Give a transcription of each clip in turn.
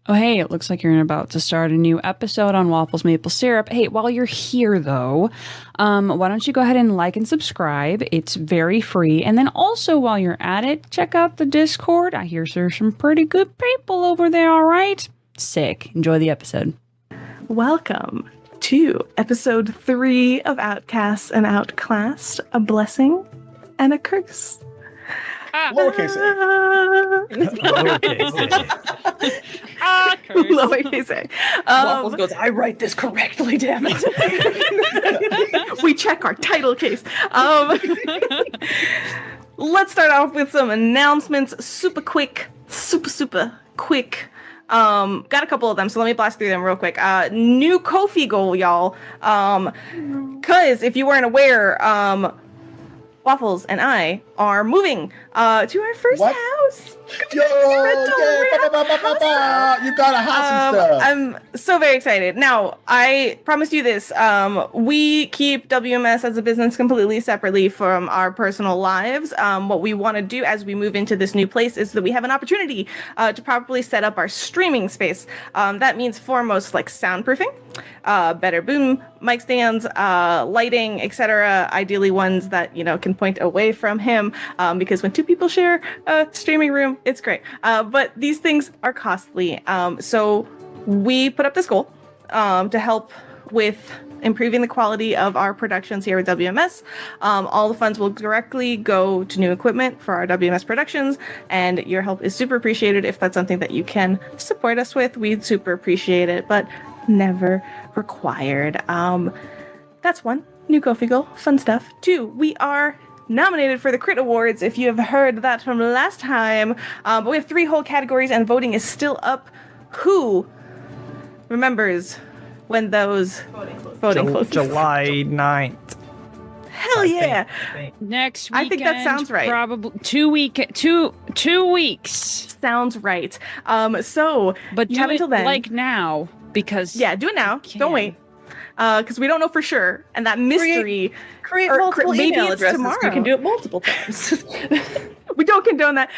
Oh, hey, it looks like you're about to start a new episode on Waffles Maple Syrup. Hey, while you're here, though, why don't you go ahead and like and subscribe? It's very free. And then also, while you're at it, check out the Discord. I hear there's some pretty good people over there, all right? Sick. Enjoy the episode. Welcome to episode 3 of Outcasts and Outclassed, a blessing and a curse. Lowercase a. Curse. Lowercase a. Waffles goes, I write this correctly, damn it. We check our title case. Let's start off with some announcements. Super quick. Got a couple of them, so let me blast through them real quick. New Ko-fi goal, y'all. Cause if you weren't aware, Waffles and I are moving to our first house. Yo, you got a house and stuff. I'm so very excited. Now, I promise you this. We keep WMS as a business completely separately from our personal lives. What we want to do as we move into this new place is that we have an opportunity to properly set up our streaming space. That means foremost like soundproofing, better boom mic stands, lighting, etc. Ideally ones that, can point away from him, because when two people share a streaming room, it's great. But these things are costly. So we put up this goal to help with improving the quality of our productions here at WMS. All the funds will directly go to new equipment for our WMS productions, and your help is super appreciated. If that's something that you can support us with, we'd super appreciate it, but never required. That's one. New Ko-fi goal. Fun stuff. 2, we are nominated for the Crit Awards, if you have heard that from last time. But we have 3 whole categories, and voting is still up. Who remembers when those voting closes? July 9th. Hell yeah! Next weekend. I think that sounds right. Probably 2 weeks. Sounds right. So, But you do have it until then. like now, because Yeah, do it now. Don't wait. Because we don't know for sure. And that mystery... Create Or multiple maybe email it's addresses. tomorrow. You can do it multiple times. We don't condone that.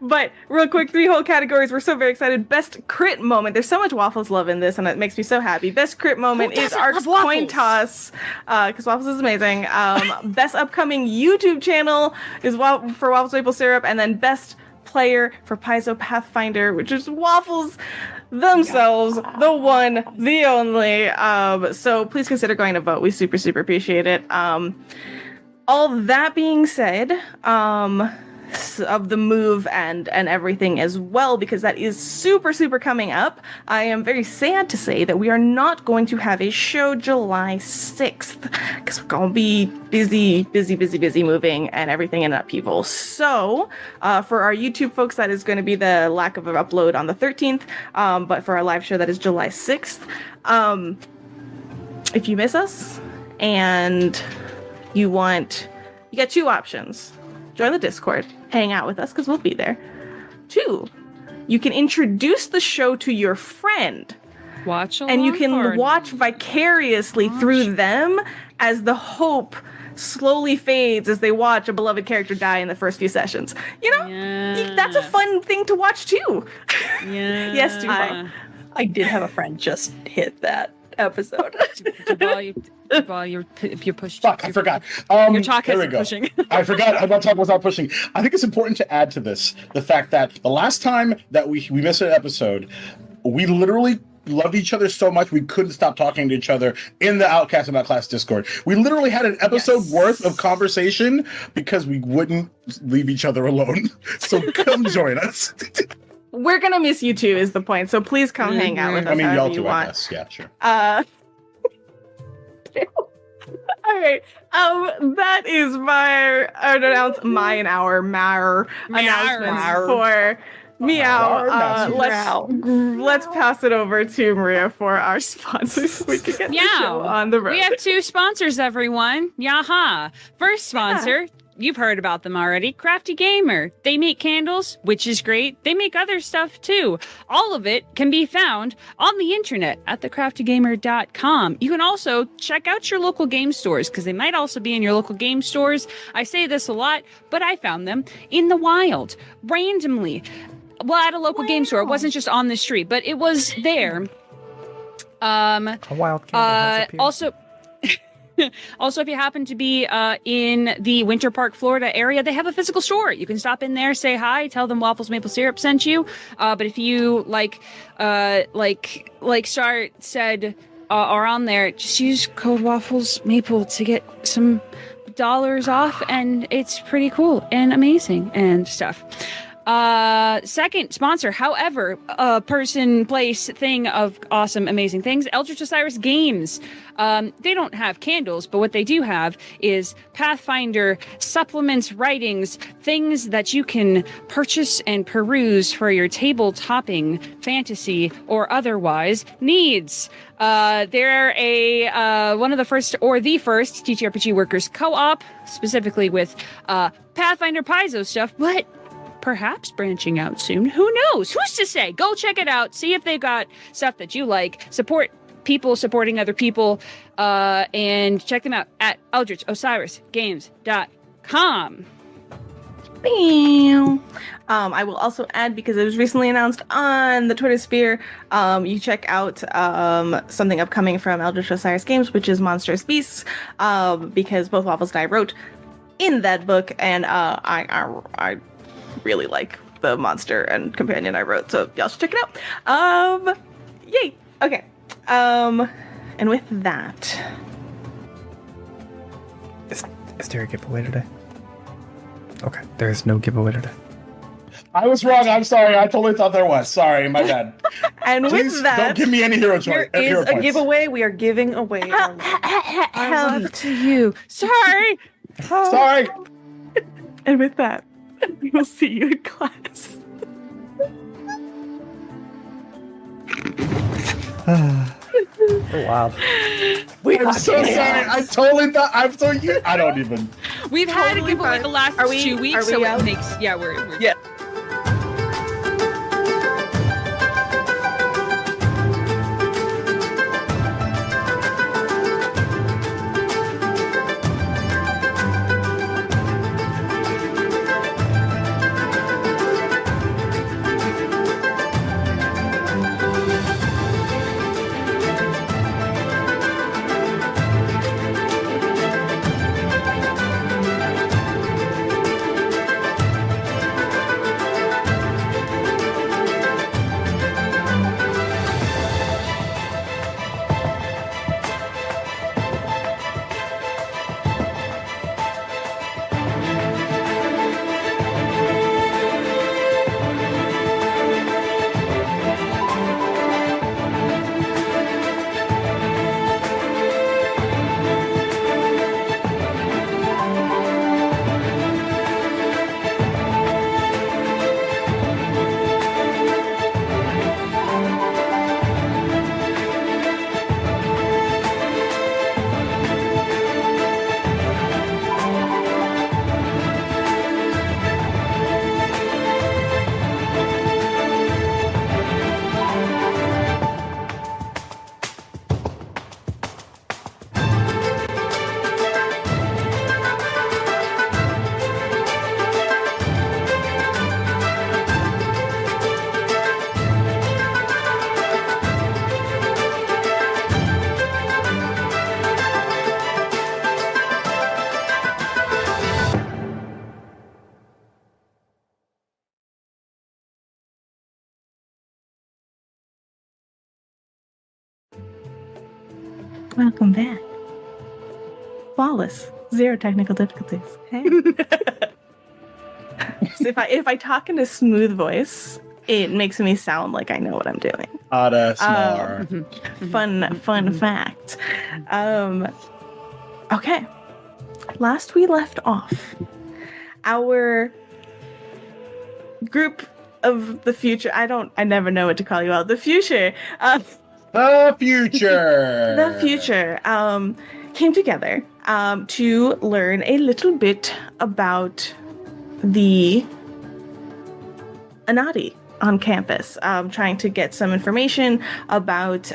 But real quick, 3 whole categories. We're so very excited. Best crit moment. There's so much Waffles love in this, and it makes me so happy. Best crit moment is our coin toss, because Waffles is amazing. Best upcoming YouTube channel is for Waffles Maple Syrup, and then best player for Paizo Pathfinder, which is Waffles themselves, the one, the only. So please consider going to vote. We super appreciate it. All that being said, of the move and everything as well, because that is super coming up, I am very sad to say that we are not going to have a show July 6th, because we're going to be busy moving and everything in upheaval. So for our YouTube folks, that is going to be the lack of an upload on the 13th, but for our live show, that is July 6th. If you miss us and you got 2 options. Join the Discord, hang out with us, because we'll be there. 2, you can introduce the show to your friend. watch along, And you can or watch vicariously through them as the hope slowly fades as they watch a beloved character die in the first few sessions. That's a fun thing to watch too. Yeah. Yes, Duval. I did have a friend just hit that episode. Duval, you're pushing. Fuck, I forgot. Your talk there we isn't go. pushing. I forgot. I thought talk was not pushing. I think it's important to add to this the fact that the last time that we missed an episode, we literally loved each other so much we couldn't stop talking to each other in the Outcast and Outclassed Discord. We literally had an episode worth of conversation because we wouldn't leave each other alone. So come join us. We're gonna miss you too, is the point. So please come hang out with us. I mean, however y'all you too, I want. guess. Yeah, sure. All right. That is my announcements for Meow. Let's pass it over to Maria for our sponsors so we can get the show on the road. We have 2 sponsors, everyone. Yaha. First sponsor, you've heard about them already, Crafty Gamer. They make candles, which is great. They make other stuff too. All of it can be found on the internet at thecraftygamer.com. You can also check out your local game stores, because they might also be in your local game stores. I say this a lot, but I found them in the wild, randomly. at a local game store. It wasn't just on the street, but it was there. A wild candle has appeared. Also, if you happen to be in the Winter Park, Florida area, they have a physical store. You can stop in there, say hi, tell them Waffles Maple Syrup sent you. But if you like Star said are on there, just use code Waffles Maple to get some dollars off, and it's pretty cool and amazing and stuff. Second sponsor, however, person, place, thing of awesome, amazing things, Eldritch Osiris Games. They don't have candles, but what they do have is Pathfinder supplements, writings, things that you can purchase and peruse for your table-topping fantasy or otherwise needs. They're one of the first, or the first, ttrpg workers co-op, specifically with Pathfinder Paizo stuff, but perhaps branching out soon. Who knows? Who's to say? Go check it out. See if they've got stuff that you like. Support people supporting other people. And check them out at eldritchosirisgames.com. I will also add, because it was recently announced on the Twitter sphere, you check out something upcoming from Eldritch Osiris Games, which is Monstrous Beasts, because both Waffles and I wrote in that book, and I really like the monster and companion I wrote, so y'all should check it out. Yay! Okay. And with that, Is there a giveaway today? Okay, there's no giveaway today. I was wrong. I'm sorry. I totally thought there was. Sorry, my bad. and Please with that, don't give me any hero There hero is a points. giveaway. We are giving away. Love to you. Sorry. Sorry. and with that, we will see you in class. Oh, wow. I'm so sorry. I totally thought. I'm so you. I don't even. We've had a Totally giveaway fine. the last Are we- 2 weeks, are we so out? it makes we're Yeah. Welcome back. Flawless. 0 technical difficulties. Hey. So if I talk in a smooth voice, it makes me sound like I know what I'm doing. Smart. Fun fact. Okay. Last we left off, our group of the future. I never know what to call you all. The future. The future. The future came together to learn a little bit about the Anati on campus, trying to get some information about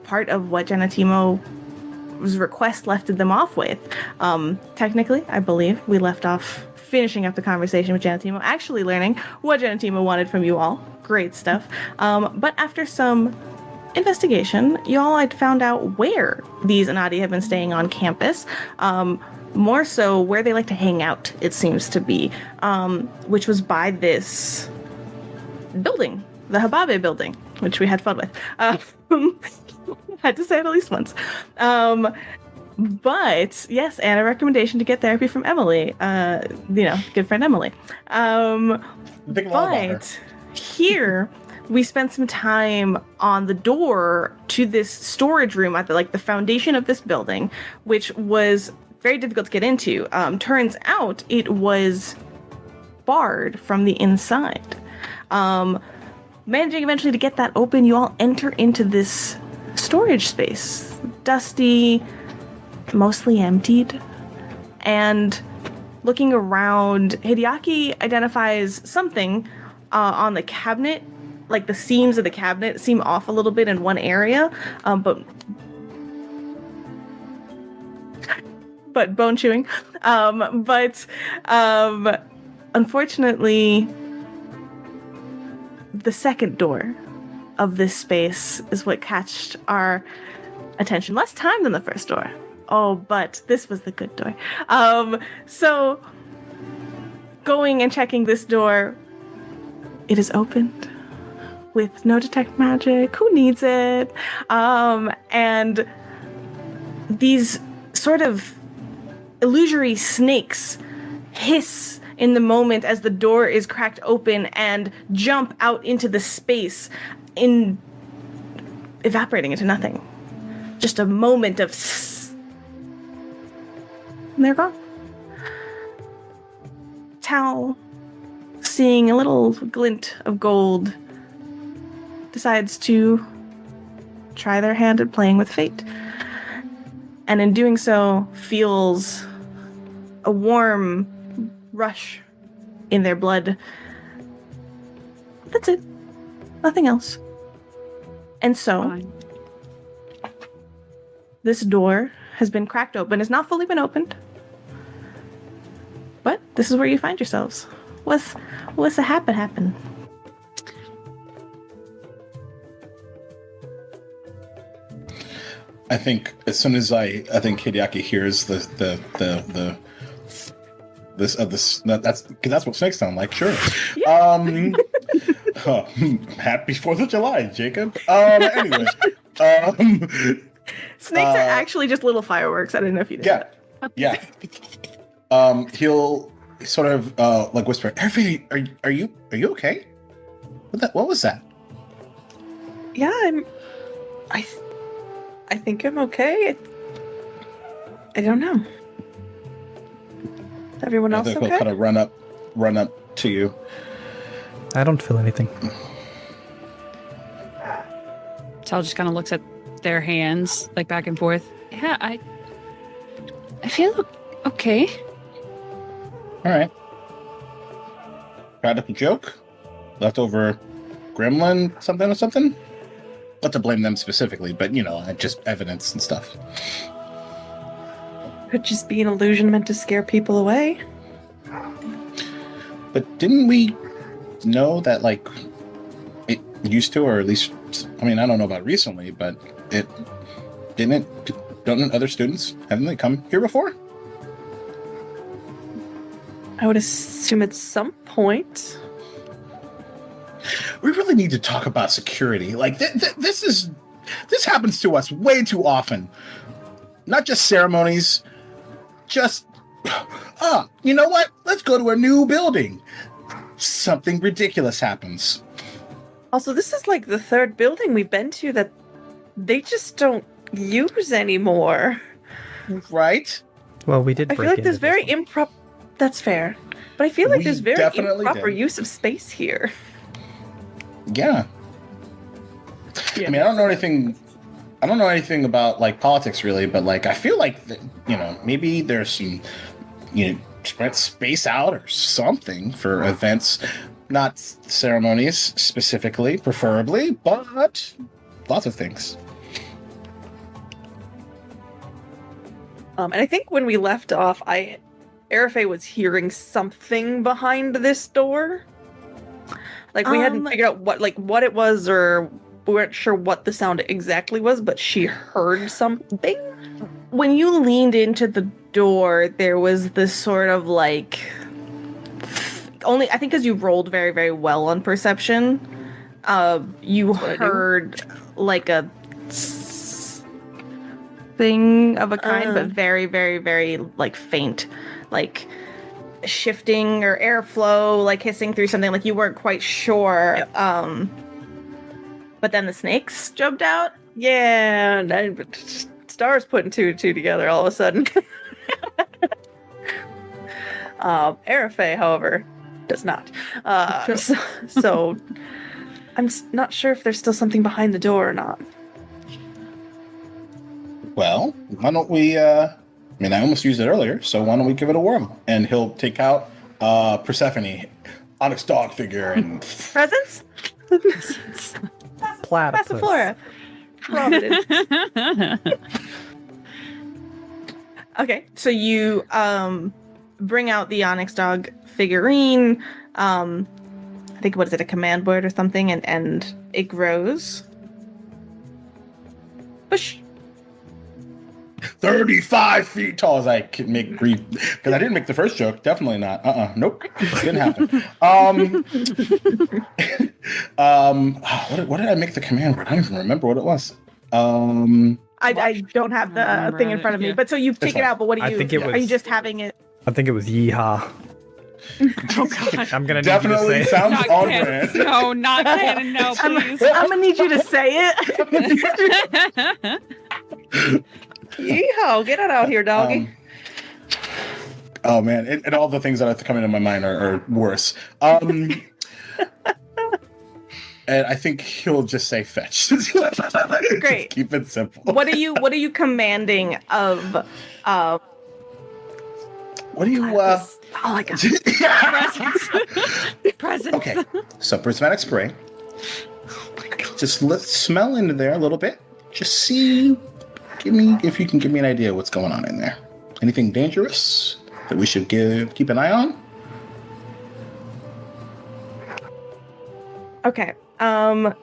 part of what Genetimo's request left them off with. Technically, I believe we left off finishing up the conversation with Janatimo, actually learning what Janatimo wanted from you all. Great stuff. But after some investigation, y'all had found out where these Anadi have been staying on campus. More so where they like to hang out, it seems to be, which was by this building, the Hababe building, which we had fun with. Had to say it at least once. But yes, and a recommendation to get therapy from Emily. Good friend Emily. But here we spent some time on the door to this storage room at the foundation of this building, which was very difficult to get into. Turns out it was barred from the inside. Managing eventually to get that open, you all enter into this storage space. Dusty, mostly emptied. And looking around, Hideaki identifies something on the cabinet. Like the seams of the cabinet seem off a little bit in one area, but bone chewing. Unfortunately, the second door of this space is what catched our attention. Less time than the first door. Oh, but this was the good door. So going and checking this door, it is opened with no detect magic. Who needs it? And these sort of illusory snakes hiss in the moment as the door is cracked open and jump out into the space, evaporating into nothing. Just a moment of and they're gone. Tal, seeing a little glint of gold, decides to try their hand at playing with fate. And in doing so, feels a warm rush in their blood. That's it. Nothing else. And so, Fine. This door has been cracked open. It's not fully been opened. But this is where you find yourselves. What's the happen? I think as soon as I think Hideaki hears this that's because that's what snakes sound like. Sure. Yeah. Happy 4th of July, Jacob. Anyway. Snakes are actually just little fireworks. I don't know if you did that. Yeah. He'll sort of like whisper, "Erfi, are you okay? What was that?" Yeah, I think I'm okay. I don't know. Everyone else okay? He'll kind of run up to you. I don't feel anything. Tal just kind of looks at their hands, like back and forth. Yeah, I feel okay. All right. Practical joke? Leftover gremlin something? Not to blame them specifically, but, just evidence and stuff. Could just be an illusion meant to scare people away. But didn't we know that, it used to, or at least, I don't know about recently, but don't other students, haven't they come here before? I would assume at some point. We really need to talk about security. This happens to us way too often. Not just ceremonies, just, you know what? Let's go to a new building. Something ridiculous happens. Also, this is the third building we've been to that they just don't use anymore. Right? Well, we did. I feel like there's very improper. That's fair, but I feel like there's very improper use of space here. Yeah. I don't know anything. I don't know anything about politics really, but I feel like maybe there's some spread space out or something for events, not ceremonies specifically, preferably, but lots of things. And I think when we left off, I Arafe was hearing something behind this door. Like we hadn't figured out what it was, or we weren't sure what the sound exactly was, but she heard something. When you leaned into the door, there was this sort of like only I think because you rolled very, very well on perception, you heard like a thing of a kind, but very, very, very like faint, like shifting or airflow, like hissing through something. Like you weren't quite sure. Yep. But then the snakes jumped out. Yeah, and Star's putting two and two together all of a sudden. Arafe, however, does not. So I'm not sure if there's still something behind the door or not. Well, why don't we, I almost used it earlier, so why don't we give it a whirl? And he'll take out Persephone, Onyx dog figure, and... Presents? Platypus. Passiflora. Providence. Okay, so you bring out the Onyx dog figurine. I think, what is it, a command word or something, and it grows. Push. 35 feet tall as I can make brief, because I didn't make the first joke. Definitely not. Nope. Didn't happen. What did I make the command word? I don't even remember what it was. I don't have the thing in front of me, but so you take it out, but what do you, are you just having it? I think it was yeehaw. Oh god. I'm gonna Definitely need you to say it. sounds Not on canon. brand. No, not canon. No, please. I'm gonna need you to say it. Yeehaw, get it out here, doggy. Oh man, and all the things that have to come into my mind are worse. And I think he'll just say fetch. Great. Just keep it simple. What are you commanding of? What do you? Oh my god. Presents. Okay, so prismatic spray. Just smell into there a little bit. Just see. Give me if you can give me an idea of what's going on in there. Anything dangerous that we should keep an eye on? Okay. Hold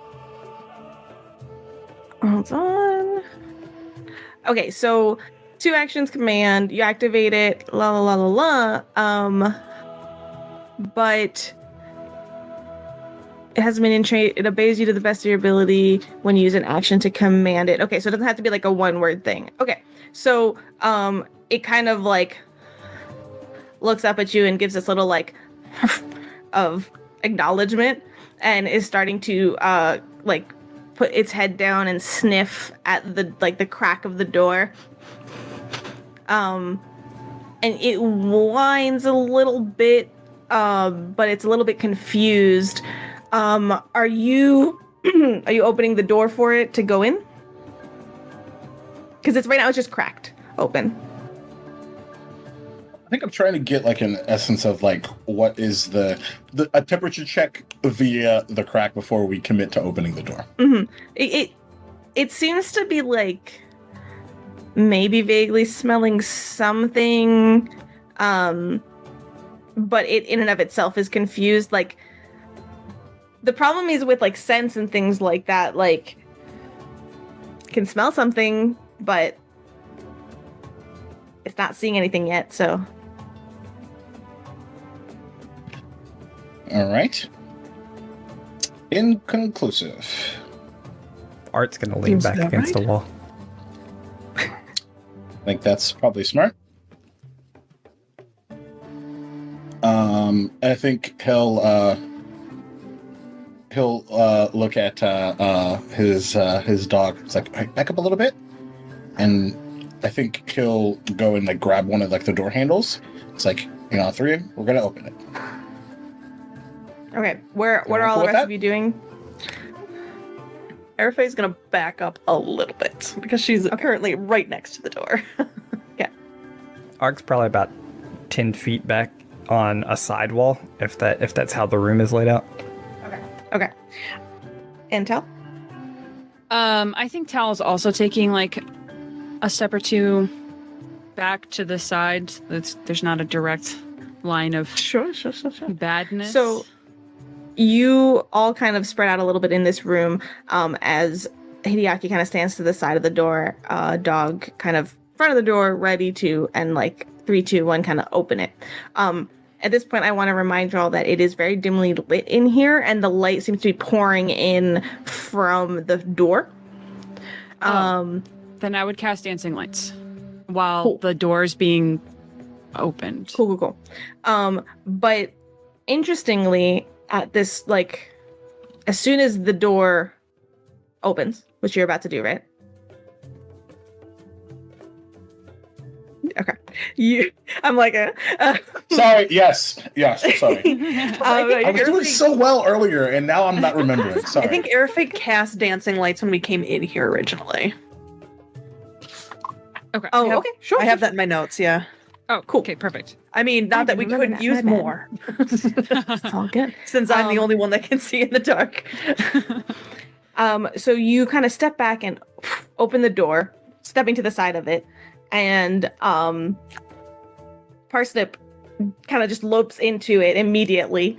on. Okay, so 2 actions command, you activate it, la la la la la. But it has a minion trait. It obeys you to the best of your ability when you use an action to command it. Okay, so it doesn't have to be like a 1-word thing. Okay, so it kind of like looks up at you and gives this little like of acknowledgement, and is starting to like put its head down and sniff at the crack of the door. And it whines a little bit, but it's a little bit confused. Are you opening the door for it to go in? Because it's right now it's just cracked open. I think I'm trying to get like an essence of like what is a temperature check via the crack before we commit to opening the door. Mm-hmm. It seems to be like maybe vaguely smelling something, but it in and of itself is confused. Like the problem is with like scents and things like that. Like can smell something, but it's not seeing anything yet. So. All right. Inconclusive. Art's gonna lean back against the wall. I think that's probably smart. I think he'll look at his dog. It's like, right, back up a little bit, and I think he'll go and like grab one of like the door handles. It's like, all 3 of you, we're gonna open it. Okay, what are all the rest of you doing? Arafe's gonna back up a little bit because she's currently right next to the door. Yeah. Ark's probably about 10 feet back on a sidewall, if that's how the room is laid out. Okay. Intel? I think Tal is also taking like a step or two back to the side. There's not a direct line of Sure. badness. So you all kind of spread out a little bit in this room as Hideaki kind of stands to the side of the door, dog kind of front of the door, ready to, and like 3, 2, 1, kind of open it. At this point, I want to remind y'all that it is very dimly lit in here, and the light seems to be pouring in from the door. Then I would cast dancing lights while Cool. the door's being opened. Cool. But interestingly, at this, like, as soon as the door opens, which you're about to do, right? Okay. I'm like, Sorry. Yes. Sorry. I was you're doing so well earlier, and now I'm not remembering. Sorry. I think Arafe cast dancing lights when we came in here originally. Okay. Oh, I have- okay, sure. I have that in my notes, yeah. Oh, cool. Okay, perfect. I mean, not that we remember couldn't that, use my bad. more. It's all good. Since I'm the only one that can see in the dark. So you kind of step back and open the door, stepping to the side of it, and Parsnip kind of just lopes into it immediately,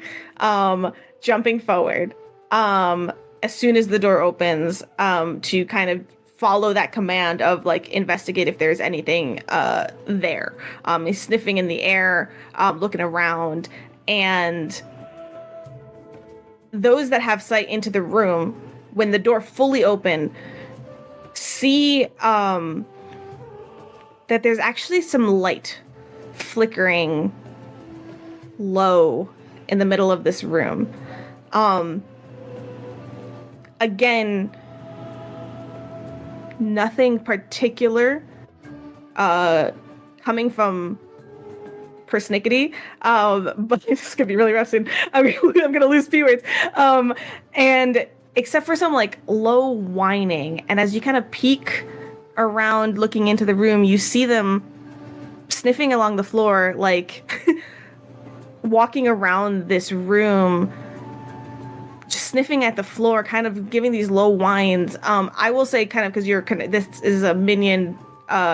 jumping forward. As soon as the door opens, to kind of follow that command of like investigate if there's anything there. He's sniffing in the air, looking around, and those that have sight into the room, when the door fully open, see that there's actually some light flickering low in the middle of this room. Again, nothing particular coming from persnickety, but this could be really rough soon. I'm gonna lose P words. And except for some like low whining, and as you kind of peek around looking into the room, you see them sniffing along the floor, like walking around this room, just sniffing at the floor, kind of giving these low whines. I will say, kind of, because this is a minion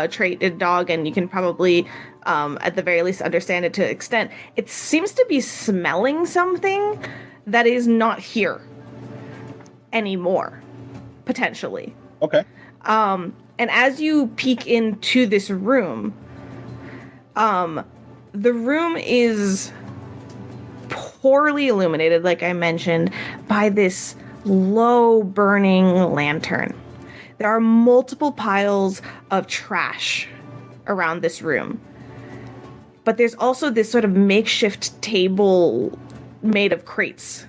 trait dog, and you can probably at the very least understand it to an extent. It seems to be smelling something that is not here anymore, potentially. Okay. And as you peek into this room, the room is poorly illuminated, like I mentioned, by this low burning lantern. There are multiple piles of trash around this room. But there's also this sort of makeshift table made of crates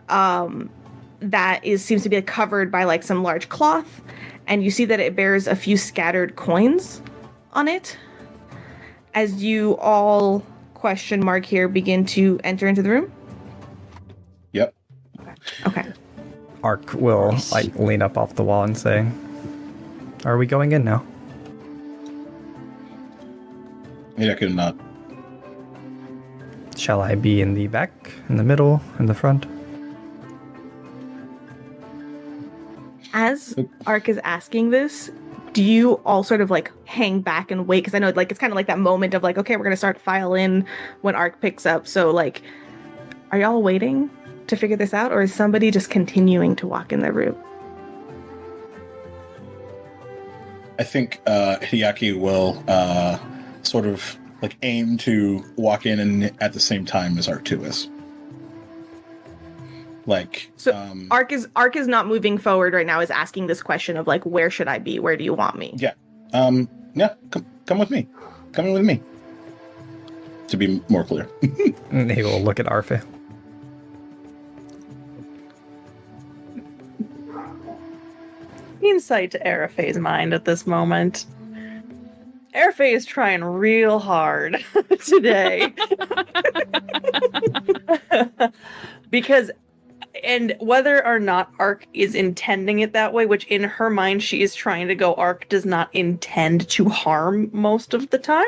that seems to be covered by like some large cloth, and you see that it bears a few scattered coins on it. As you all question mark here begin to enter into the room. Yep. Okay. Ark will like lean up off the wall and say, "Are we going in now?" Yeah, I could not. Shall I be in the back, in the middle, in the front? As Ark is asking this, do you all sort of like hang back and wait? Because I know like it's kind of like that moment of like, okay, we're gonna start file in when Ark picks up. So like, are y'all waiting to figure this out, or is somebody just continuing to walk in the room? I think Hideaki will sort of like aim to walk in and at the same time as Arc 2 is. Like, So Ark is not moving forward right now. Is asking this question of like, where should I be? Where do you want me? yeah, come with me. Come in with me. To be more clear. And he will look at Arfe. Insight to Arafe's mind at this moment. Arafe is trying real hard today. Because, and whether or not Ark is intending it that way, which in her mind she is trying to go, Ark does not intend to harm most of the time.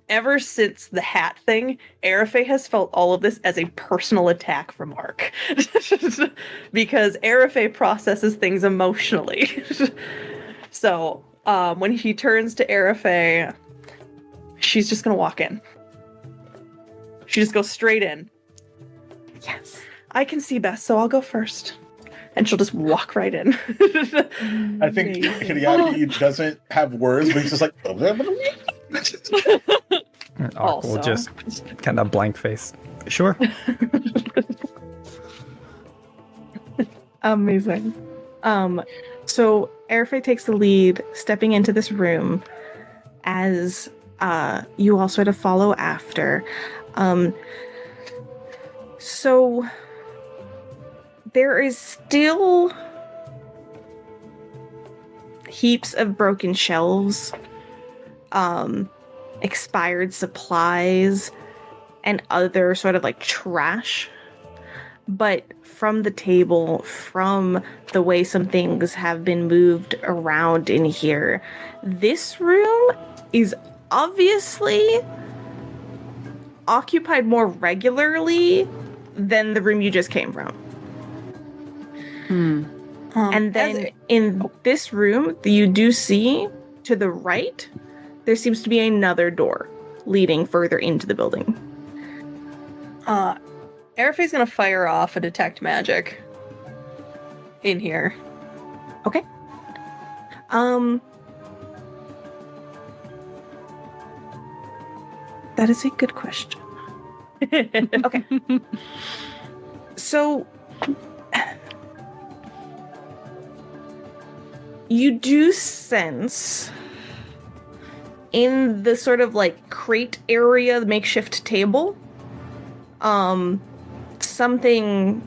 Ever since the hat thing, Arafe has felt all of this as a personal attack from Ark. Because Arafe processes things emotionally. So, when he turns to Arafe, she's just gonna walk in. She just goes straight in. Yes, I can see best, so I'll go first. And she'll just walk right in. I think Hideaki doesn't have words, but he's just like. Ark will just kind of blank face. Sure. Amazing. So Airfay takes the lead, stepping into this room as you all sort of follow after. So there is still heaps of broken shelves, expired supplies, and other sort of like trash. But from the table, from the way some things have been moved around in here, this room is obviously occupied more regularly than the room you just came from. And then in this room, you do see to the right, there seems to be another door leading further into the building. Airfay's gonna fire off a detect magic in here. Okay. That is a good question. Okay. So you do sense in the sort of like crate area, the makeshift table, something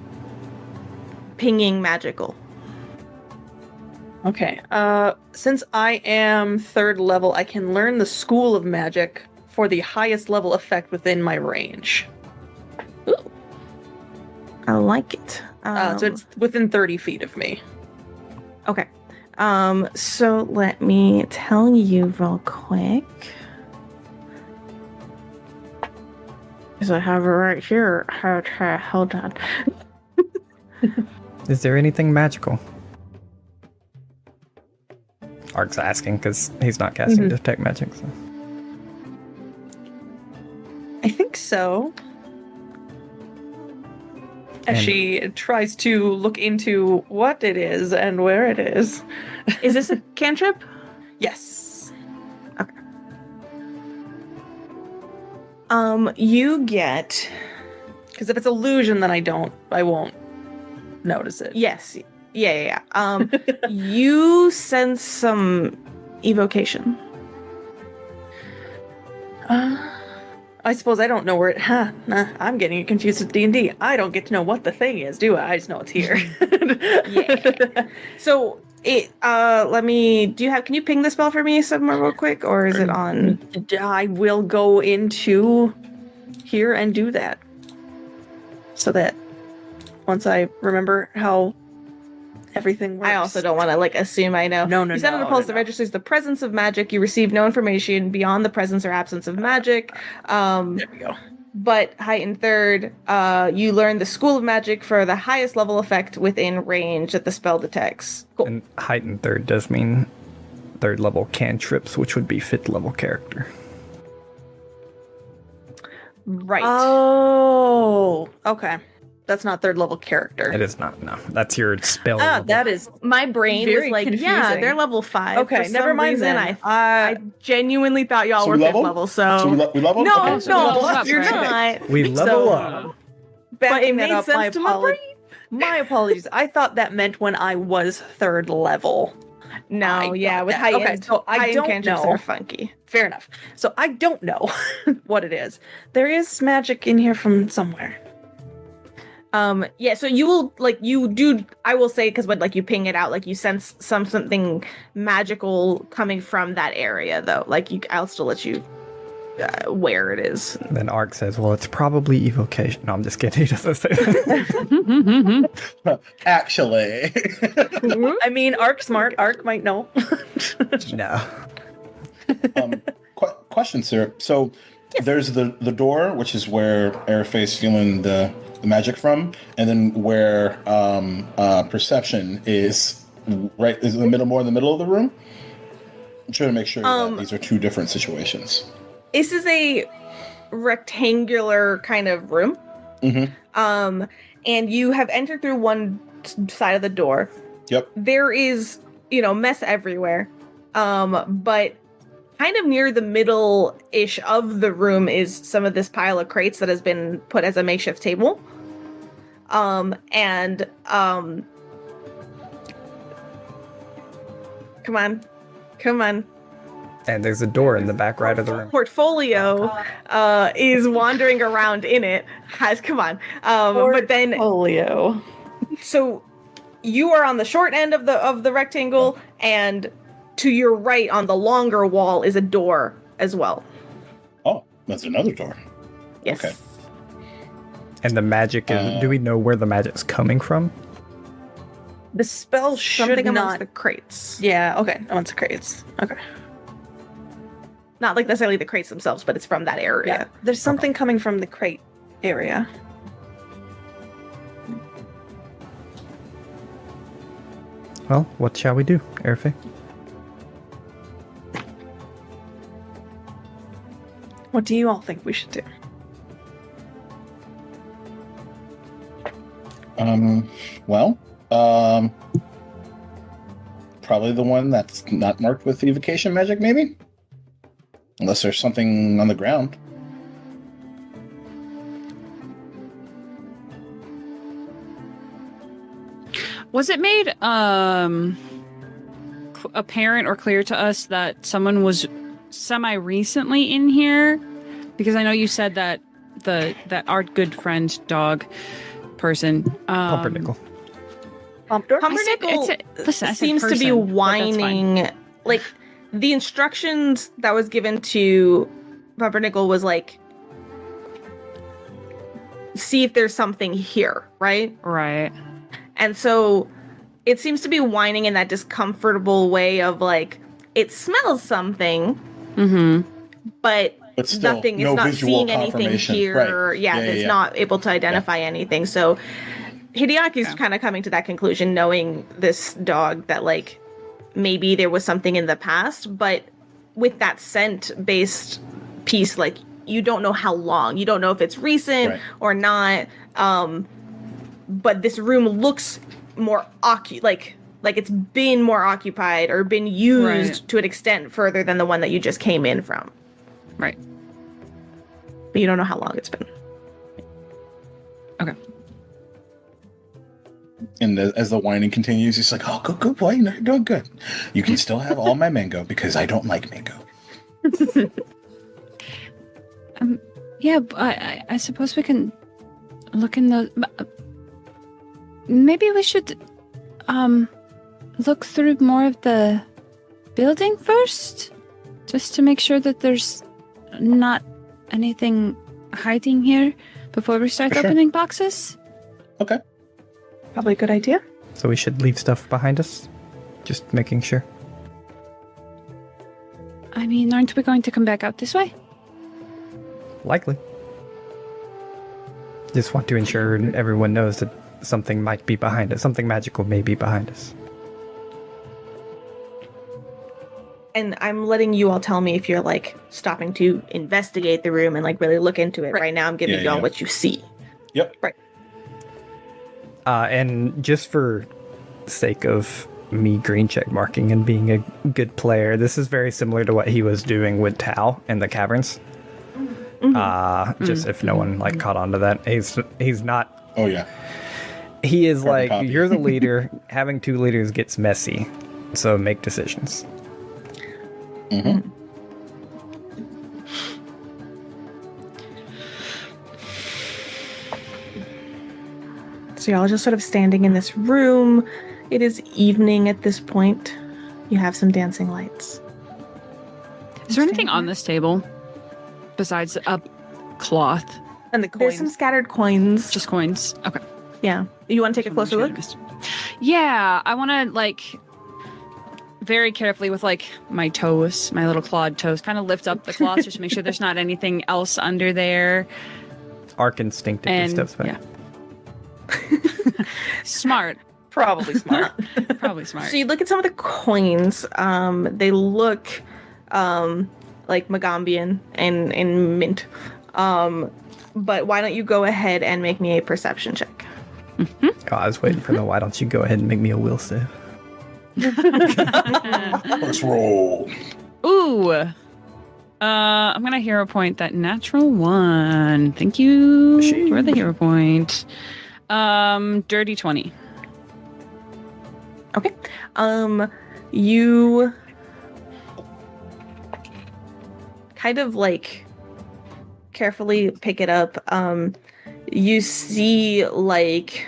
pinging magical. Okay. Since I am 3rd level, I can learn the School of Magic for the highest level effect within my range. Ooh. I like it. So it's within 30 feet of me. Okay. So let me tell you real quick. Because I have it right here. Hold on. Is there anything magical? Ark's asking because he's not casting detect magic. So. I think so. As she tries to look into what it is and where it is. Is this a cantrip? Yes. Okay. You get... Because if it's illusion, then I won't notice it. Yes. Yeah. You sense some evocation. I suppose I don't know where it... Nah, I'm getting confused with D&D. I don't get to know what the thing is, do I? I just know it's here. Yeah. So, can you ping the spell for me somewhere real quick? Or is it on... I will go into here and do that. So that once I remember how everything works. I also don't want to assume I know. No. You send on a pulse that registers the presence of magic. You receive no information beyond the presence or absence of magic. There we go. But heightened 3rd, you learn the School of Magic for the highest level effect within range that the spell detects. Cool. And heightened 3rd does mean 3rd level cantrips, which would be 5th level character. Right. Oh, okay. That's not 3rd level character. It is not, no. That's your spell level. That is... My brain Very was like, confusing. yeah, they're level 5. Okay, For never some mind reason, then. I genuinely thought y'all So were we 5th level? level, So we level? No, Okay, so we level up, you're right? not. We level up. But it Backing that made up, sense to my brain. My apologies. I thought that meant when I was 3rd level. No, yeah, with that. high Okay, end, so I high-end don't cantrips know. are funky. Fair enough. So I don't know what it is. There is magic in here from somewhere. Yeah, so you will I will say, because when you ping it out, you sense something magical coming from that area, though. I'll still let you where it is. Then Ark says, well, it's probably evocation. No, I'm just kidding. He doesn't say that. Actually. I mean, Ark smart. Ark might know. No. Question, sir. So there's the door, which is where Airface feeling the magic from, and then where perception is right is in the middle, more in the middle of the room. I'm trying to make sure that these are 2 different situations. this is a rectangular kind of room. Mm-hmm. And you have entered through one side of the door. Yep. There is, mess everywhere. But kind of near the middle-ish of the room is some of this pile of crates that has been put as a makeshift table. Come on. And there's a door in the back right of the room. Portfolio is wandering around in it. But then Portfolio. so you are on the short end of the rectangle, and to your right on the longer wall is a door as well. Oh, that's another door. Yes. Okay. And the magic is. Do we know where the magic's coming from? The spell should Something amongst not. the crates. Yeah. Okay. Amongst the crates. Okay. Not like necessarily the crates themselves, but it's from that area. Yeah. There's something coming from the crate area. Well, what shall we do, Erfe? What do you all think we should do? Probably the one that's not marked with evocation magic, maybe? Unless there's something on the ground. Was it made apparent or clear to us that someone was semi-recently in here? Because I know you said that that our good friend dog person Pumpernickel. Pumpernickel I said seems to be person, but that's fine. whining. Like, the instructions that was given to Pumpernickel was like, see if there's something here, right? Right. And so it seems to be whining in that discomfortable way of like, it smells something, but still, nothing, no it's not visual seeing anything confirmation. here. Right. Yeah, it's not able to identify anything. So Hideaki's kind of coming to that conclusion, knowing this dog, that like maybe there was something in the past, but with that scent-based piece, like you don't know how long. You don't know if it's recent or not. But this room looks more like it's been more occupied or been used to an extent further than the one that you just came in from. Right. But you don't know how long it's been. Okay. And as the whining continues, he's like, "Oh, good boy, you're doing good. You can still have all my mango because I don't like mango." Yeah, I suppose we can look in the. Maybe we should look through more of the building first, just to make sure that there's not anything hiding here before we start opening boxes. Okay. Probably a good idea. So we should leave stuff behind us? Just making sure. I mean, aren't we going to come back out this way? Likely. Just want to ensure everyone knows that something might be behind us. Something magical may be behind us. And I'm letting you all tell me if you're like stopping to investigate the room and like really look into it. Right now I'm giving you all what you see. Yep. Right. And just for sake of me green check marking and being a good player, this is very similar to what he was doing with Tao in the caverns. Just if no one like caught on to that, he's not. Oh yeah. He is Carbon like, copy. you're the leader. Having two leaders gets messy, so make decisions. Mm-hmm. So y'all are just sort of standing in this room. It is evening at this point. You have some dancing lights. Is there anything on this table besides a cloth? And the coins. There's some scattered coins. Just coins. Okay. Yeah. You want to take a closer look? Yeah, I want to like very carefully with like my toes, my little clawed toes, kind of lift up the cloth just to make sure there's not anything else under there. Arc instinctively steps back. Yeah. Smart. Probably smart. Probably smart. So you look at some of the coins. They look like Magambian and mint. But why don't you go ahead and make me a perception check? Oh, I was waiting for the why don't you go ahead and make me a will save. Let's roll. Ooh. I'm gonna hero point that natural one. Thank you for the hero point. Dirty 20. Okay. You kind of like carefully pick it up. You see like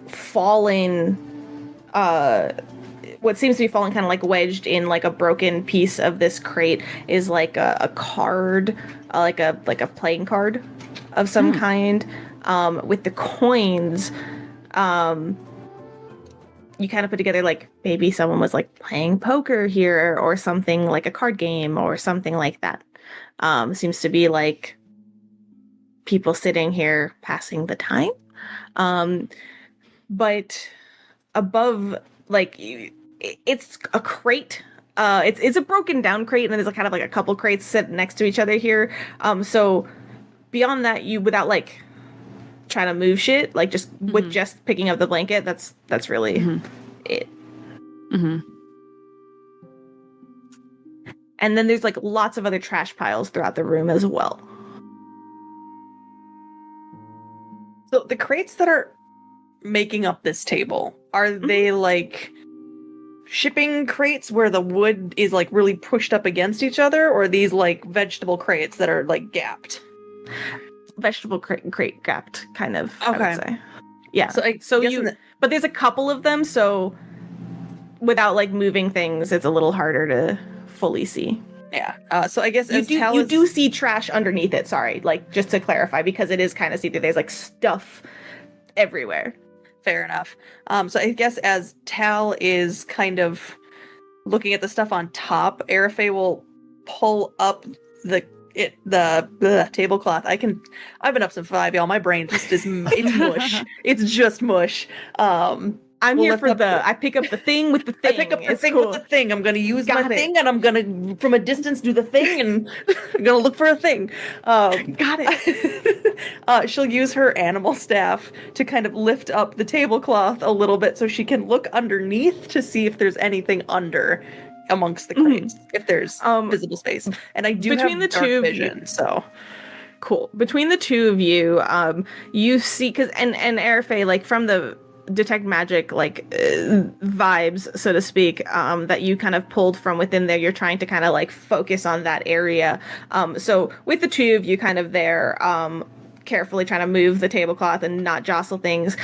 fallen what seems to be falling kind of like wedged in like a broken piece of this crate is like a card, like a playing card of some kind, with the coins. You kind of put together like maybe someone was like playing poker here or something, like a card game or something like that. Seems to be like people sitting here passing the time. But above, like, it's a crate. It's a broken down crate, and there's a kind of like a couple crates sitting next to each other here. So beyond that, you without like trying to move shit, like just with just picking up the blanket, that's really it. And then there's like lots of other trash piles throughout the room as well. So the crates that are making up this table, are they like shipping crates where the wood is like really pushed up against each other, or are these like vegetable crates that are like gapped? Vegetable crate gapped, kind of. Okay. I would say. Yeah. So but there's a couple of them, so without like moving things, it's a little harder to fully see. Yeah. So I guess you do see trash underneath it. Sorry, like just to clarify, because it is kind of see-through. There's like stuff everywhere. Fair enough. So I guess as Tal is kind of looking at the stuff on top, Arafe will pull up the tablecloth. I've been up since 5, y'all. My brain just is it's mush. It's just mush. I'm here for I pick up the thing with the thing. I pick up the it's thing cool. with the thing. I'm gonna use Got my it. thing, and I'm gonna from a distance do the thing, and I'm gonna look for a thing. Got it. She'll use her animal staff to kind of lift up the tablecloth a little bit so she can look underneath to see if there's anything under amongst the crates, if there's visible space. And I do between have the two vision, so cool. Between the two of you, you see, because and Arafe, like from the detect magic like vibes, so to speak, that you kind of pulled from within there, you're trying to kind of like focus on that area. So with the two of you kind of there, carefully trying to move the tablecloth and not jostle things,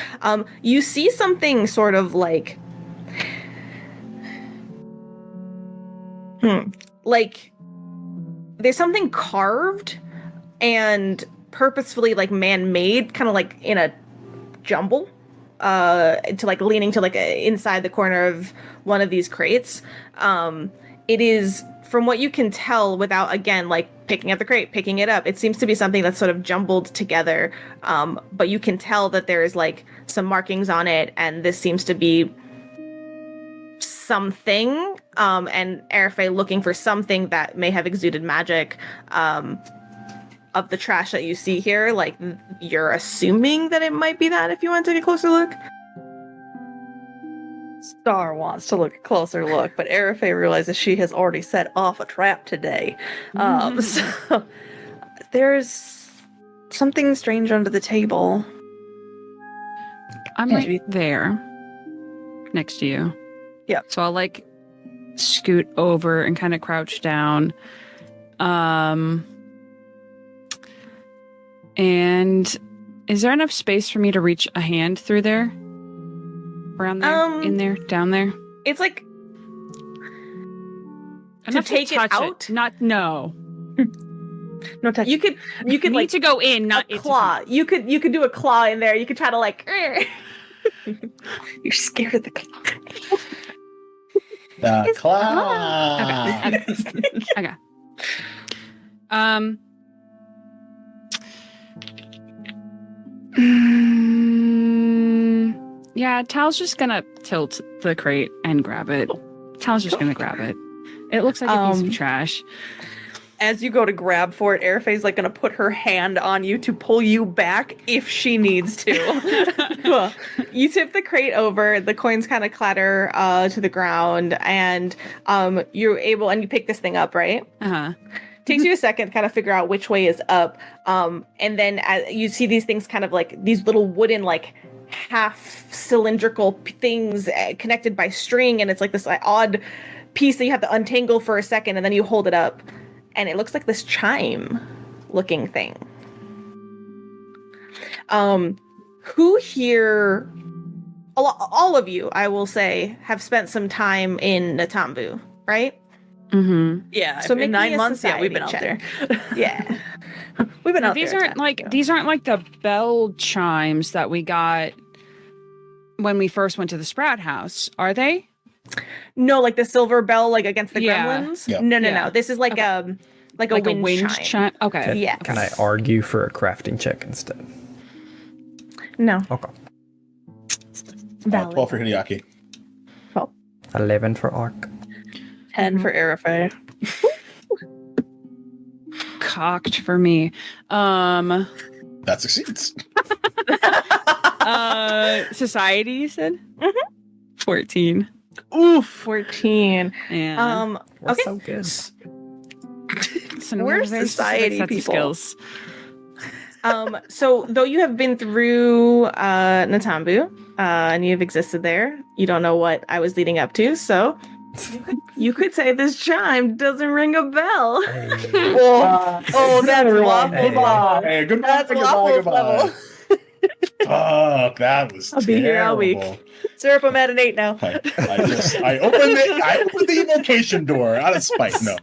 you see something sort of like like there's something carved and purposefully like man-made, kind of like in a jumble, to like leaning to like inside the corner of one of these crates. It is, from what you can tell without again like picking up the crate, picking it up, it seems to be something that's sort of jumbled together, but you can tell that there is like some markings on it, and this seems to be something, and Arafe looking for something that may have exuded magic. Of the trash that you see here, like you're assuming that it might be that if you want to take a closer look. Star wants to look a closer look, but Arafe realizes she has already set off a trap today. So there's something strange under the table. I'm right there next to you. Yeah. So I'll like scoot over and kind of crouch down. And is there enough space for me to reach a hand through there? Around there? In there? Down there? It's like Enough to take it touch out? Not no. No touch. You could Need like to go in, not a claw. You could do a claw in there. You could try to like You're scared of the claw. The claw. Okay. Yeah, Tal's just gonna tilt the crate and grab it. Tal's just gonna grab it. It looks like a piece of trash. As you go to grab for it, Airfay's like gonna put her hand on you to pull you back if she needs to. You tip the crate over, the coins kind of clatter to the ground, and you're able, and you pick this thing up, right? Uh-huh. Takes you a second to kind of figure out which way is up. And then you see these things kind of like these little wooden, like half cylindrical things connected by string. And it's like this odd piece that you have to untangle for a second. And then you hold it up. And it looks like this chime looking thing. Who here, all of you, I will say, have spent some time in Natambu, right? Mm-hmm. Yeah, So in make me 9 a months, yeah, we've been out society there. Yeah. We've been out These there. aren't like the bell chimes that we got when we first went to the Sprout House, are they? No, like the silver bell, like against the Yeah. gremlins? Yeah. No. Yeah. This is like a wind chime. Okay. Yes. Can I argue for a crafting check instead? No. Okay. Valid. 12 for Hideaki. 11 for Arc. 10 for Airfay. Cocked for me. That succeeds. Society, you said? Mhm. 14. Ooh, 14. Yeah. We're Okay. so good. So We're there's specific society sets of people. skills. So though you have been through Natambu, and you've existed there, you don't know what I was leading up to, so you could say this chime doesn't ring a bell. Oh, that's waffle. Goodbye. Goodbye. That's Waffles level. Fuck, that was I'll be here all week. terrible. Syrup, I'm at an 8 now. I opened the evocation door out of spite. No.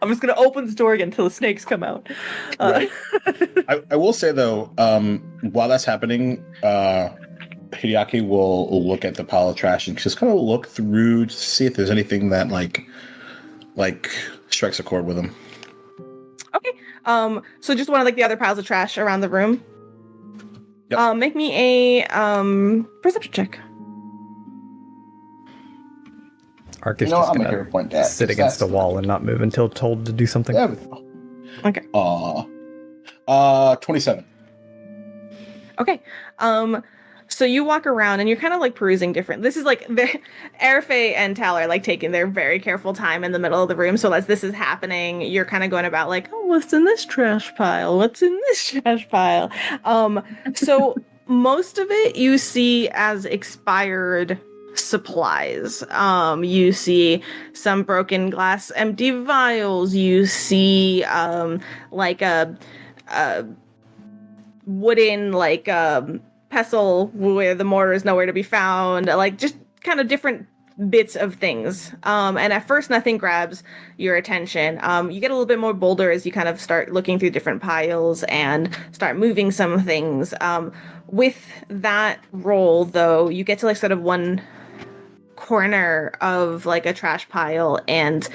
I'm just gonna open the door again until the snakes come out. Right. I will say though, while that's happening, Hideaki will look at the pile of trash and just kind of look through to see if there's anything that like strikes a chord with him. Okay. So just one of like the other piles of trash around the room. Yep. Make me a perception check. Arc is You know what? just I'm gonna gonna hit a point that sit against the wall and not move until told to do something. There we go. Okay. 27. Okay. So you walk around and you're kind of like perusing different. This is like Airfay and Tal are like taking their very careful time in the middle of the room. So as this is happening, you're kind of going about like, oh, what's in this trash pile? What's in this trash pile? So most of it you see as expired supplies. You see some broken glass, empty vials. You see like a wooden like pestle where the mortar is nowhere to be found, like just kind of different bits of things. And at first nothing grabs your attention. You get a little bit more bolder as you kind of start looking through different piles and start moving some things. With that roll though, you get to like sort of one corner of like a trash pile and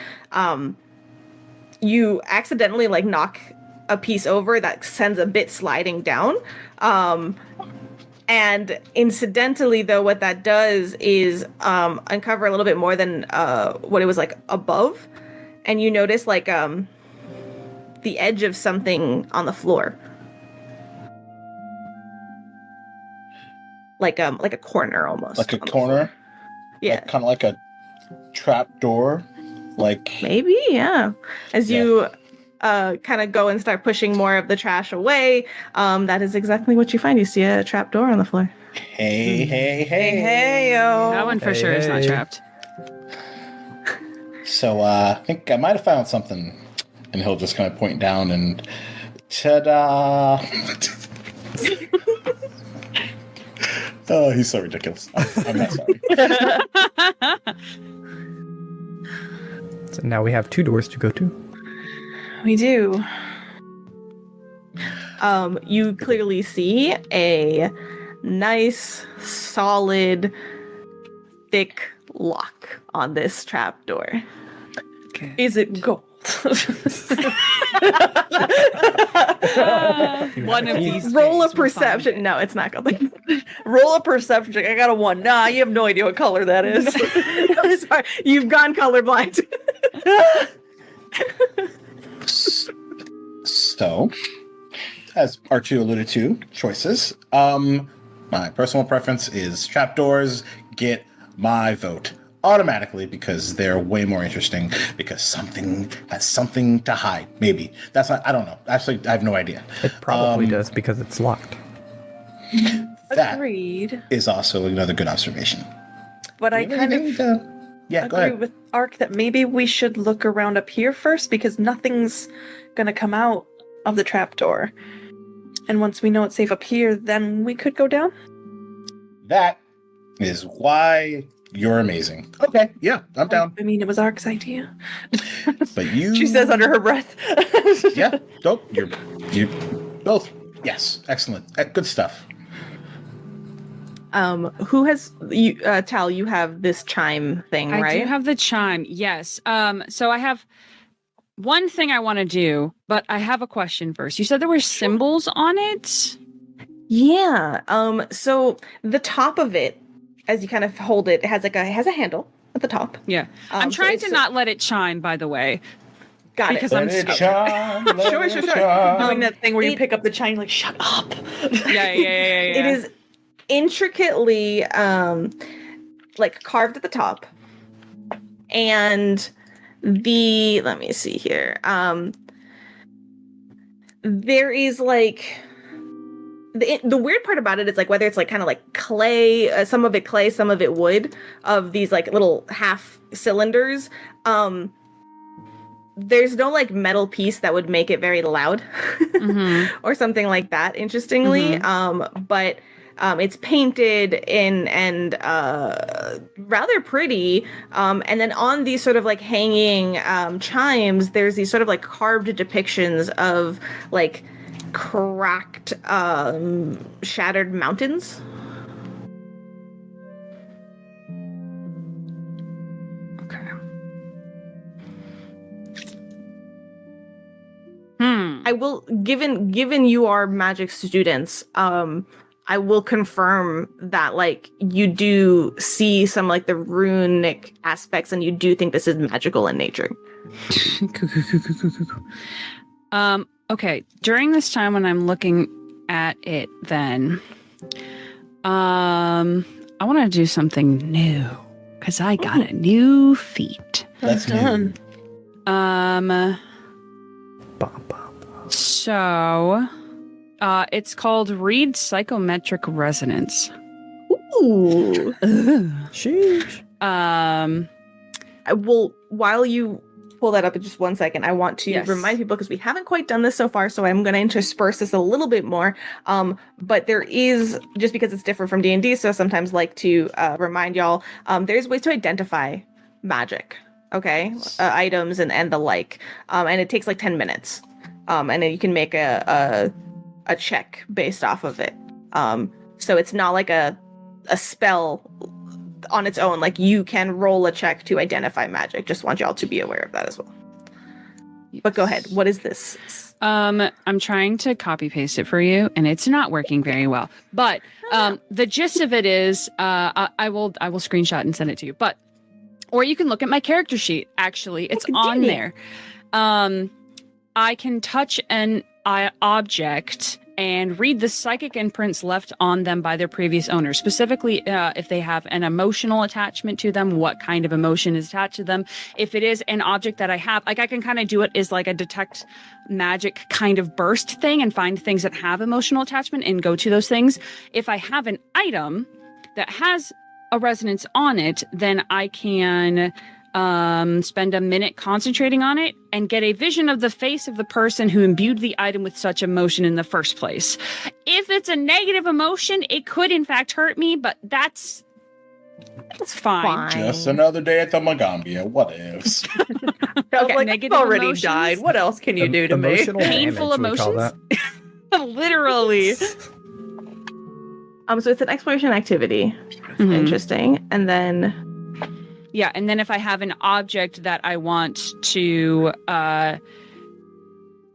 you accidentally like knock a piece over that sends a bit sliding down. And incidentally, though, what that does is uncover a little bit more than what it was like above. And you notice like the edge of something on the floor. Like a corner almost. Like a corner? Yeah. Like, kind of like a trap door? Like... Maybe, yeah. As you kind of go and start pushing more of the trash away, that is exactly what you find. You see a trap door on the floor. Hey, yo. That one for sure is not Hey. trapped. So I think I might have found something. And he'll just kind of point down and ta-da! Oh, he's so ridiculous. I'm not sorry. So now we have 2 doors to go to. We do. You clearly see a nice, solid, thick lock on this trap door. Is it gold? One of these. Roll a days we'll find perception. it. No, it's not going. Roll a perception check. I got a 1. Nah, you have no idea what color that is. Sorry, you've gone colorblind. So, as R2 alluded to, choices. My personal preference is trapdoors. Get my vote automatically because they're way more interesting. Because something has something to hide. Maybe that's not. I don't know. Actually, I have no idea. It probably does because it's locked. That Agreed. is also another good observation. But I kind of yeah. Go agree ahead. with Ark that maybe we should look around up here first because nothing's gonna come out of the trapdoor. And once we know it's safe up here, then we could go down. That is why you're amazing. Okay, yeah, I'm down. I mean, it was Ark's idea. But you, She says under her breath. yeah, nope, you both. Yes, excellent, good stuff. Who has you? Tal, you have this chime thing, I right? do have the chime. Yes. So I have one thing I want to do, but I have a question first. You said there were symbols on it. Yeah. So the top of it, as you kind of hold it, it has has a handle at the top. Yeah. I'm So trying it's to not let it chime, by the way. Got because it. I'm Let it scared. shine, let Sure, it sure, sure. shine. Doing that thing where you it- pick up the chime, like, shut up. Yeah. It is intricately like carved at the top, and let me see here. There is like the weird part about it is like whether it's like kind of like clay, some of it clay, some of it wood, of these like little half cylinders. There's no like metal piece that would make it very loud or something like that, interestingly. But it's painted in and rather pretty. And then on these sort of like hanging chimes, there's these sort of like carved depictions of like cracked, shattered mountains. Okay. I will, given you are magic students, I will confirm that like you do see some like the runic aspects and you do think this is magical in nature. Okay. During this time when I'm looking at it, then, I want to do something new because I got a new feat. That's done. new. So, it's called Read Psychometric Resonance. Ooh. Sheesh. I will, while you pull that up in just 1 second, I want to Yes. remind people because we haven't quite done this so far, so I'm going to intersperse this a little bit more. But there is, just because it's different from D&D, so sometimes like to remind y'all, there's ways to identify magic, okay? Items and the like. And it takes like 10 minutes. And then you can make a check based off of it. So it's not like a spell on its own. Like you can roll a check to identify magic. Just want y'all to be aware of that as well. But go ahead. What is this? I'm trying to copy paste it for you, and it's not working very well. But the gist of it is, I will screenshot and send it to you. But or you can look at my character sheet. Actually, it's on there. I can touch an object and read the psychic imprints left on them by their previous owner. Specifically, if they have an emotional attachment to them, what kind of emotion is attached to them. If it is an object that I have, like I can kind of do it as like a detect magic kind of burst thing and find things that have emotional attachment and go to those things. If I have an item that has a resonance on it, then I can spend a minute concentrating on it and get a vision of the face of the person who imbued the item with such emotion in the first place. If it's a negative emotion, it could in fact hurt me, but that's fine. Just another day at the Magaambya. What ifs? Okay, Like, negative I've already emotions? died. What else can you do to me? Emotional Painful damage, we call emotions? that. Literally. So it's an exploration activity. Mhm. Interesting. And then Yeah, and then if I have an object that I want to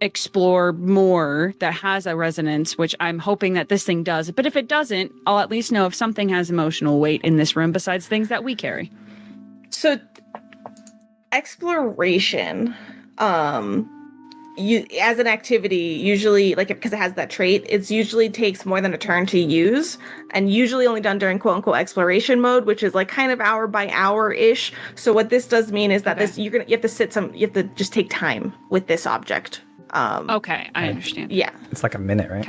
explore more that has a resonance, which I'm hoping that this thing does. But if it doesn't, I'll at least know if something has emotional weight in this room besides things that we carry. So exploration, you as an activity, usually like because it has that trait, it's usually takes more than a turn to use, and usually only done during quote unquote exploration mode, which is like kind of hour by hour ish. So what this does mean is that Okay. you have to just take time with this object. Okay, I understand. Yeah. It's like a minute, right?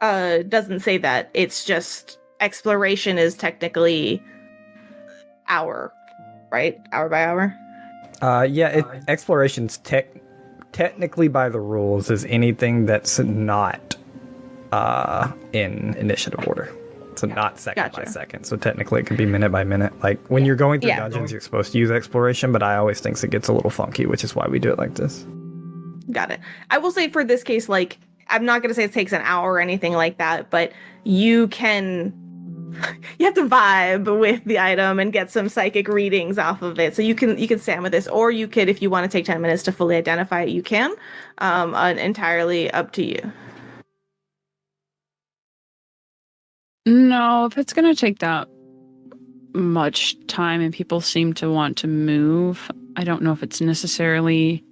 Okay. Doesn't say that. It's just exploration is technically hour, right? Hour by hour. Exploration's technically by the rules is anything that's not in initiative order. So not second by Gotcha. second. So technically it could be minute by minute. Like when you're going through Yeah. dungeons, you're supposed to use exploration, but I always think it gets a little funky, which is why we do it like this. Got it. I will say for this case, like, I'm not going to say it takes an hour or anything like that, but you have to vibe with the item and get some psychic readings off of it. So you can stand with this, or you could, if you want to take 10 minutes to fully identify it, you can. Entirely up to you. No, if it's going to take that much time and people seem to want to move, I don't know if it's necessarily...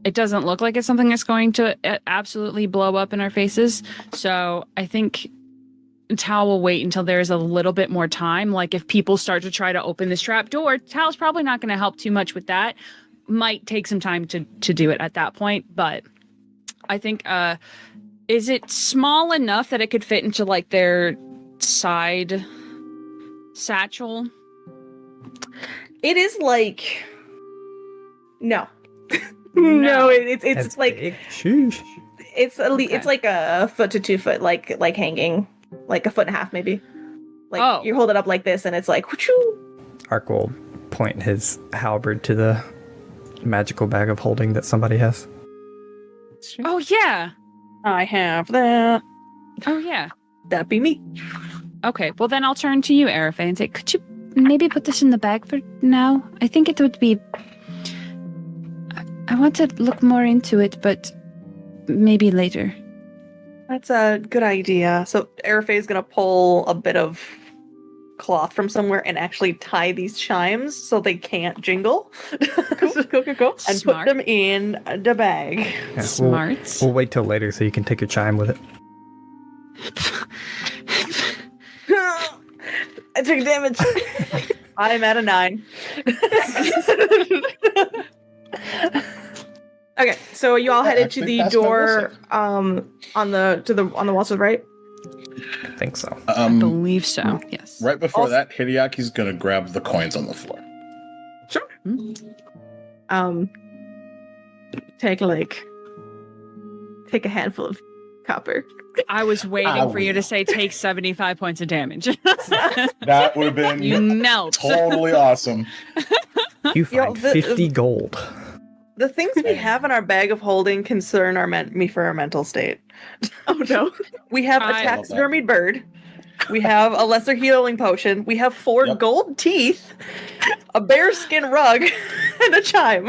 It doesn't look like it's something that's going to absolutely blow up in our faces. So I think Tal will wait until there's a little bit more time. Like if people start to try to open this trap door, Tal's probably not going to help too much with that. Might take some time to do it at that point. But I think... is it small enough that it could fit into like their side satchel? It is like... No. No, it's That's like... big. Sheesh. It's like a foot to 2 foot, like hanging, like a foot and a half maybe. Like you hold it up like this, and it's like, whoo-choo. Ark will point his halberd to the magical bag of holding that somebody has. Oh, yeah. I have that. Oh, yeah. That'd be me. Okay, well then I'll turn to you, Arafe, and say, could you maybe put this in the bag for now? I think it would be... I want to look more into it, but maybe later. That's a good idea. So Arafe is gonna pull a bit of cloth from somewhere and actually tie these chimes so they can't jingle. Cool. And Smart. put them in the bag. Yeah, Smart. We'll wait till later so you can take your chime with it. I took damage. I'm at a 9. Okay, so you all headed to actually the passed my door on the wall to the right. I think so. I believe so, yes. Right before Also- that, Hideaki's gonna grab the coins on the floor. Take a handful of copper. I was waiting I for you to will. say take 75 points of damage. That would have been You melt. totally awesome. You find 50 gold. The things we have in our bag of holding concern me for our mental state. Oh no. We have a I- taxidermied bird. We have a lesser healing potion. We have 4 Yep. gold teeth, a bearskin rug, and a chime.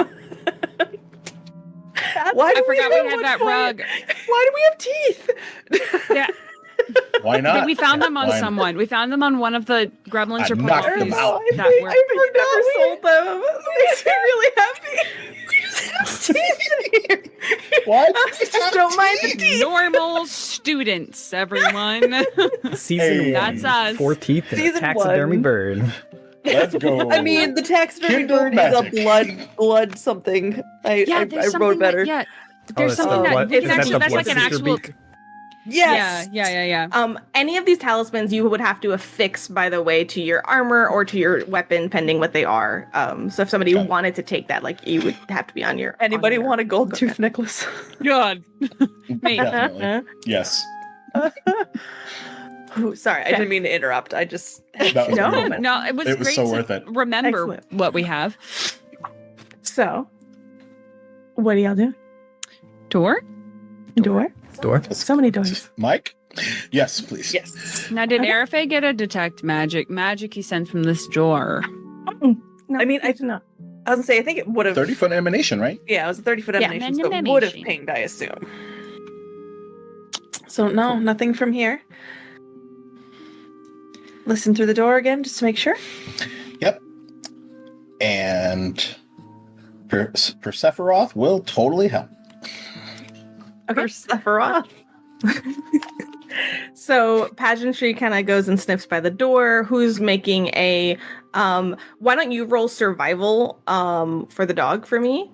Why do I forgot have we had one that for- rug. Why do we have teeth? Yeah, Why not? we found them on Why not? someone. We found them on one of the gremlins I or knocked them puppies out. that were... I never sold them. Makes me really happy. We just have teeth in here. What? Just don't mind the teeth. Normal students, everyone. Season Hey. 1. That's us. 4 teeth and a Season taxidermy 1. bird. Let's go. I mean, the taxidermy Kindle bird magic. is a blood something. I There's wrote better. Yeah, there's that's something the that blood- it's is that actually the that's like an blood actual. beak? Yes. Yeah. Any of these talismans you would have to affix, by the way, to your armor or to your weapon, pending what they are. So if somebody Okay. wanted to take that, like, you would have to be on your. Anybody on your- want a gold tooth necklace? God. Me. Definitely. Yes. Ooh, sorry, I didn't mean to interrupt. I just That was No, beautiful. No, it was It was great so to worth it. remember Excellent. what we have. So, what do y'all do? Door? Door? Door. So many doors. Mike, Yes, please. Yes. Now, did Arafe get a detect magic he sent from this door? No, I mean, I do not. I was gonna say, I think it would have 30-foot emanation, right? Yeah, it was a 30-foot Yeah. emanation, so it would have Emanation. pinged, I assume. So no, nothing from here. Listen through the door again, just to make sure. Yep. And Persephoroth will totally help. Okay. Sephiroth. So pageantry kind of goes and sniffs by the door. Who's making a why don't you roll survival for the dog for me?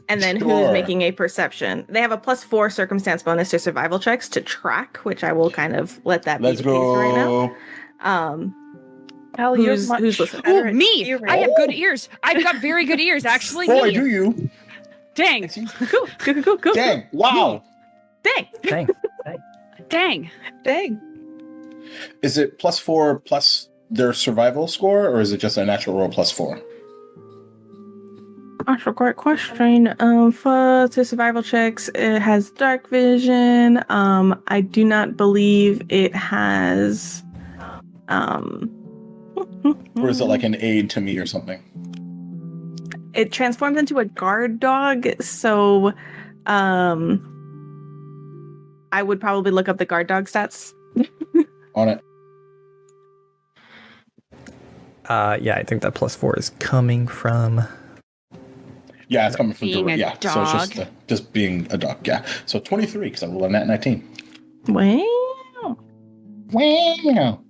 And then who's Sure. making a perception? They have a +4 circumstance bonus to survival checks to track, which I will kind of let that Let's be the case right now. go. Hell, Who's listening? Oh, me! I have good ears. I've got very good ears, actually. Boy, Me. do you. Dang. Cool. Dang. Wow. Dang. Dang. Dang. Dang. Is it +4 plus their survival score, or is it just a natural roll +4? That's a great question. For the survival checks, it has dark vision. I do not believe it has. Or is it like an aid to me or something? It transforms into a guard dog, so I would probably look up the guard dog stats. On it. Yeah, I think that +4 is coming from. Yeah, it's coming from Being a yeah. So it's dog. just being a dog. Yeah. So 23 because I rolled a nat 19. Wow. Wow.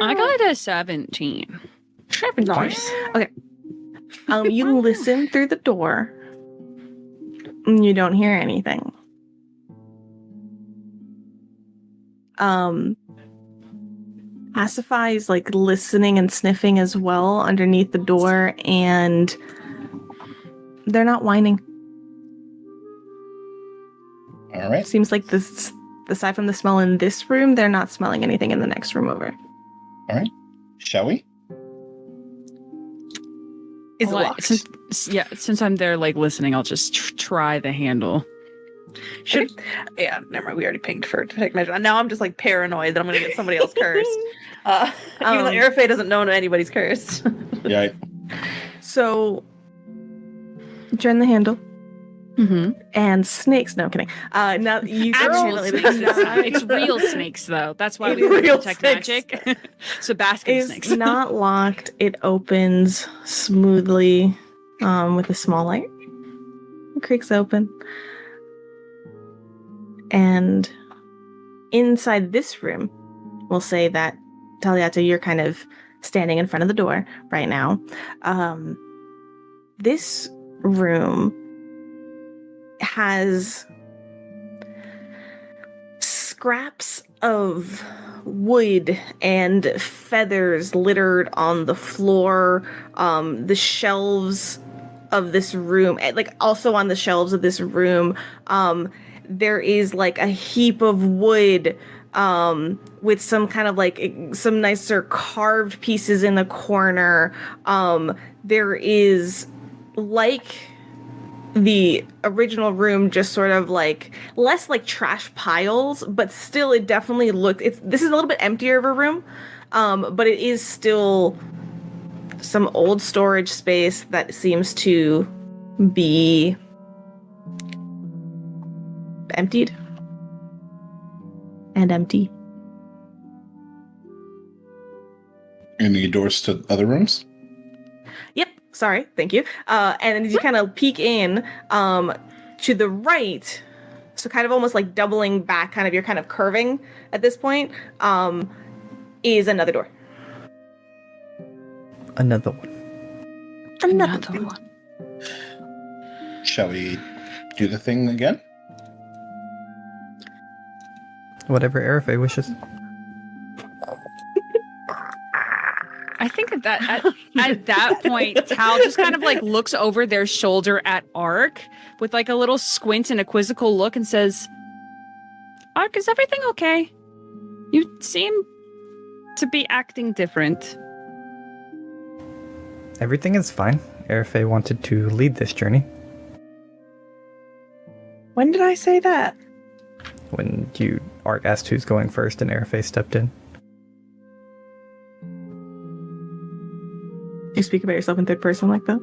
I got a 17. Nice. Okay. You listen through the door. And you don't hear anything. Pacify is like listening and sniffing as well underneath the door, and they're not whining. All right. Seems like this, aside from the smell in this room, they're not smelling anything in the next room over. All right. Shall we? Is it Well, locked? since I'm there, like listening, I'll just try the handle. Should yeah, never mind. We already pinged for detect magic. Now I'm just like paranoid that I'm gonna get somebody else cursed. Even though Arafe doesn't know anybody's cursed. Yeah. So, turn the handle. Mm-hmm. And snakes. No, I'm kidding. Now you Actual apparently snakes. this is not- It's real snakes, though. That's why It's we real detect snakes. magic. So basket is snakes. not locked. It opens smoothly with a small light. It creaks open. And inside this room, we'll say that, Taliata, you're kind of standing in front of the door right now. This room has scraps of wood and feathers littered on the floor. The shelves of this room, like also on the shelves of this room, there is like a heap of wood with some kind of like some nicer carved pieces in the corner. There is, like the original room, just sort of like less like trash piles, but still it definitely looked, this is a little bit emptier of a room, but it is still some old storage space that seems to be emptied and empty. Any doors to other rooms? Yep. Sorry. Thank you. And then as you kind of peek in to the right, so kind of almost like doubling back, kind of you're kind of curving at this point, is another door. Another one. Another one. Shall we do the thing again? Whatever Arafe wishes. I think at that point, Tal just kind of like looks over their shoulder at Ark with like a little squint and a quizzical look and says, "Ark, is everything okay? You seem to be acting different." Everything is fine. Arafe wanted to lead this journey. When did I say that? when Art asked who's going first and Airface stepped in. You speak about yourself in third person like that?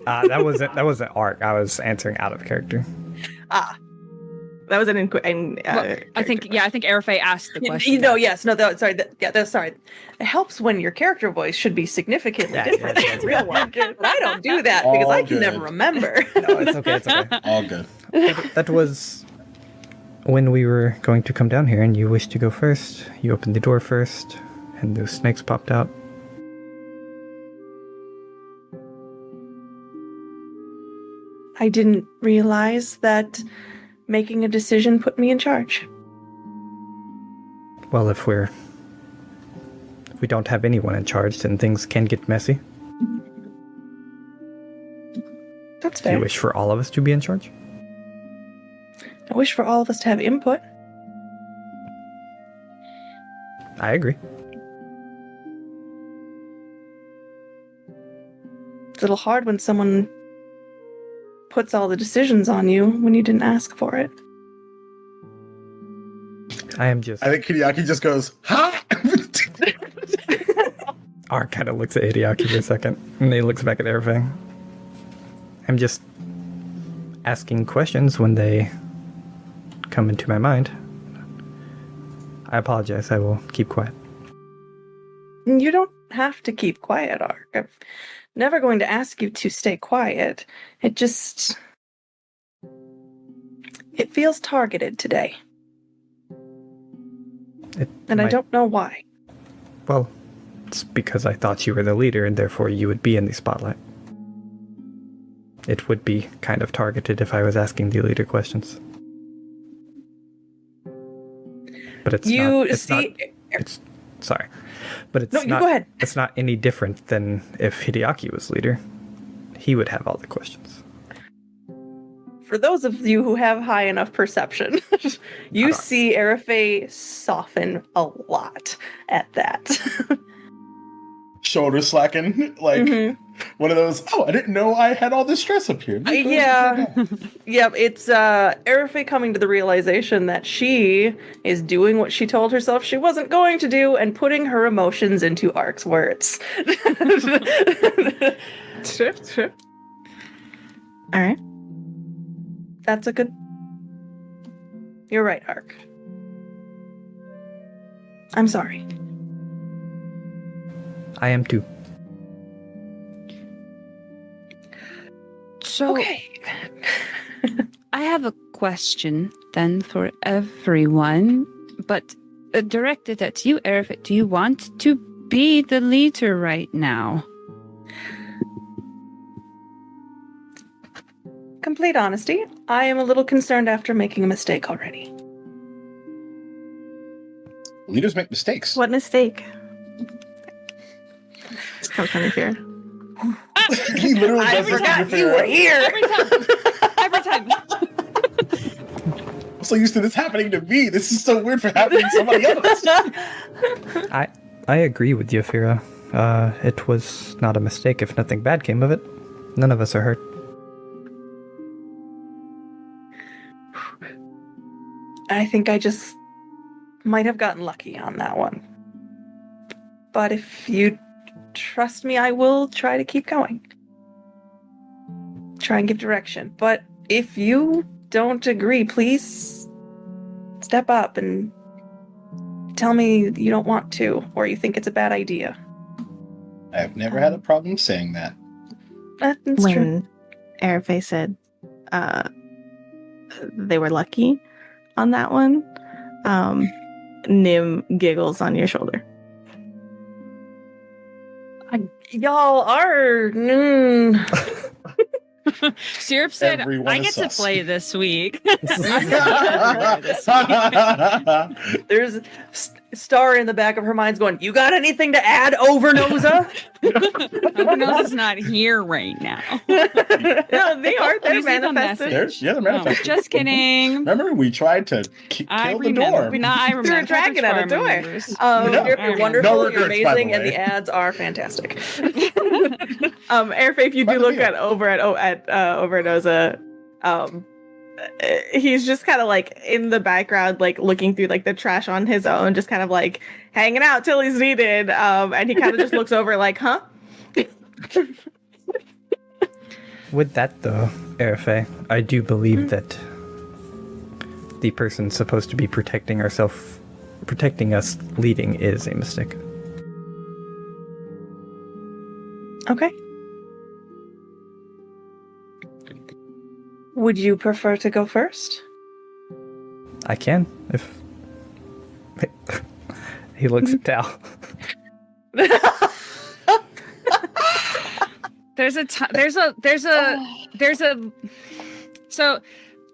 That wasn't Art. I was answering out of character. That was an I think Airface asked the question. Sorry. Sorry. It helps when your character voice should be significantly different than the real one. But I don't do that because I can never remember. No, it's okay. It's okay. All good. That was when we were going to come down here, and you wished to go first. You opened the door first, and those snakes popped out. I didn't realize that making a decision put me in charge. Well, if we don't have anyone in charge, then things can get messy. That's Do fair. you wish for all of us to be in charge? I wish for all of us to have input. I agree. It's a little hard when someone puts all the decisions on you when you didn't ask for it. I think Hideaki just goes, ha! Art kind of looks at Hideaki for a second, and then he looks back at everything. I'm just asking questions when they come into my mind. I apologize. I will keep quiet. You don't have to keep quiet, Ark. I'm never going to ask you to stay quiet. It feels targeted today. I don't know why. Well, it's because I thought you were the leader, and therefore you would be in the spotlight. It would be kind of targeted if I was asking the leader questions. But it's sorry. But it's No, not, you go ahead. It's not any different than if Hideaki was leader. He would have all the questions. For those of you who have high enough perception, you see Airface soften a lot at that. Shoulder slacking, like one of those, oh, I didn't know I had all this stress up here. Yeah. Yep, it's Airface coming to the realization that she is doing what she told herself she wasn't going to do and putting her emotions into Ark's words. Sure. All right. That's a good... You're right, Ark. I'm sorry. I am too. So, Okay. I have a question then for everyone, but directed at you, Airface. Do you want to be the leader right now? Complete honesty, I am a little concerned after making a mistake already. Leaders make mistakes. What mistake? It's kind of funny here. He literally I does this to forgot figure you were out. here! Every time. I'm so used to this happening to me. This is so weird for happening to somebody else. I agree with you, Fira. It was not a mistake if nothing bad came of it. None of us are hurt. I think I just might have gotten lucky on that one. But if you trust me, I will try to keep going. Try and give direction. But if you don't agree, please step up and tell me you don't want to, or you think it's a bad idea. I've never had a problem saying that. That's true. When Airface said they were lucky on that one, Nim giggles on your shoulder. Y'all are... Syrup said, Everyone I is get to sus. play this week. There's Star in the back of her mind's going, you got anything to add, Overnosa? Overnosa's is not here right now. No, they are. They're Please leave a manifested. message. They're manifested. Just kidding. Remember, we tried to kill the door. I remember. Threw a dragon at a door. No. You're wonderful, No you're regrets, by the amazing, and way. the ads are fantastic. Airface, you By do the look way. at Overnosa. he's just kind of like in the background, like looking through like the trash on his own, just kind of like hanging out till he's needed. And he kind of just looks over like, huh? With that, though, Erife, I do believe that the person supposed to be protecting us leading is a mistake. Okay. Would you prefer to go first? I can, if... He looks at Tal. So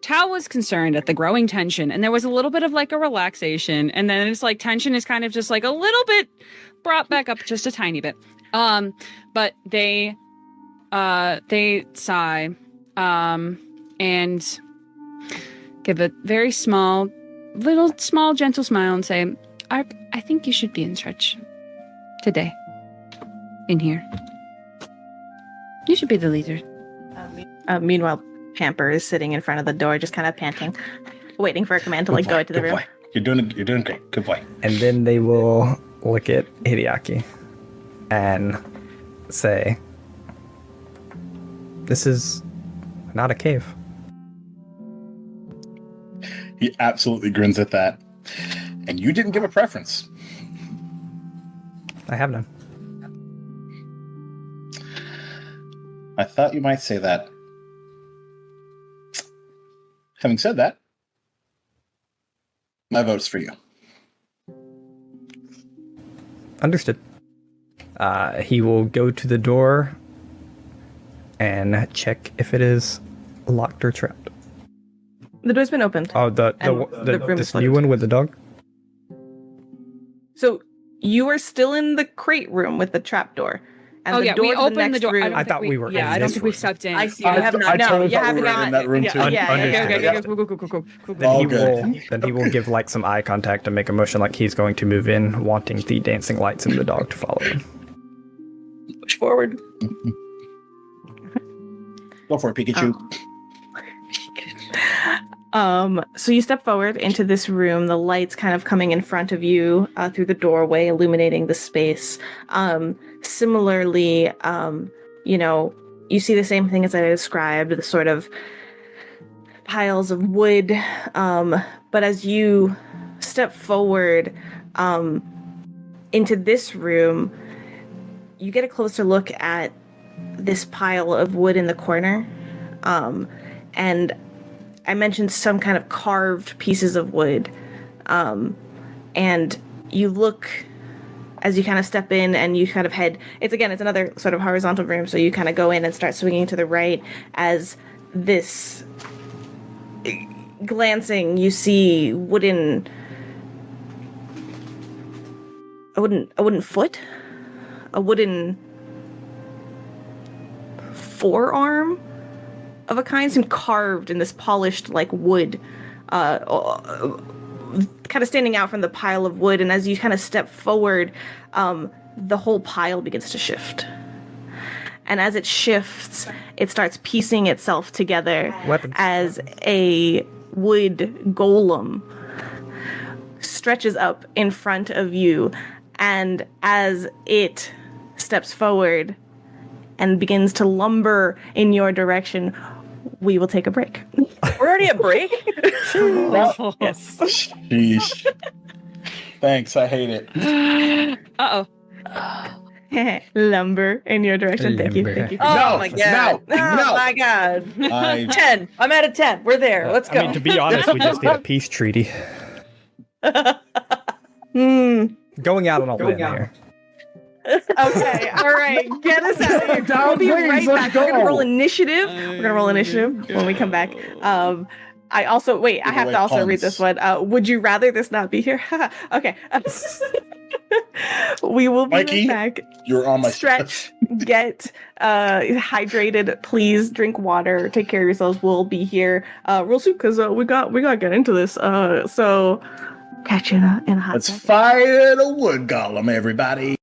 Tao was concerned at the growing tension, and there was a little bit of like a relaxation, and then it's like tension is kind of just like a little bit brought back up just a tiny bit. But they sigh, and give a very small, gentle smile and say, I think you should be in church today. In here. You should be the leader. Meanwhile, Pamper is sitting in front of the door, just kind of panting, waiting for a command to go into the room. Boy. You're doing great. Good boy. And then they will look at Hideaki and say, "This is not a cave." He absolutely grins at that. And you didn't give a preference. I have none. I thought you might say that. Having said that, my vote's for you. Understood. He will go to the door and check if it is locked or trapped. The door's been opened. Oh, the room this is new locked. one with the dog? So you are still in the crate room with the trap door. And Oh the yeah, door we to the opened the next door. room. I thought we were Yeah, in I don't this think we've room. stepped in. I see. You I have I not. No, totally you thought have we were not. in that room too. Yeah, Understood. Cool. Then All he good. will give like some eye contact and make a motion like he's going to move in, wanting the dancing lights and the dog to follow him. Push forward. Go for it, Pikachu. So you step forward into this room, the lights kind of coming in front of you through the doorway, illuminating the space. Similarly, you see the same thing as I described, the sort of piles of wood. But as you step forward into this room, you get a closer look at this pile of wood in the corner. And I mentioned some kind of carved pieces of wood. And you look as you kind of step in and you kind of head, it's another sort of horizontal room. So you kind of go in and start swinging to the right as this glancing, you see a wooden foot, a wooden forearm of a kind, seemed carved in this polished like wood, kind of standing out from the pile of wood. And as you kind of step forward, the whole pile begins to shift. And as it shifts, it starts piecing itself together Weapons. as a wood golem stretches up in front of you. And as it steps forward and begins to lumber in your direction, we will take a break. We're already at break? Yes. Sheesh. Thanks, I hate it. Uh-oh. Lumber in your direction. Thank you. Thank you. Oh No, my god. no. Oh my god. 10. I'm at a 10. We're there. Let's go. I mean, to be honest, we just need a peace treaty. Going out on a limb here. Okay, all right, get us out of here. We'll be right back. We're gonna roll initiative. When we come back. I have to also read this one. Would you rather this not be here? Okay. We will be Mikey, right back. You're on my Stretch, get hydrated, please drink water, take care of yourselves. We'll be here real soon because we got to get into this. So catch you in a hot Let's second. fire the wood golem, everybody.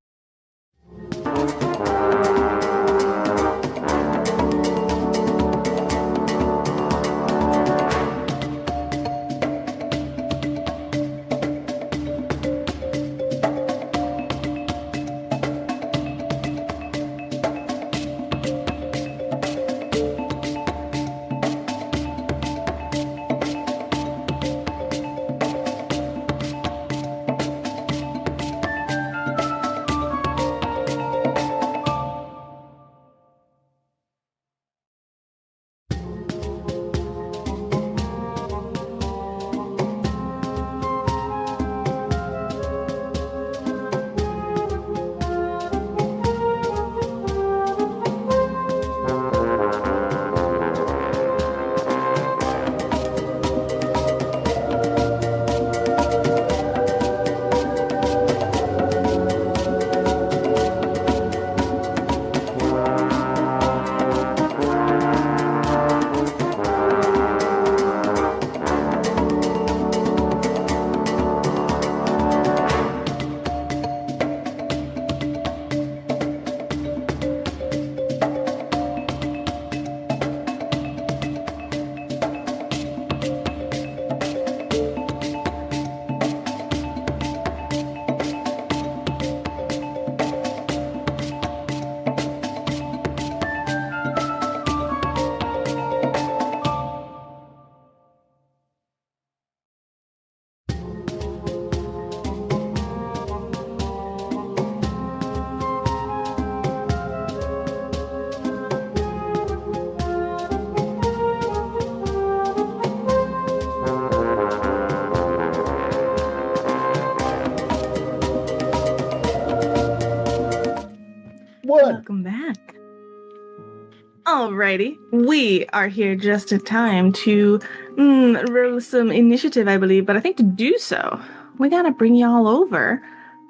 Alrighty, we are here just in time to roll some initiative, I believe. But I think to do so, we gotta bring y'all over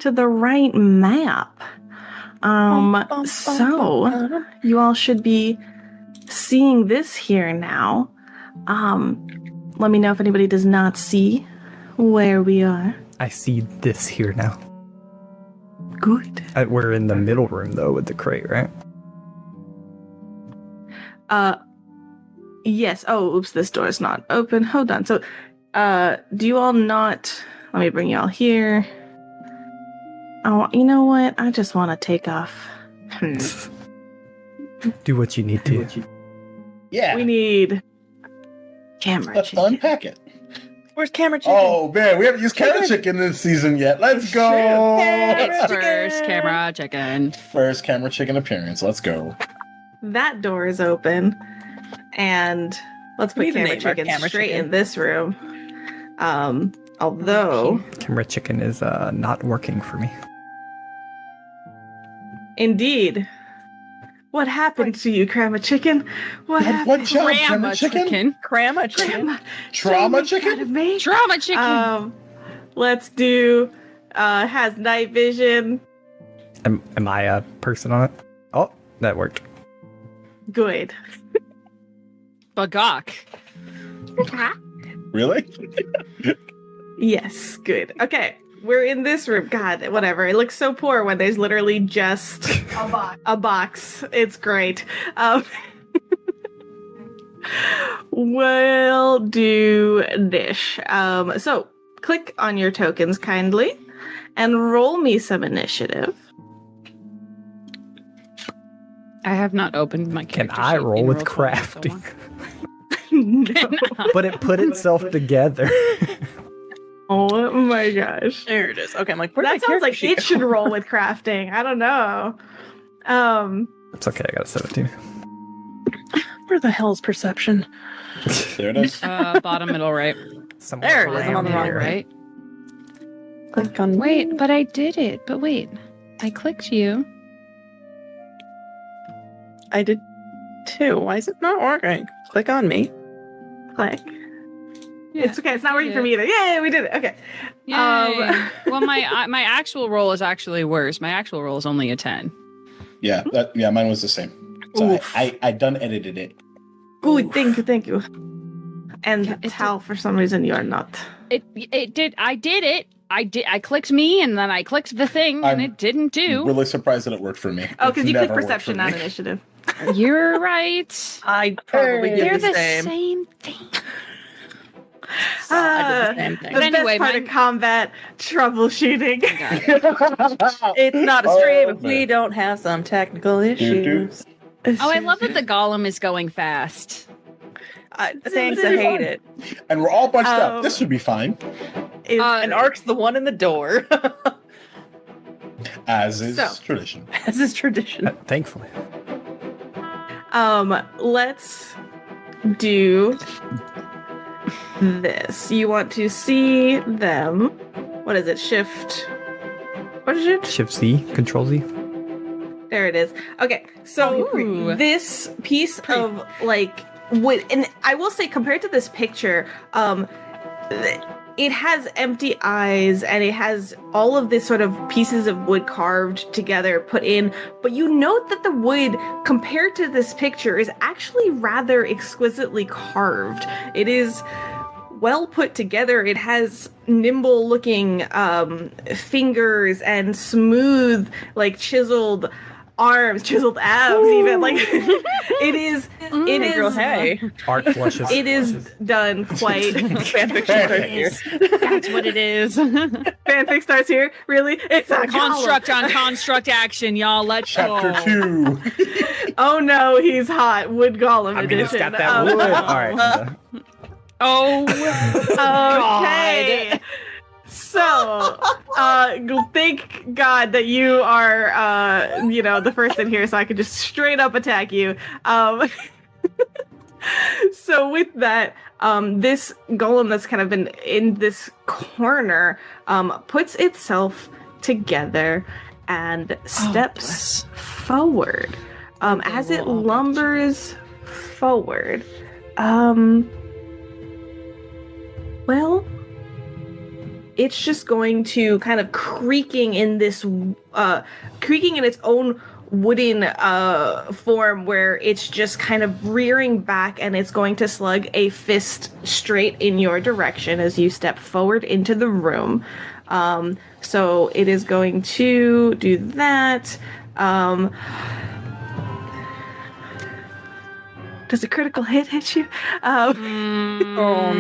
to the right map. So you all should be seeing this here now. Let me know if anybody does not see where we are. I see this here now. Good. We're in the middle room though with the crate, right? Yes. Oh, oops, this door is not open. Hold on. So, do you all not... Let me bring you all here. Oh, you know what? I just want to take off. Do what you need to. Yeah. We need... camera Let's chicken. unpack it. Where's camera chicken? Oh, man, we haven't used camera chicken this season yet. Let's go. It's first camera chicken. First camera chicken appearance. Let's go. That door is open. And let's put We need to camera name our chicken camera straight chicken. in this room. Although... Camera chicken is not working for me. Indeed. What happened to you, Crama Chicken? What happened? What job, Grandma camera chicken? Crama chicken. Trauma chicken? Drama chicken. Let's do has night vision. Am I a person on it? Oh, that worked. Good. Bagok. Really? Yes, good. Okay. We're in this room. God, whatever. It looks so poor when there's literally just a box. It's great. We'll do dish. So click on your tokens kindly and roll me some initiative. I have not opened my Can character I sheet roll in with Roll20 in so crafting? No. But it put itself together. Oh my gosh. There it is. Okay, I'm like, where That sounds like it should roll with crafting. I don't know. It's okay, I got a 17. Where the hell's perception? There it is. Bottom middle right. Somewhere There it is, I'm on the around wrong here. Right. Click on Wait, but I did it. But wait, I clicked you. I did too. Why is it not working? Click on me. Click. Yeah, It's okay. It's not working did for it. me either. Yay, we did it. Okay. Yay. Well, my actual roll is actually worse. My actual roll is only a 10. Yeah, mine was the same. So Oof. I done edited it. Good. Thank you. And Yeah, it Tal, for some reason, you are not. It did. I did it. I clicked me and then I clicked the thing and I'm it didn't do. Really surprised that it worked for me. Oh, It's because you never click worked perception, for not me. initiative. You're right. I probably Hey. did They're the the same. same thing. I did the same thing. The But anyway, best part of combat, troubleshooting. It's not a stream if man. we don't have some technical issues. Oh, I love that the golem is going fast. Thanks, I hate it. And we're all bunched Oh. up. This would be fine. Is- And Ark's the one in the door, As is So. tradition. as is tradition. Thankfully. Let's do this. You want to see them. What is it? Shift. What is it? Shift Z, Control Z. There it is. Okay, so Ooh. this piece of like wood, and I will say compared to this picture, it has empty eyes and it has all of this sort of pieces of wood carved together, put in. But you note that the wood, compared to this picture, is actually rather exquisitely carved. It is well put together. It has nimble looking fingers and smooth, like chiseled arms, chiseled abs, even like it is. It Hey, is. girl, hey. Art flushes. It is done quite. Fanfiction starts here. That's what it is. Fanfic starts here. Really, it's a Construct on construct action, y'all. Let's Chapter go. 2. Oh no, he's hot. Wood Golem I mean, it's edition. got that wood. All right. Oh, Okay. So, thank God that you are, the first in here, so I could just straight up attack you. So with that, this golem that's kind of been in this corner, puts itself together and steps forward. As it lumbers forward, well, it's just going to kind of creaking in its own wooden form, where it's just kind of rearing back, and it's going to slug a fist straight in your direction as you step forward into the room. So it is going to do that. Does a critical hit you? Oh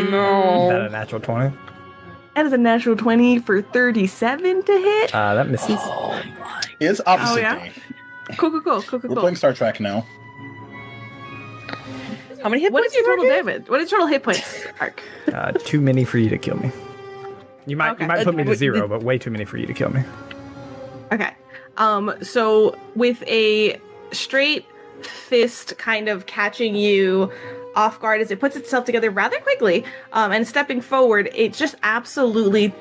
no. Is that a natural 20? That is a natural 20 for 37 to hit. That misses. It's opposite yeah? day. Cool. We're playing Star Trek now. How many hit What points is your do total I get? damage? What is total hit points, Ark? Too many for you to kill me. You might put me to but 0, but way too many for you to kill me. Okay. So with a straight fist kind of catching you off guard as it puts itself together rather quickly, and stepping forward, it just absolutely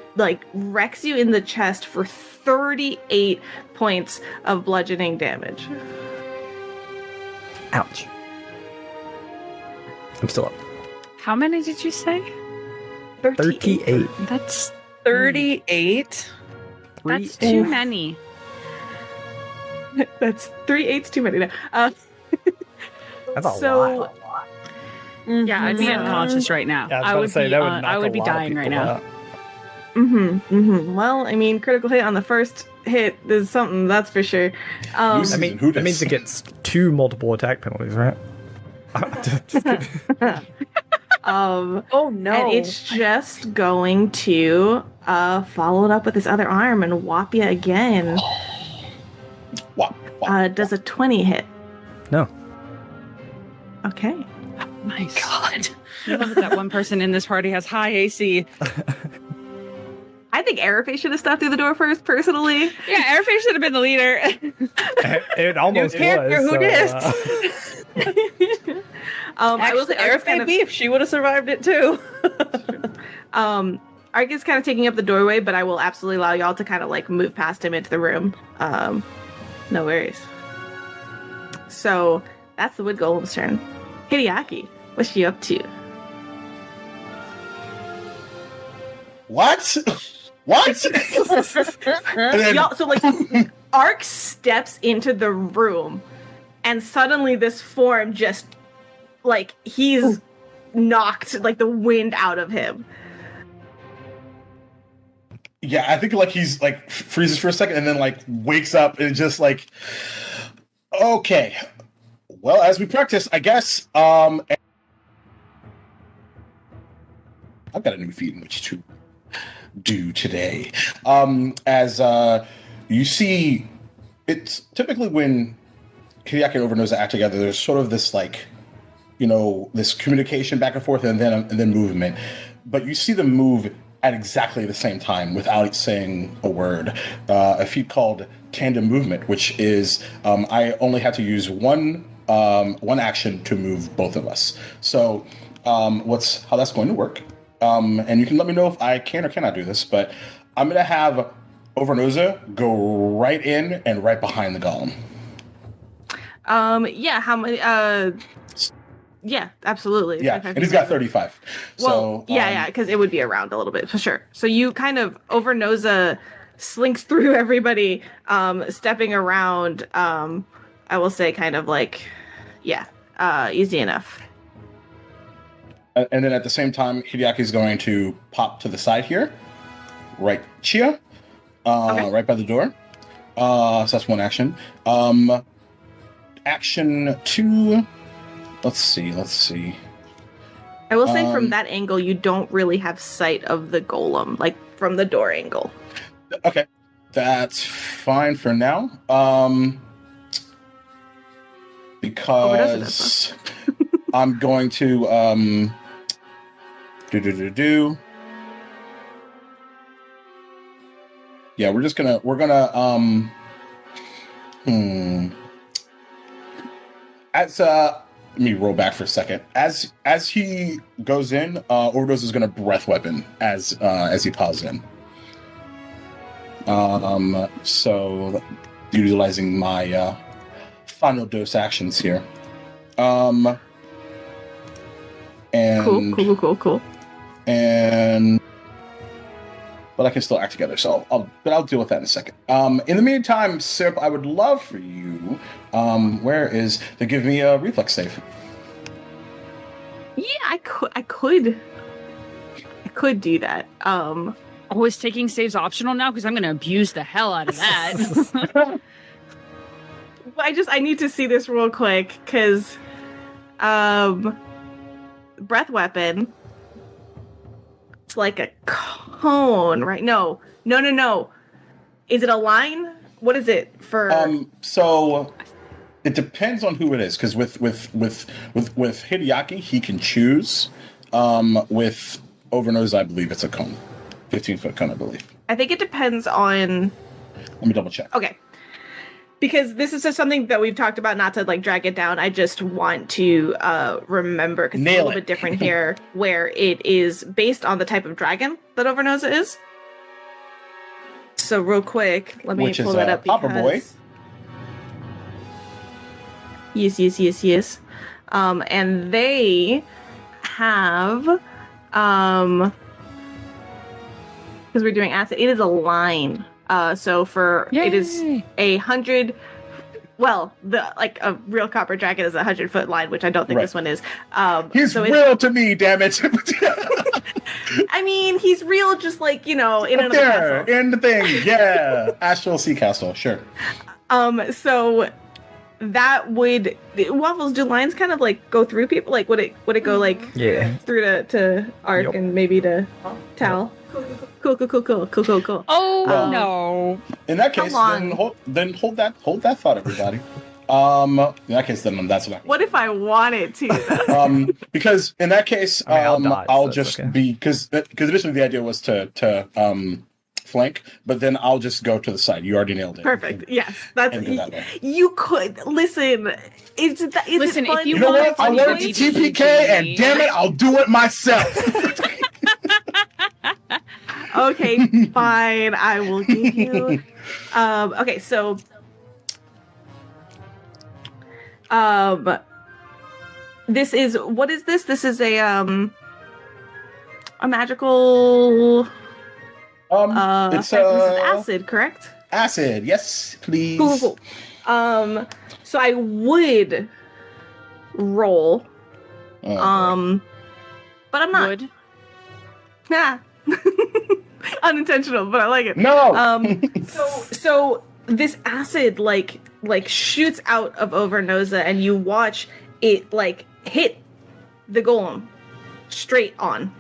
wrecks you in the chest for 38 points of bludgeoning damage. Ouch. I'm still up. How many did you say? 38. That's 38. that's too many. That's 3 8s too many. That's a So- lot. Yeah, I'd be Yeah. unconscious right now. Yeah, I would be. I would be dying right now. Well, I mean, critical hit on the first hit is something, that's for sure. Who's- I mean, Who that means dis? it gets 2 multiple attack penalties, right? Just kidding. Oh no. And it's just going to follow it up with his other arm and whop you again. Wop, wop. Does a 20 hit? No. Okay. My God. I love that one person in this party has high AC. I think Arafe should have stopped through the door first, personally. Yeah, Airface should have been the leader. It almost character, was. who so, dis? I will say Ark is kind of, if she would have survived it too. Ark is kind of taking up the doorway, but I will absolutely allow y'all to kind of move past him into the room. No worries. So that's the wood golem's turn. Hideaki, what's she up to? What? What? And then- Y'all, so Ark steps into the room, and suddenly this form just he's knocked the wind out of him. Yeah, I think he's freezes for a second and then wakes up and just okay. Well, as we practice, I guess I've got a new feat in which to do today. As you see, it's typically when Hideaki and Overnosa act together, there's sort of this this communication back and forth and then movement. But you see them move at exactly the same time without saying a word. A feat called tandem movement, which is I only have to use one action to move both of us. So how that's going to work. And you can let me know if I can or cannot do this, but I'm going to have Overnosa go right in and right behind the golem. Yeah, how many? Yeah, absolutely. Yeah, and he's got 35. Well, so, yeah, because it would be around a little bit for sure. So you kind of Overnosa slinks through everybody, stepping around. I will say, kind of easy enough. And then at the same time, Hideaki is going to pop to the side here, right Chia, Okay. right by the door. So that's one action. Action 2. Let's see. I will say from that angle, you don't really have sight of the golem, from the door angle. Okay, that's fine for now. Because I'm going to Yeah, we're gonna as let me roll back for a second. As he goes in, Ordos is gonna breath weapon as he piles in. So utilizing my final dose actions here. And Cool. and but I can still act together, so I'll deal with that in a second. In the meantime, Syrup, I would love for you, to give me a reflex save. Yeah, I could do that. Oh, is taking saves optional now? Because I'm going to abuse the hell out of that. I need to see this real quick because, breath weapon. It's like a cone, right? No. Is it a line? What is it for? So it depends on who it is, because with Hideaki, he can choose. With Overnose, I believe it's a cone, 15-foot cone, I believe. I think it depends on. Let me double check. Okay. Because this is just something that we've talked about, not to like drag it down. I just want to remember, because it's a little bit different here, where it is based on the type of dragon that Overnosa is. So real quick, let me pull that up. Popper Boy. Yes. And they have, because we're doing acid, it is a line. So it is 100. Well, a real copper dragon is 100-foot line, which I don't think this one is. He's real to me, damn it. I mean, he's real, just like, in another castle. In the thing, yeah. Astral Sea Castle, sure. So that would Waffles. Do lines kind of like go through people? Like, would it go like through to Arc and maybe to Tal? Cool. Oh, no. In that case, then hold that thought, everybody. In that case, then that's what if I wanted to? Because in that case, I'll just okay. be because initially the idea was to flank, but then I'll just go to the side. You already nailed it. Perfect. Yes, that's that way. You could listen. Listen, if You know what? I learned TPK, and damn it, I'll do it myself. Okay, fine. I will give you. Okay, so. This is what is this? This is a magical. It's this is acid, correct? Acid, yes, please. Cool. So I would roll. But I'm not. Would. Nah. Unintentional, but I like it. No. So this acid like shoots out of Overnosa, and you watch it like hit the golem straight on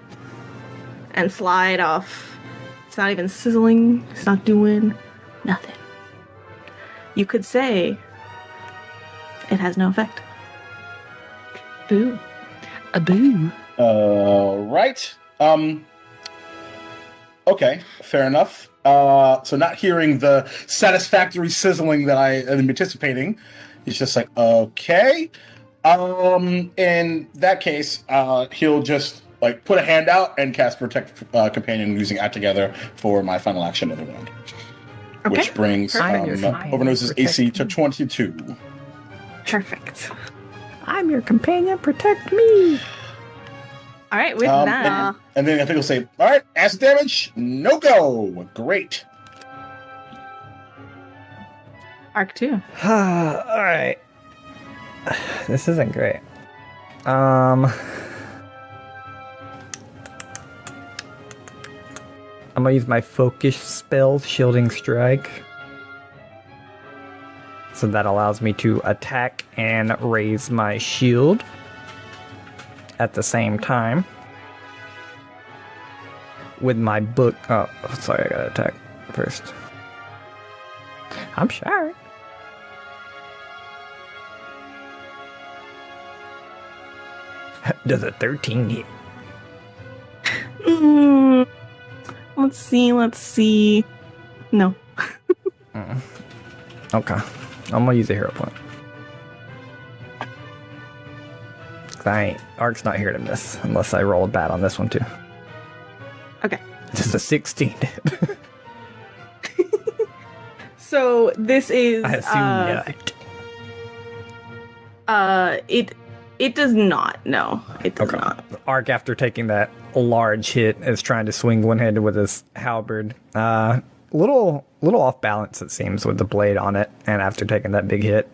and slide off. It's not even sizzling. It's not doing nothing. You could say it has no effect. Boo. A boo. Right. Okay, fair enough. So not hearing the satisfactory sizzling that I am anticipating, it's just like, okay. In that case, he'll just like put a hand out and cast Protect Companion using Act Together for my final action of the round. Okay. Which brings Overnose's AC to 22. Perfect. I'm your companion. Protect me. All right, with that. And then I think he'll say, all right, acid damage, no go. Great. Arc 2. All right. This isn't great. I'm gonna use my focus spell, Shielding Strike. So that allows me to attack and raise my shield at the same time. With my book. Oh, sorry, I gotta attack first. I'm sorry. Does a 13 hit? Let's see. No. Okay. I'm gonna use a hero point. Arc's not here to miss unless I roll bad on this one too. Okay. This is a 16. So this is I assume not. It does not. No, it does not. Ark, after taking that large hit, is trying to swing one-handed with his halberd. Little off balance, it seems, with the blade on it. And after taking that big hit,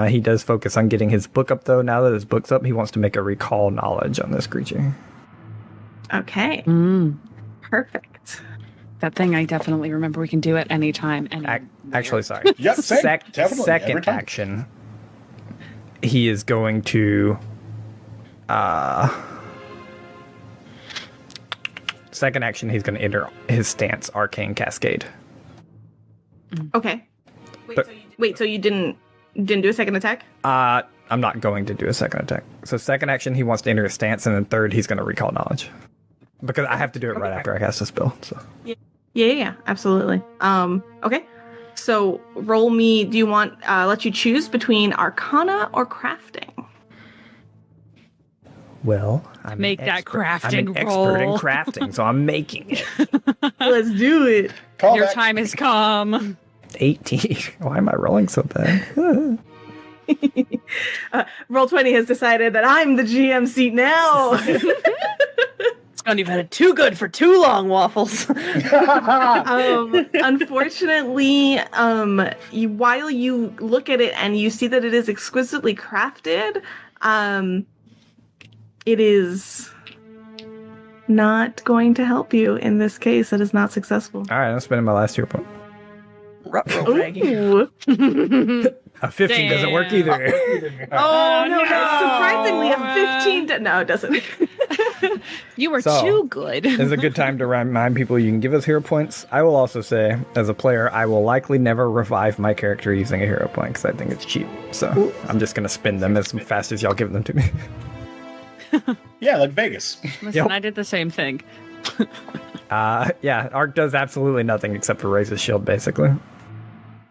he does focus on getting his book up, though. Now that his book's up, he wants to make a recall knowledge on this creature. Okay. Perfect. That thing I definitely remember we can do at any time. Actually, sorry. Yep, same. Definitely. Every Second time. action, he is going to... second action, he's going to enter his stance, Arcane Cascade. Okay. Wait, so you didn't do a second attack? I'm not going to do a second attack. So second action, he wants to enter his stance, and then third, he's going to recall knowledge. Because I have to do it right after I cast a spell. So. Yeah, absolutely. Okay. So roll me. Do you want let you choose between Arcana or Crafting? Well, I'm Make an that expert. crafting I'm an expert in roll. crafting, so I'm making it. Let's do it. Call Your back. time has come. 18. Why am I rolling so bad? Roll20 has decided that I'm the GM seat now. It's going to have had too good for too long, Waffles. Unfortunately, while you look at it and you see that it is exquisitely crafted, it is not going to help you in this case. It is not successful. All right, I'm spending my last 2 points. Ooh. A 15 doesn't work either. Oh, no, surprisingly, a 15... No, it doesn't. You were So, too good. It's a good time to remind people you can give us hero points. I will also say, as a player, I will likely never revive my character using a hero point because I think it's cheap. So I'm just going to spend them as fast as y'all give them to me. Yeah, like Vegas. Listen, Yep. I did the same thing. Yeah, Arc does absolutely nothing except for raise his shield, basically.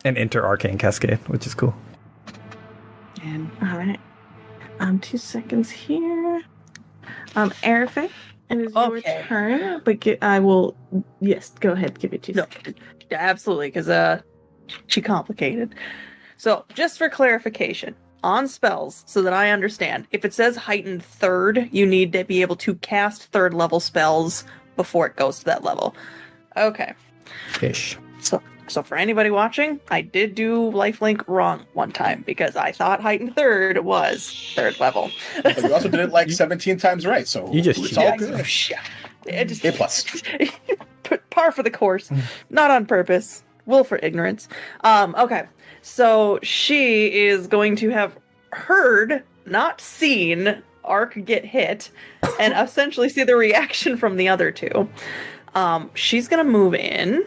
And enter Arcane Cascade, which is cool. And All right. 2 seconds here. Erife, it is your Okay. turn, but I will... Yes, go ahead. Give it 2 No, seconds. yeah, absolutely, because she complicated. So, just for clarification, on spells, so that I understand, if it says heightened third, you need to be able to cast third level spells before it goes to that level. Okay. Ish. So for anybody watching, I did do lifelink wrong one time because I thought heightened third was third level. But you also did it like 17 times right, so You just it's cheated. all good. It just, A plus. put par for the course, not on purpose, will for ignorance. Okay, so she is going to have heard, not seen, Ark get hit, and essentially see the reaction from the other two. She's gonna move in.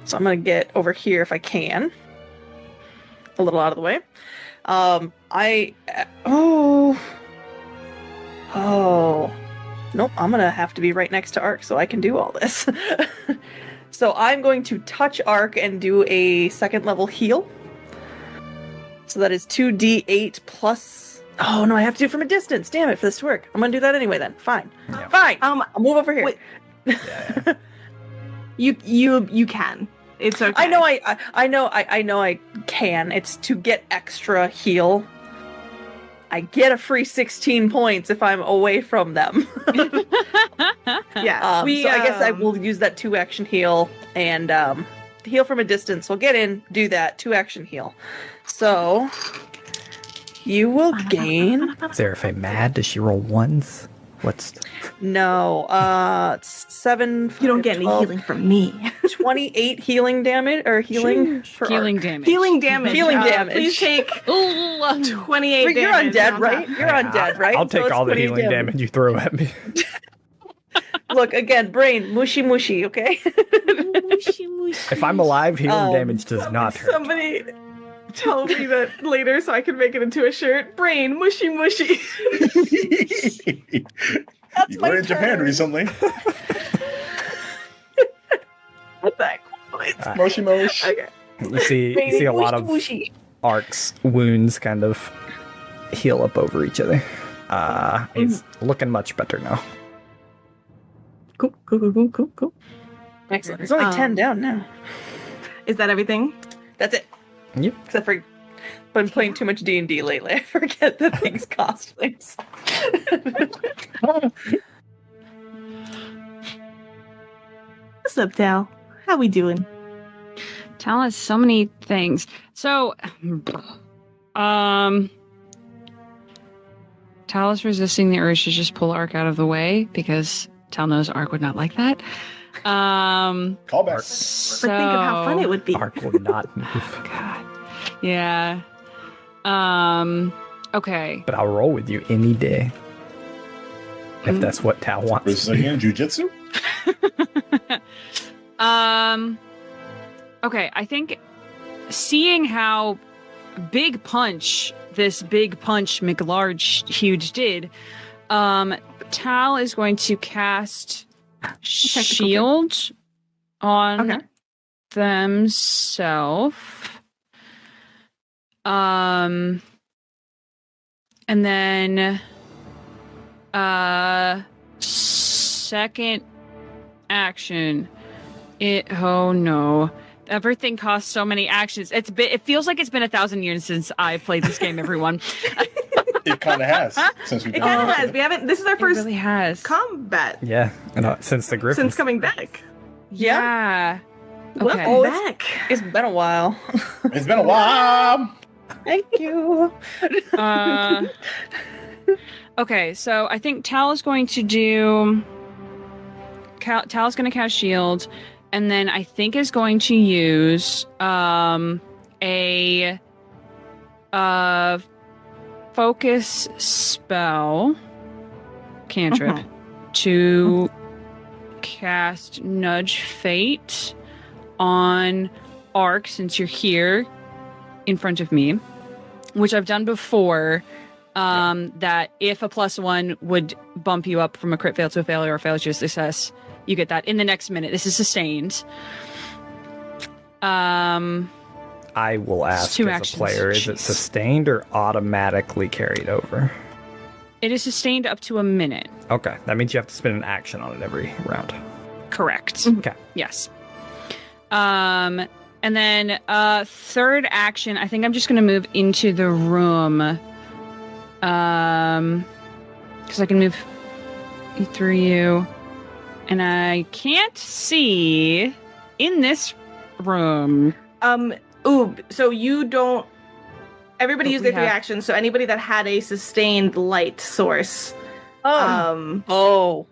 So I'm gonna get over here if I can. A little out of the way. Nope, I'm gonna have to be right next to Ark so I can do all this. So I'm going to touch Ark and do a second level heal. So that is 2d8 plus... Oh no, I have to do it from a distance. Damn it, for this to work. I'm gonna do that anyway then. Fine. Yeah. Fine. Um, I'll move over here. wait. Yeah. You can. It's okay. I know I can. It's to get extra heal. I get a free 16 points if I'm away from them. Yeah. So I guess I will use that 2-action heal and heal from a distance. We'll get in, do that, 2-action heal. So you will gain... Is Seraphe mad? Does she roll ones? What's... No, 7... You don't get any 12, healing from me. 28 healing damage, or healing for healing Ark. damage. Healing damage. Healing damage. Please take Ooh. 28 Wait, you're damage. undead, on right? top. You're undead, right? I'll So take it's all the 28 healing damage you throw at me. Look, again, brain, mushy, okay? Mushy, mushy. If I'm alive, healing Um, damage does not hurt. Somebody tell me that later so I can make it into a shirt. Brain, mushy. That's You my were in Japan turn. recently. What that qualities. Moshi mosh. Okay. You see a lot of Mushy. Ark's wounds kind of heal up over each other. He's looking much better now. Cool. Excellent. There's only 10 down now. Is that everything? That's it. Yep. Except for Been playing too much D&D lately. I forget that things cost things. What's up, Tal? How we doing? Tal has so many things. So, Tal is resisting the urge to just pull Ark out of the way because Tal knows Ark would not like that. Callback. So, But think of how fun it would be. Ark will not move. God. Yeah. Okay. But I'll roll with you any day. If that's what Tal wants. Brazilian Jiu-Jitsu? Okay, I think seeing how big punch this big punch McLarge huge did, Tal is going to cast shield on themselves. And then second action. Oh no. Everything costs so many actions. It feels like it's been 1,000 years since I've played this game, everyone. It kind of has since we've It done kind of has. We haven't. This is our first really has. combat Yeah, and since the Griffin. since coming back. Yeah. Welcome Okay. back. It's been a while. It's been a while. Thank you. Okay, so I think Tal is going to do. Tal's going to cast shield, and then I think is going to use a focus spell cantrip to cast Nudge Fate on Ark since you're here in front of me, which I've done before. That if a +1 would bump you up from a crit fail to a failure or fail to a success, you get that in the next minute. This is sustained. I will ask two as actions. a player, is it Jeez. sustained or automatically carried over? It is sustained up to a minute. Okay, that means you have to spend an action on it every round. Correct. Okay. Yes. And then third action, I think I'm just going to move into the room. Because I can move through you. And I can't see in this room. So you don't. Everybody But used we their 3 have- actions. So anybody that had a sustained light source, Oh.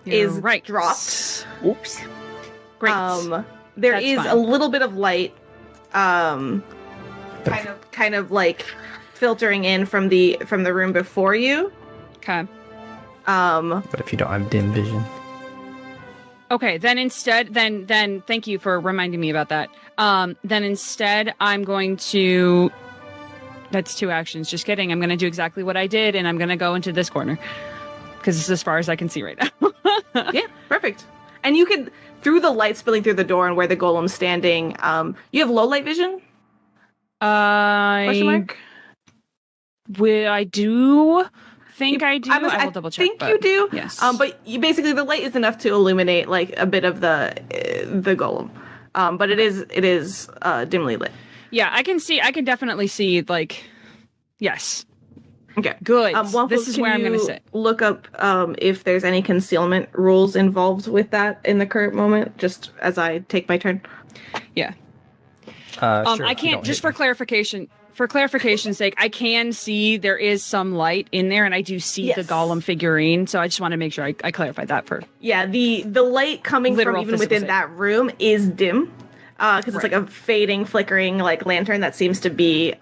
You're is right. dropped. Oops. Great. There That's is fine. a little bit of light, kind of like filtering in from the room before you. Okay. But if you don't have dim vision, Okay, then instead, then thank you for reminding me about that. Then instead, I'm going to. That's 2 actions. Just kidding. I'm going to do exactly what I did, and I'm going to go into this corner because it's as far as I can see right now. Yeah, perfect. And you could, through the light spilling through the door and where the golem's standing. You have low light vision? Question mark? I do think I do. I will double check. Think you do. Yes. But you basically the light is enough to illuminate like a bit of the golem. But it is dimly lit. Yeah, I can see. I can definitely see. Like, yes. Okay. Good. Waffles, This is can where I'm going to you sit. Look up if there's any concealment rules involved with that in the current moment, just as I take my turn. Yeah. sure, I you can't. don't Just hit for clarification. For clarification's sake, I can see there is some light in there, and I do see the Yes. golem figurine. So I just want to make sure I clarify that for. Yeah, the light coming Literal from even physical within state. that room is dim, because it's like a fading, flickering like lantern that seems to be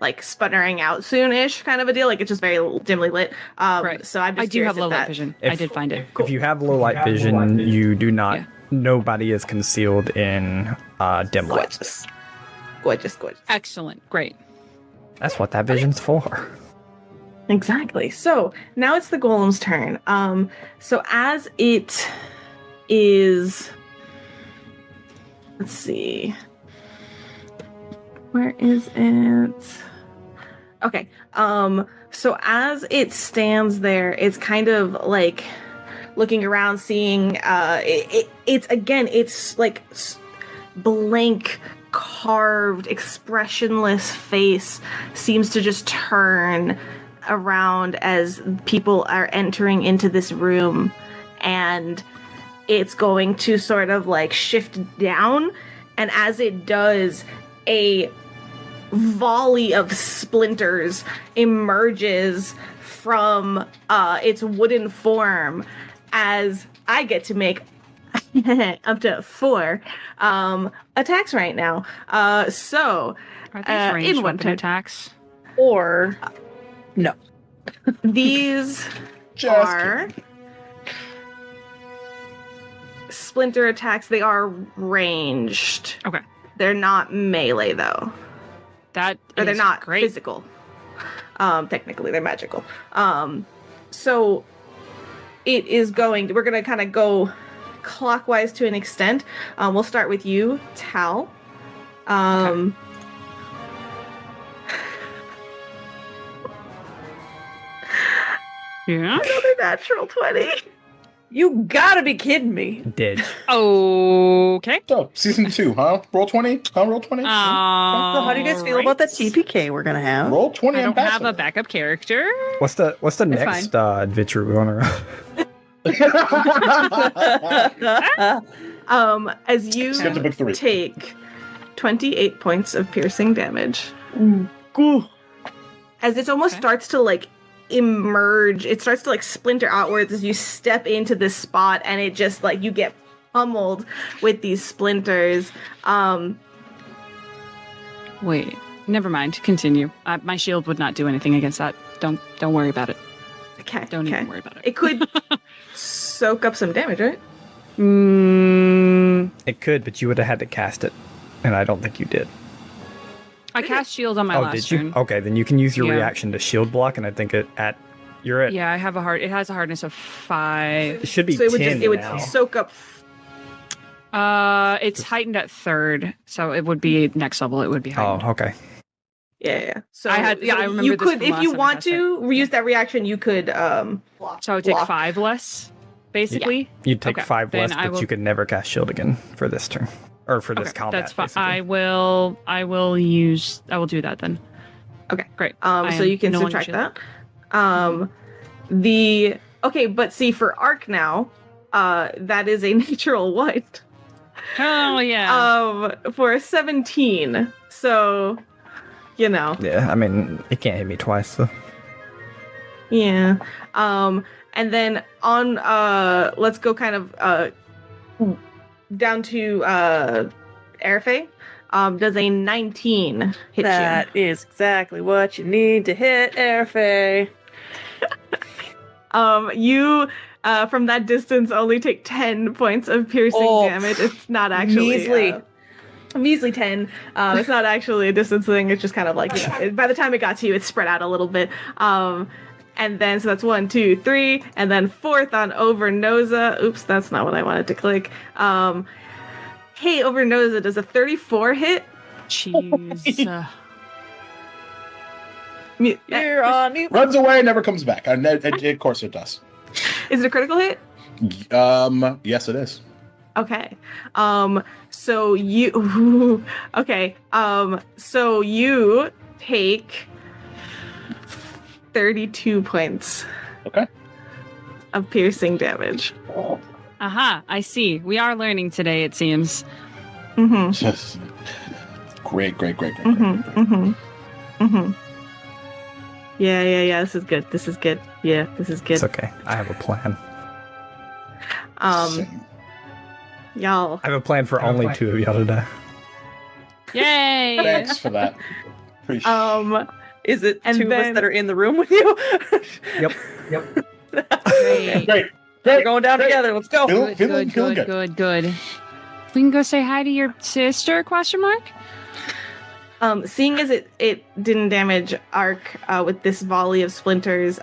like sputtering out soon-ish kind of a deal. Like it's just very dimly lit. Right. So I'm just I do have curious if low light that- vision. If- I did find it. If you have low light vision, you do not. Yeah. Nobody is concealed in dim light. Gorgeous. Excellent. Great. That's what that vision's for. Exactly. So now it's the golem's turn. So as it is, let's see, where is it? Okay. So as it stands there, it's kind of like looking around, seeing. It's like blank carved, expressionless face seems to just turn around as people are entering into this room, and it's going to sort of like shift down, and as it does, a volley of splinters emerges from its wooden form as I get to make up to 4 attacks right now. So Are these ranged in one weapon turn, attacks? Or no. these Just are splinter attacks. They are ranged. Okay. They're not melee though. That Or they're is not great. physical. Technically, they're magical. So it is going. We're gonna kind of go clockwise to an extent. We'll start with you, Tal. Yeah. Another natural 20. You gotta be kidding me. Did. Okay. So, season 2, huh? Roll 20? Huh? Roll 20? So how do you guys feel about that Alright. TPK we're gonna have? Roll 20 I don't have a ambassador. backup character. What's the next adventure we want to run? As you Skip to book 3. take 28 points of piercing damage, as it almost Okay. starts to like emerge, it starts to like splinter outwards as you step into this spot, and it just like you get pummeled with these splinters. Wait. Never mind. Continue. My shield would not do anything against that. Don't worry about it. Okay. Don't okay. even worry about it. It could soak up some damage, right? It could, but you would have had to cast it, and I don't think you did. I cast shield on my last did you? turn. Okay, then you can use your Yeah. reaction to shield block, and I think you're at. Yeah, I have it has a hardness of 5. It should be So it would 10 it would now. soak up. It's heightened at 3rd, so it would be next level. It would be heightened. Oh, okay. Yeah. So I remember you this could, from if last you time I want cast to reuse that reaction, you could So I would take block. 5 less, basically. You'd take Okay, 5 then less, I but will- you could never cast shield again for this turn or for this Okay, combat. that's fine. basically. I will do that then. Okay. Great. So I you can am no longer subtract shielded. that. But see for arc now, that is a natural 1. Oh yeah. For a 17. So, you know. Yeah, I mean, it can't hit me twice, so. Yeah. And then on let's go kind of down to Airfay. Does a 19 hit That is exactly what you need to hit Airfay. you? You from that distance only take 10 points of piercing damage. It's not actually measly 10. It's not actually a distance thing. It's just kind of like, you know, by the time it got to you, it's spread out a little bit. And then, so that's 1, 2, 3, and then 4th on Overnosa. Oops, that's not what I wanted to click. Hey, Overnosa, does a 34 hit? Jeez. You're on mute. Runs away and never comes back. Of course it does. Is it a critical hit? Yes, it is. Okay. So you okay. So you take 32 points Okay. of piercing damage. Aha, I see. We are learning today, it seems. Mm-hmm. Great. Mm-hmm. Mm-hmm. Mm-hmm. Yeah. This is good. Yeah, this is good. It's okay. I have a plan. Y'all. I have a plan for only 2 of y'all to die. Yay! Thanks for that. Appreciate Is it And 2 of us then- that are in the room with you? Yep. Great. Great. We're going down together. Let's go. Feeling Good. We can go say hi to your sister? ? Seeing as it didn't damage Arc with this volley of splinters,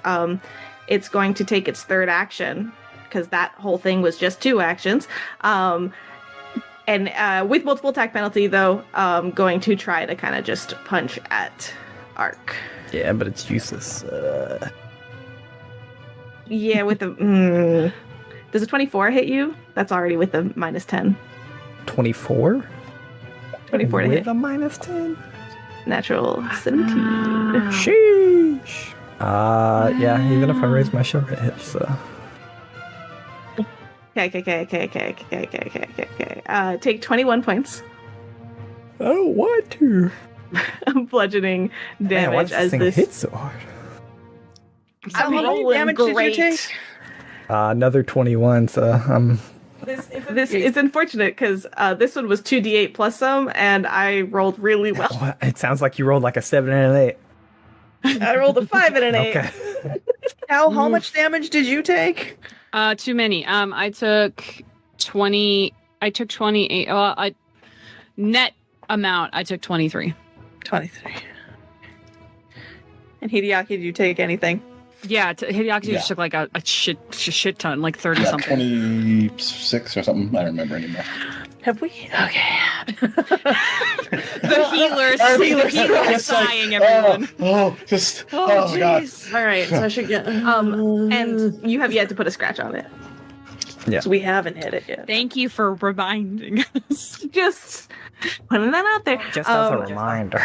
it's going to take its 3rd action because that whole thing was just 2 actions. And with multiple attack penalty, though, going to try to kind of just punch at Arc. Yeah, but it's useless. Yeah, with the does a 24 hit you? That's already with the -10. 24? 24 to hit. With a minus 10? Natural 17. Sheesh. Yeah, even if I raise my shield, it hits, so. Okay. Take 21 points I don't want to. of bludgeoning Man, why damage does this as thing this. hit so hard? I'm How much rolling damage did you great. take? Another 21, so This is unfortunate because this one was 2d8 plus some, and I rolled really well. Well, it sounds like you rolled like a 7 and an 8. I rolled a 5 and an 8. Okay. How much damage did you take? Too many. I took 20. I took 28. Net amount. I took 23. 23. And Hideaki, did you take anything? Yeah, Hideaki Yeah. just took like a shit ton, like 30 Yeah, something. 26 or something. I don't remember anymore. Have we? Okay. The healers, It's like, sighing, everyone. Oh my god. All right, so I should get. And you have yet to put a scratch on it. Yeah. So we haven't hit it yet. Thank you for reminding us. Just putting that out there. Just as a reminder.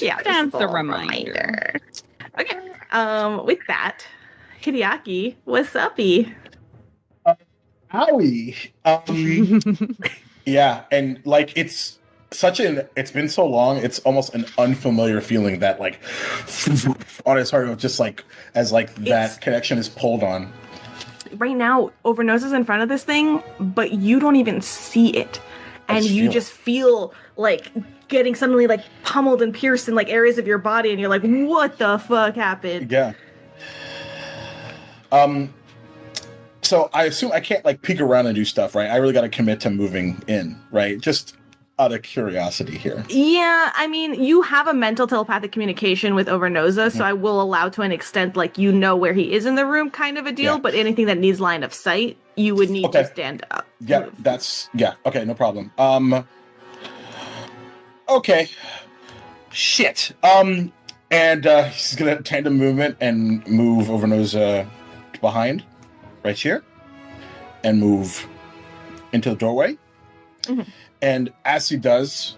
Yeah, That's just a the little reminder. Okay. With that, Hideaki, what's uppy? Owie. Yeah, and like it's been so long, it's almost an unfamiliar feeling that like on his heart, just like as like that connection is pulled on. Right now, Overnose is in front of this thing, but you don't even see it. And just you feel it. just feel like getting suddenly like pummeled and pierced in like areas of your body, and you're like, what the fuck happened? Yeah. So I assume I can't like peek around and do stuff, right? I really got to commit to moving in, right? Just out of curiosity here. Yeah, I mean, you have a mental telepathic communication with Overnosa, so I will allow to an extent, like, you know where he is in the room kind of a deal, Yeah. but anything that needs line of sight, you would need Okay. to stand up. Yeah, okay, no problem. Okay. Shit. And he's gonna tandem movement and move Overnosa behind, right here, and move into the doorway. Mhm. And as he does,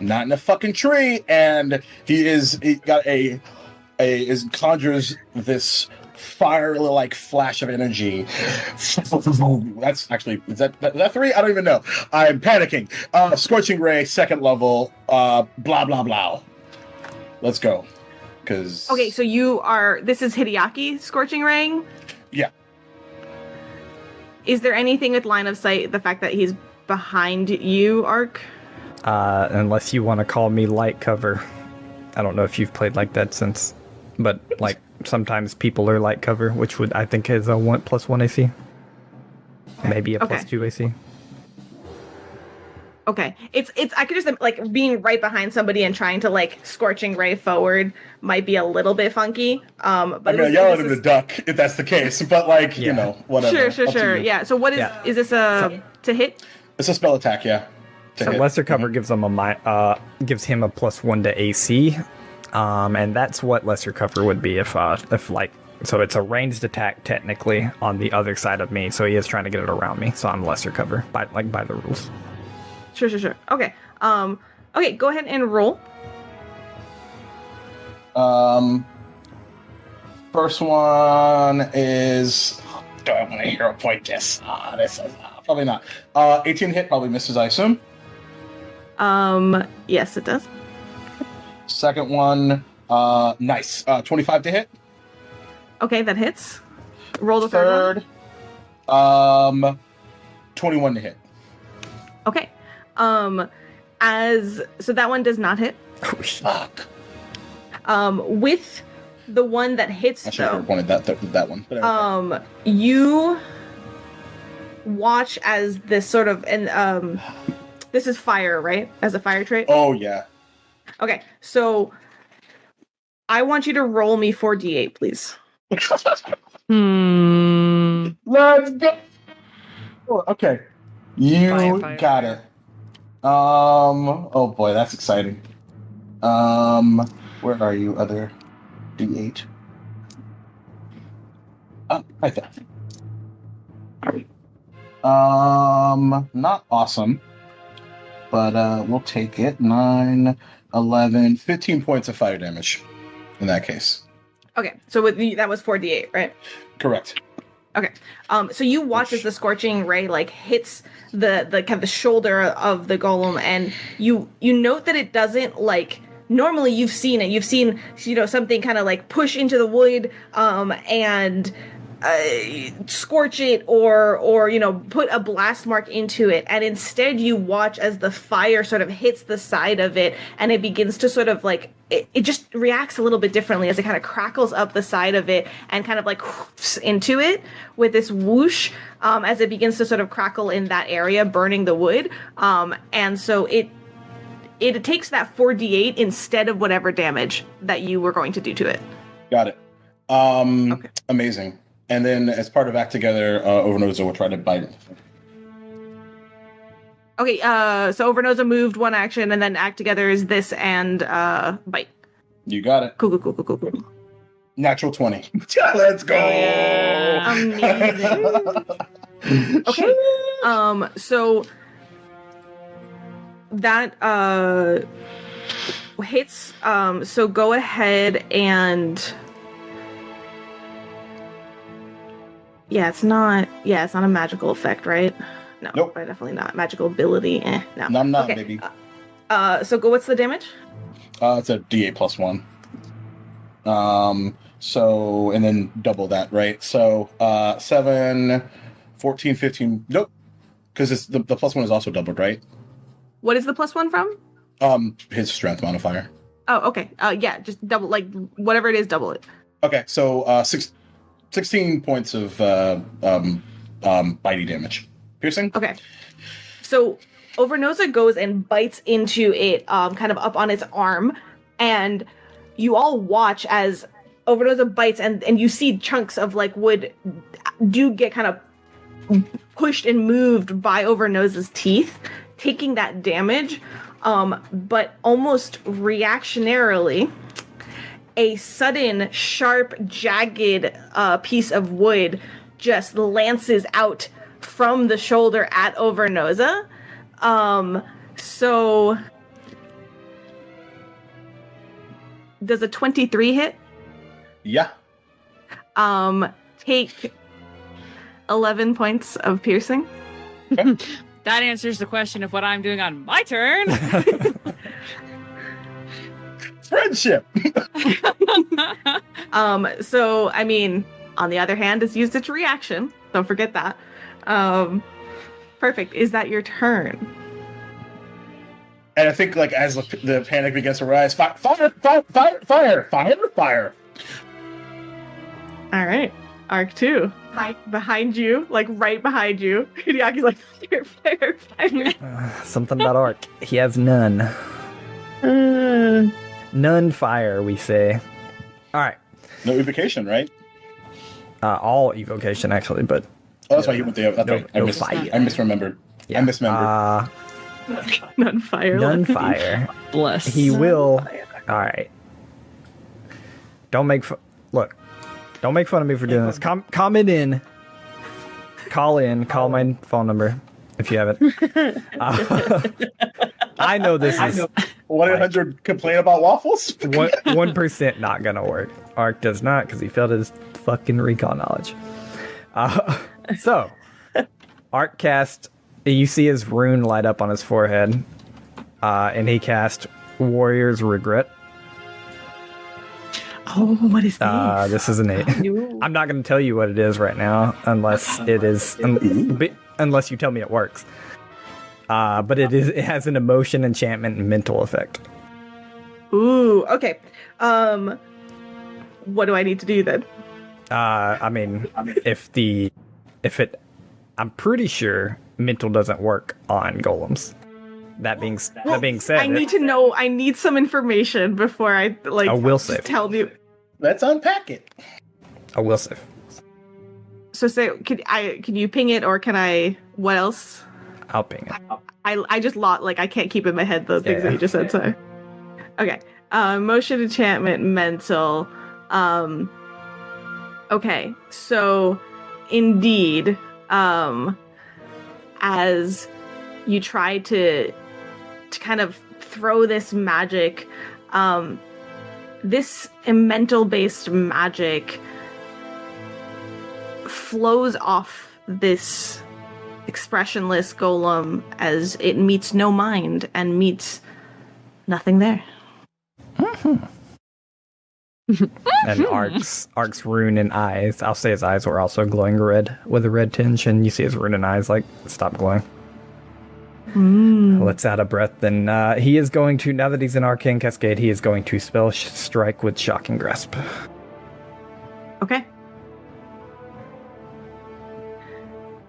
not in a fucking tree, and he conjures this fire-like flash of energy. That's actually, is that 3? I don't even know. I'm panicking. Scorching Ray, 2nd level, blah, blah, blah. Let's go. Because... Okay, so this is Hideaki Scorching Ray? Yeah. Is there anything with line of sight, the fact that he's behind you, Ark? Unless you want to call me light cover. I don't know if you've played like that since, but like sometimes people are light cover, which I think is a +1 AC. Maybe a +2 AC. Okay, it's I could just like being right behind somebody and trying to like Scorching Ray forward might be a little bit funky. But I'm gonna yell at him to duck if that's the case, but like, you know, whatever. Sure. Yeah. So what is Yeah. is this to hit? It's a spell attack, yeah. To So hit. lesser cover gives him gives him a +1 to AC, and that's what lesser cover would be if like, so it's a ranged attack technically on the other side of me. So he is trying to get it around me. So I'm lesser cover by the rules. Sure. Okay. Okay. Go ahead and roll. First one is. Do I want to hero point this? This is probably not. 18 hit probably misses, I assume. Yes, it does. Second one, nice. 25 to hit. Okay, that hits. Roll the third Third, 21 to hit. one. Okay. So that one does not hit. Oh, shit. Fuck. With the one that hits, I should have though, wanted that one. But okay. you watch as this sort of this is fire, right? As a fire trait. Oh yeah. Okay, so I want you to roll me 4d8, please. Let's go. Oh, okay. You Fire. got it. Oh boy, that's exciting. Where are you, other D8? Oh, right there. Not awesome. but we'll take it. 9, 11, 15 points of fire damage in that case. Okay, so that was 4d8, right? Correct. Okay. So you watch as the scorching ray like hits the kind of the shoulder of the golem, and you note that it doesn't like normally you've seen it. You've seen something kind of like push into the wood and scorch it or put a blast mark into it, and instead you watch as the fire sort of hits the side of it and it begins to sort of like it just reacts a little bit differently as it kind of crackles up the side of it and kind of like whoops into it with this whoosh as it begins to sort of crackle in that area, burning the wood, and so it takes that 4d8 instead of whatever damage that you were going to do to it. Got it. Okay. Amazing. And then, as part of Act Together, Overnosa will try to bite. Okay, so Overnosa moved one action, and then Act Together is this and bite. You got it. Cool. Natural 20. Let's go! Amazing. Okay, so that hits. So go ahead and. Yeah, it's not a magical effect, right? No, Nope. Definitely not. Magical ability, no. No, I'm not, okay. baby. So what's the damage? It's a D8 plus 1. So, and then double that, right? So, 7, 14, 15. Nope. Because it's the plus 1 is also doubled, right? What is the plus 1 from? His strength modifier. Oh, okay. Yeah, just double, like, whatever it is, double it. Okay, so, 16 points of bitey damage. Piercing? Okay. So Overnosa goes and bites into it, kind of up on its arm, and you all watch as Overnosa bites, and you see chunks of like wood do get kind of pushed and moved by Overnosa's teeth, taking that damage. But almost reactionarily, a sudden, sharp, jagged piece of wood just lances out from the shoulder at Overnosa. So does a 23 hit? Yeah. Take 11 points of piercing. Okay. That answers the question of what I'm doing on my turn. Friendship! So, I mean, on the other hand, it's used its reaction. Don't forget that. Perfect. Is that your turn? And I think, like, as the panic begins to rise, fire! All right. Arc 2. Behind you, like right behind you. Hideaki's like, fire. Something about Ark. He has none. None fire, we say. All right. No evocation, right? All evocation, actually, but... Oh, that's why he went there. That's right. no fire. I misremembered. Yeah. I misremembered. None fire. None fire. Bless. He will... All right. Don't make fun... Look. Don't make fun of me for doing this. Comment in. Call my phone number if you have it. I know this is 1-800 complain about waffles? 1% not gonna work. Ark does not because he failed his fucking recon knowledge. So, Ark cast. You see his rune light up on his forehead, and he cast Warrior's Regret. Oh, what is this? This is an 8. I'm not going to tell you what it is right now, unless it is, unless you tell me it works. But it has an emotion, enchantment, and mental effect. Ooh, okay. What do I need to do then? I mean, I'm pretty sure mental doesn't work on golems. That being said, I need to know. I need some information before I like. I will save. Tell you. Let's unpack it. I will save. So say, can you ping it, or can I? What else? I'll ping it. I just I can't keep in my head the things that you just said. So, okay. Motion, enchantment, mental. Okay. So, indeed, as you try to to kind of throw this magic, this elemental-based magic flows off this expressionless golem as it meets no mind and meets nothing there. And Ark's rune and eyes, I'll say his eyes were also glowing red with a red tinge, and you see his rune and eyes like stop glowing. Let's out of breath. Then he is going to, now that he's in Arcane Cascade, he is going to spell strike with Shocking Grasp. Okay.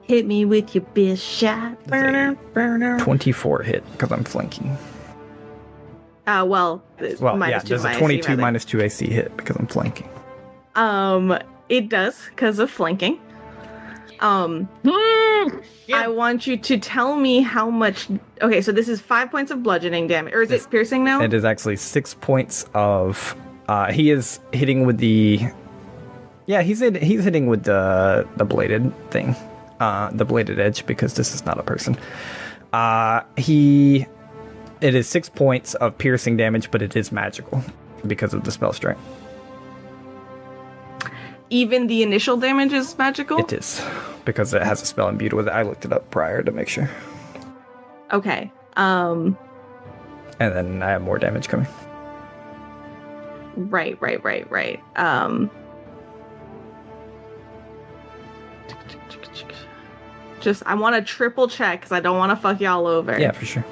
Hit me with your best shot. 24 hit because I'm flanking. Well, minus 2 there's a 22 minus 2 AC hit because I'm flanking. It does because of flanking. I want you to tell me how much. Okay, so this is 5 points of bludgeoning damage, or is it piercing now? It is actually 6 points of. He is hitting with the. Yeah, he's hitting with the bladed thing, the bladed edge, because this is not a person. It is 6 points of piercing damage, but it is magical because of the spell strike. Even the initial damage is magical? It is, because it has a spell imbued with it. I looked it up prior to make sure. Okay. And then I have more damage coming. Right. Just, I want to triple check because I don't want to fuck y'all over. Yeah, for sure.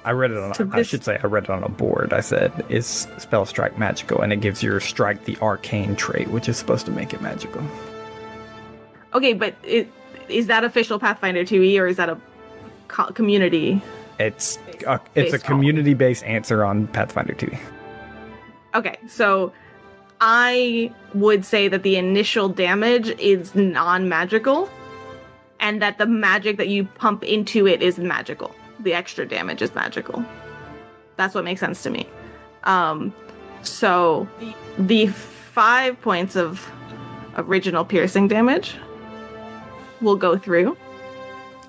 I read it on. I should say I read it on a board. I said, "Is spell strike magical?" And it gives your strike the arcane trait, which is supposed to make it magical. Okay, but is that official Pathfinder2e or is that a community? It's a community-based answer on Pathfinder2e. Okay, so I would say that the initial damage is non-magical, and that the magic that you pump into it is magical. The extra damage is magical. That's what makes sense to me. So the 5 points of original piercing damage will go through.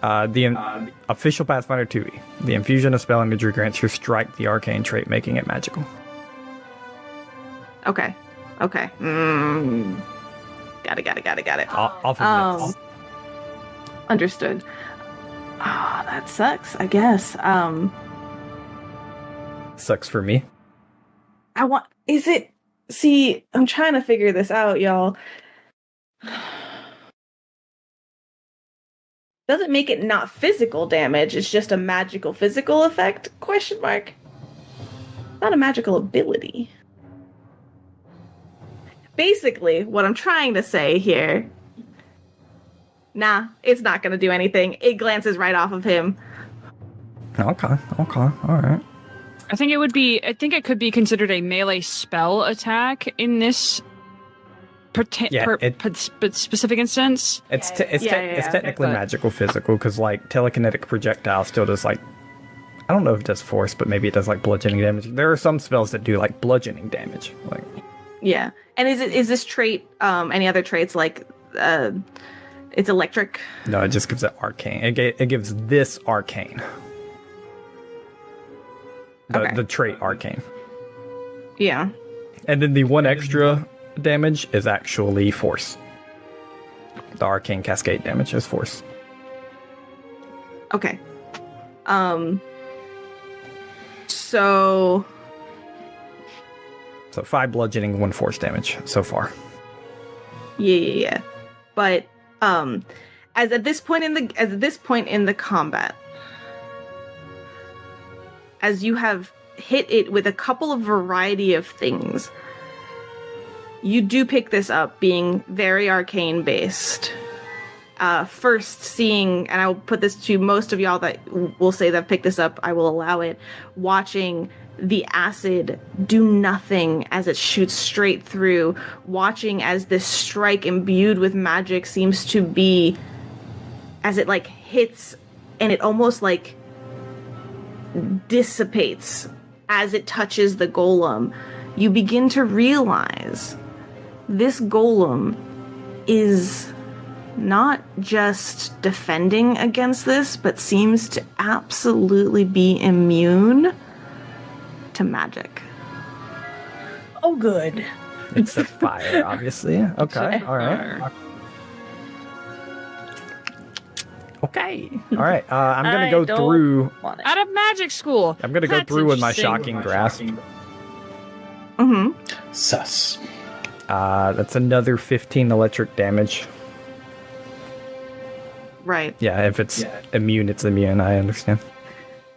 The official Pathfinder2e. The infusion of spell imagery grants your strike the arcane trait, making it magical. Okay. Got it. Off of this. Understood. Oh, that sucks, I guess. Sucks for me. See, I'm trying to figure this out, y'all. Doesn't make it not physical damage, it's just a magical physical effect? Question mark. Not a magical ability. Basically, what I'm trying to say here, nah, it's not going to do anything. It glances right off of him. Okay, all right. I think it could be considered a melee spell attack in this specific instance. It's technically magical physical, because like telekinetic projectile still does like, I don't know if it does force, but maybe it does like bludgeoning damage. There are some spells that do like bludgeoning damage. Like, yeah. And is this trait any other traits like it's electric? No, it just gives it arcane. It gives this arcane. The trait arcane. Yeah. And then the one extra damage is actually force. The arcane cascade damage is force. Okay. So 5 bludgeoning, 1 force damage so far. Yeah. But as at this point in the combat, as you have hit it with a couple of variety of things, you do pick this up being very arcane based. First seeing, and I will put this to most of y'all that will say that picked this up, I will allow it, watching the acid do nothing as it shoots straight through, watching as this strike imbued with magic seems to be, as it like hits and it almost like dissipates as it touches the golem, you begin to realize this golem is not just defending against this, but seems to absolutely be immune to magic. Oh, good. It's the fire, obviously. Okay, all right. Okay, all right. I'm gonna go through. Out of magic school. I'm gonna go That's through with my interesting. shocking grasp. Mm-hmm. Sus. That's another 15 electric damage. Right. Yeah, if it's immune, it's immune. I understand.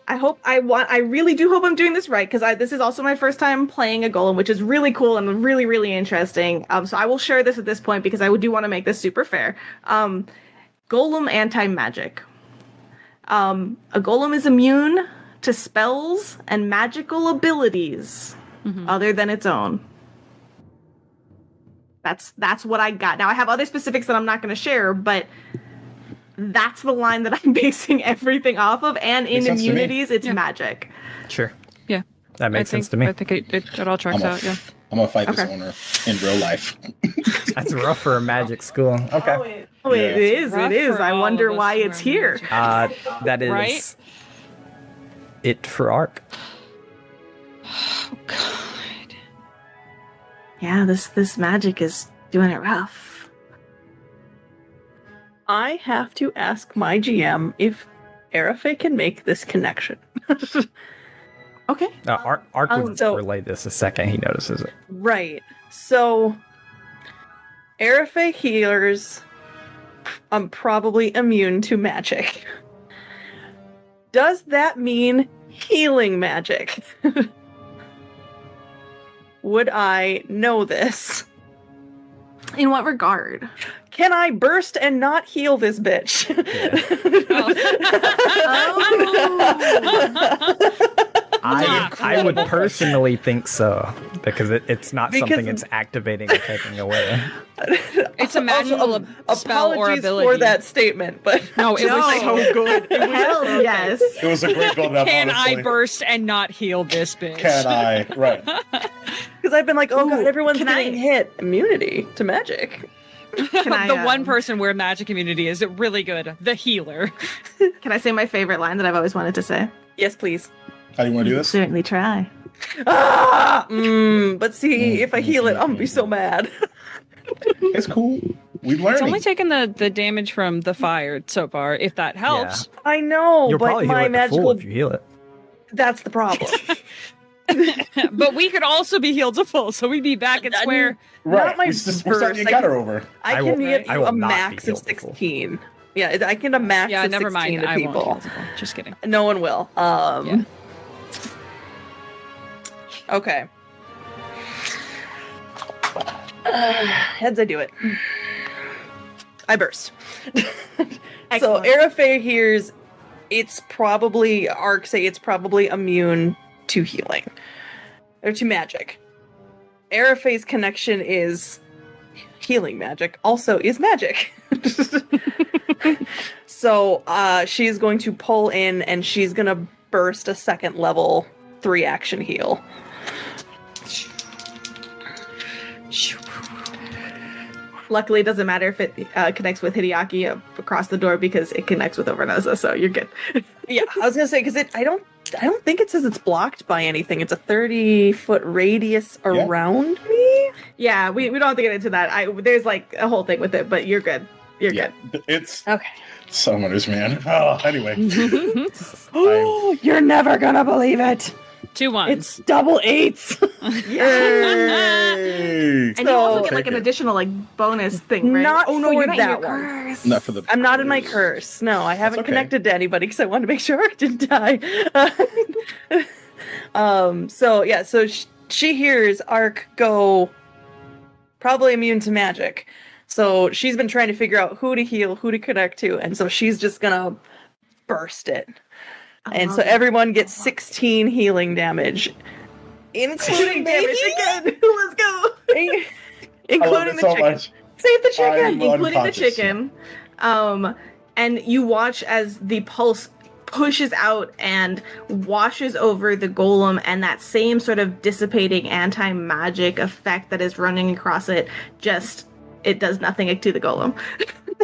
I really do hope I'm doing this right, because this is also my first time playing a golem, which is really cool and really, really interesting. So I will share this at this point because I do want to make this super fair. Golem anti-magic. A golem is immune to spells and magical abilities other than its own. That's what I got. Now I have other specifics that I'm not going to share, but that's the line that I'm basing everything off of. And in Makes sense to me. immunities, it's magic. Sure. Yeah. That makes sense to me. I think it all tracks out, yeah. I'm gonna fight Okay. this owner in real life. That's rough for a magic school. Okay. Oh, it is. Rough It is. for I all wonder of us why who it's are here. magic. That is Right? it for Arc. Oh, God. Yeah, this magic is doing it rough. I have to ask my GM if Arafe can make this connection. Okay. Arc would so- relay this the second he notices it. Right. So, Arafe healers, I'm probably immune to magic. Does that mean healing magic? Would I know this? In what regard? Can I burst and not heal this bitch? I would personally think so because it's not Because- something it's activating or taking away. It's a magical spell or Apologies ability. for that statement, but No, it was so good. Hell yes. It was a great build up. Can I honestly. burst and not heal this bitch? Can I? Right. because I've been like, oh god, everyone's can getting hit. Immunity to magic. Can I, The one person where magic immunity is really good. The healer. Can I say my favorite line that I've always wanted to say? Yes, please. How do you want to do this? Certainly try. But see, if I heal it, I'm gonna be so mad. It's cool. We've learned. It's only taken the damage from the fire so far, if that helps. I know, You'll but probably heal my it to full magical if you heal it. that's the problem. But we could also be healed to full, so we'd be back at square. Right. Not my we're starting to burst, get her over. I I can will- get I you will a not be max of healed to full. 16. Yeah, I can a max Yeah, of never 16 mind. to I won't people. heal to full. Just kidding. No one will. Yeah. Okay. Heads, I do it. I burst. So Excellent. Arafe hears it's probably Arc say it's probably immune to healing. Or to magic. Arafe's connection is healing magic, also is magic. So she's going to pull in and she's gonna burst a second level 3 action heal. Luckily, it doesn't matter if it connects with Hideaki across the door because it connects with Overnoza, so you're good. Yeah, I was gonna say because I don't think it says it's blocked by anything. It's a 30-foot radius around me. Yeah, we don't have to get into that. There's like a whole thing with it, but you're good. You're Yeah. good. It's Okay. summoners, man. Oh, anyway. Oh, you're never gonna believe it. 2 1s. It's double 8s. Yay! And you also get Take like an it. additional like bonus thing, right? Not oh no, for you're not in that your one. curse. Not for the. I'm not in my curse. No, I haven't okay. connected to anybody because I wanted to make sure I didn't die. So yeah, so she hears Arc go probably immune to magic. So she's been trying to figure out who to heal, who to connect to, and so she's just gonna burst it. And so everyone gets 16 healing damage. Including damage again. Let's go. I love Including it the so chicken. much. Save the chicken. I'm Including the unconscious. chicken. And you watch as the pulse pushes out and washes over the golem, and that same sort of dissipating anti-magic effect that is running across it, just it does nothing to the golem.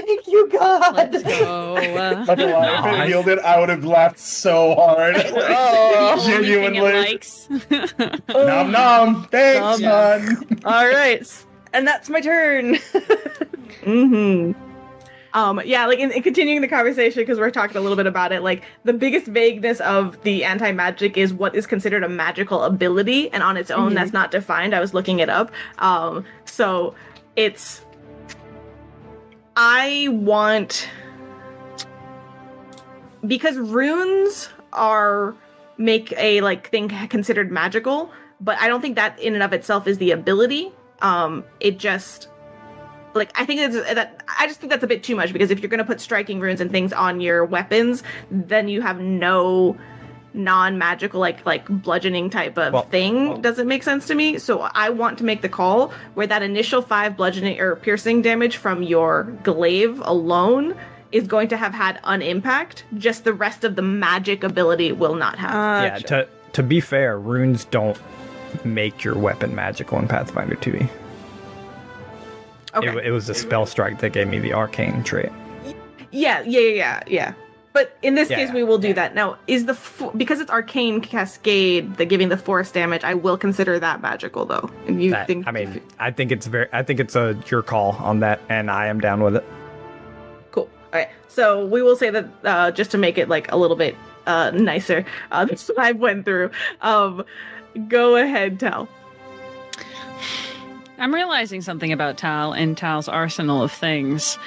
Thank you, God. Let's go. Not gonna lie, if it Nice. yielded, I would have laughed so hard. Oh, The only thing it Genuinely. likes. Nom nom. Thanks, Nom. man. All right, and that's my turn. Mm-hmm. Yeah, like in continuing the conversation, because we're talking a little bit about it, like the biggest vagueness of the anti-magic is what is considered a magical ability, and on its own, that's not defined. I was looking it up. So it's I want, because runes make a like thing considered magical, but I don't think that in and of itself is the ability. It just like I think I just think that's a bit too much, because if you're going to put striking runes and things on your weapons, then you have no non-magical like bludgeoning type of thing. Doesn't make sense to me. So I want to make the call where that initial 5 bludgeoning or piercing damage from your glaive alone is going to have had an impact. Just the rest of the magic ability will not have. Yeah, to be fair, runes don't make your weapon magical in Pathfinder 2e. Okay. It was the spell strike that gave me the arcane trait. Yeah. But in this case, we will do that. Now, is because it's arcane cascade, the giving the force damage, I will consider that magical though. And you think? I mean, I think it's your call on that, and I am down with it. Cool. All right. So we will say that just to make it like a little bit nicer. That's what I went through. Go ahead, Tal. I'm realizing something about Tal and Tal's arsenal of things.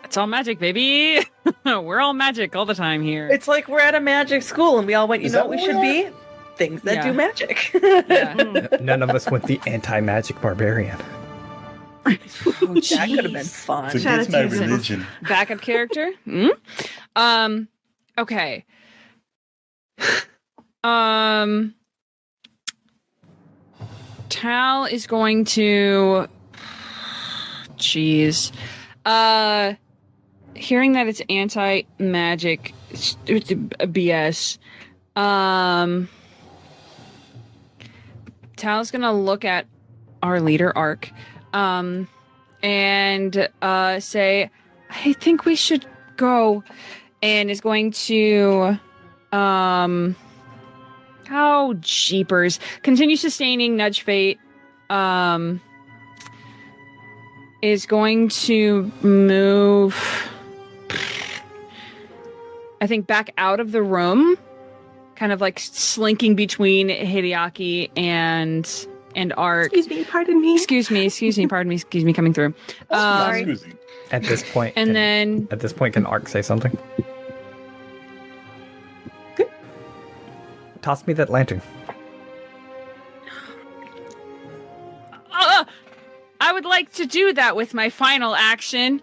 It's all magic, baby. We're all magic all the time here. It's like we're at a magic school, and we all went. You know what we should be? Things that do magic. Yeah. None of us went the anti-magic barbarian. Oh, That could have been fun. So Shout it's out my to you, religion. Backup character? Okay. Tal is going to hearing that it's anti-magic, it's BS. Tal's gonna look at our leader Ark and say, I think we should go, and is going to oh jeepers, continue sustaining nudge fate, is going to move, I think, back out of the room, kind of like slinking between Hideaki and Ark. Excuse me, pardon me. Excuse me, pardon me, excuse me, coming through. Sorry. Excuse me. At this point, And then at this point, can Ark say something? Good. Toss me that lantern. I would like to do that with my final action.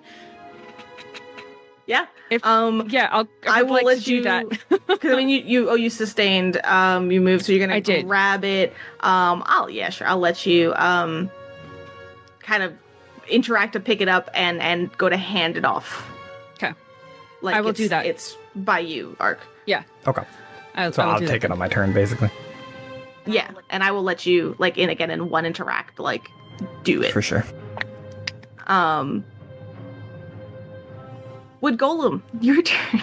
Yeah. If yeah, I I would will like let to do you that. because I mean you sustained you moved, so you're gonna I did. grab it. I'll let you kind of interact to pick it up and go to hand it off. 'Kay. Like I will do that. It's by you, Ark. Okay, I so will I'll do take that. it on my turn, basically. Yeah, and I will let you like in one interact like do it. For sure. Would Golem, your turn.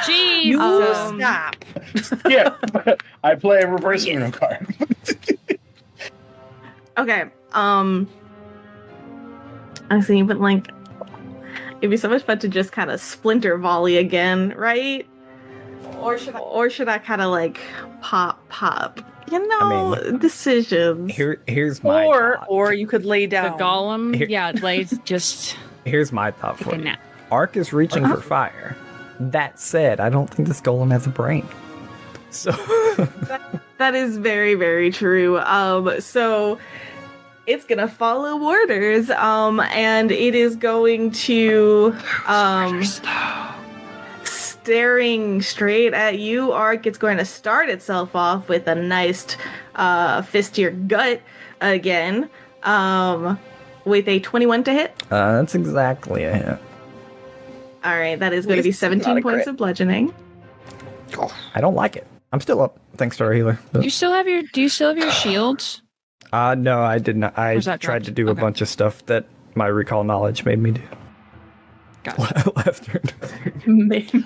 Jeez. You Um, stop. Yeah, I play a reverse Uno card. Okay. I was thinking, but like, it'd be so much fun to just kind of splinter volley again, right? Or should I kind of like pop? You know, I mean, decisions. Here's my thought. Or you could lay The down. golem, Here- yeah, like just Here's my thought take for a you. nap. Ark is reaching for fire. That said, I don't think this golem has a brain. So That is very, very true. So it's gonna follow orders. And it is going to staring straight at you, Ark. It's going to start itself off with a nice fist to your gut again. With a 21 to hit. that's exactly a hit. All right, that is going to be least it's not 17 a points crit. of bludgeoning. I don't like it. I'm still up, thanks to our healer. Do you still have your shields? No, I did not. I Or is that tried dropped? to do a Okay. bunch of stuff that my recall knowledge made me do. Gotcha. Last turn.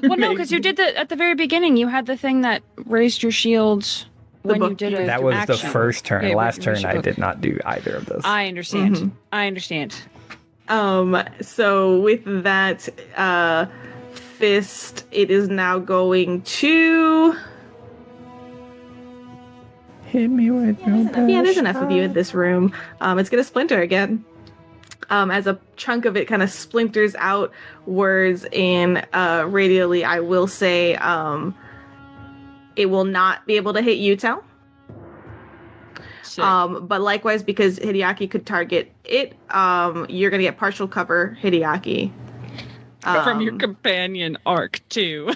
Well, no, because you did at the very beginning. You had the thing that raised your shields when you did it. That was the action. first turn. Yeah, Last raise turn, your I book. did not do either of those. I understand. Mhm. I understand. So with that fist, it is now going to. Hit me with your best Yeah, there's enough of you shot. in this room. It's gonna splinter again. As a chunk of it kind of splinters outwards and radially, I will say it will not be able to hit Yutel. Sick. But likewise, because Hideaki could target it, you're gonna get partial cover, Hideaki. From your companion arc too.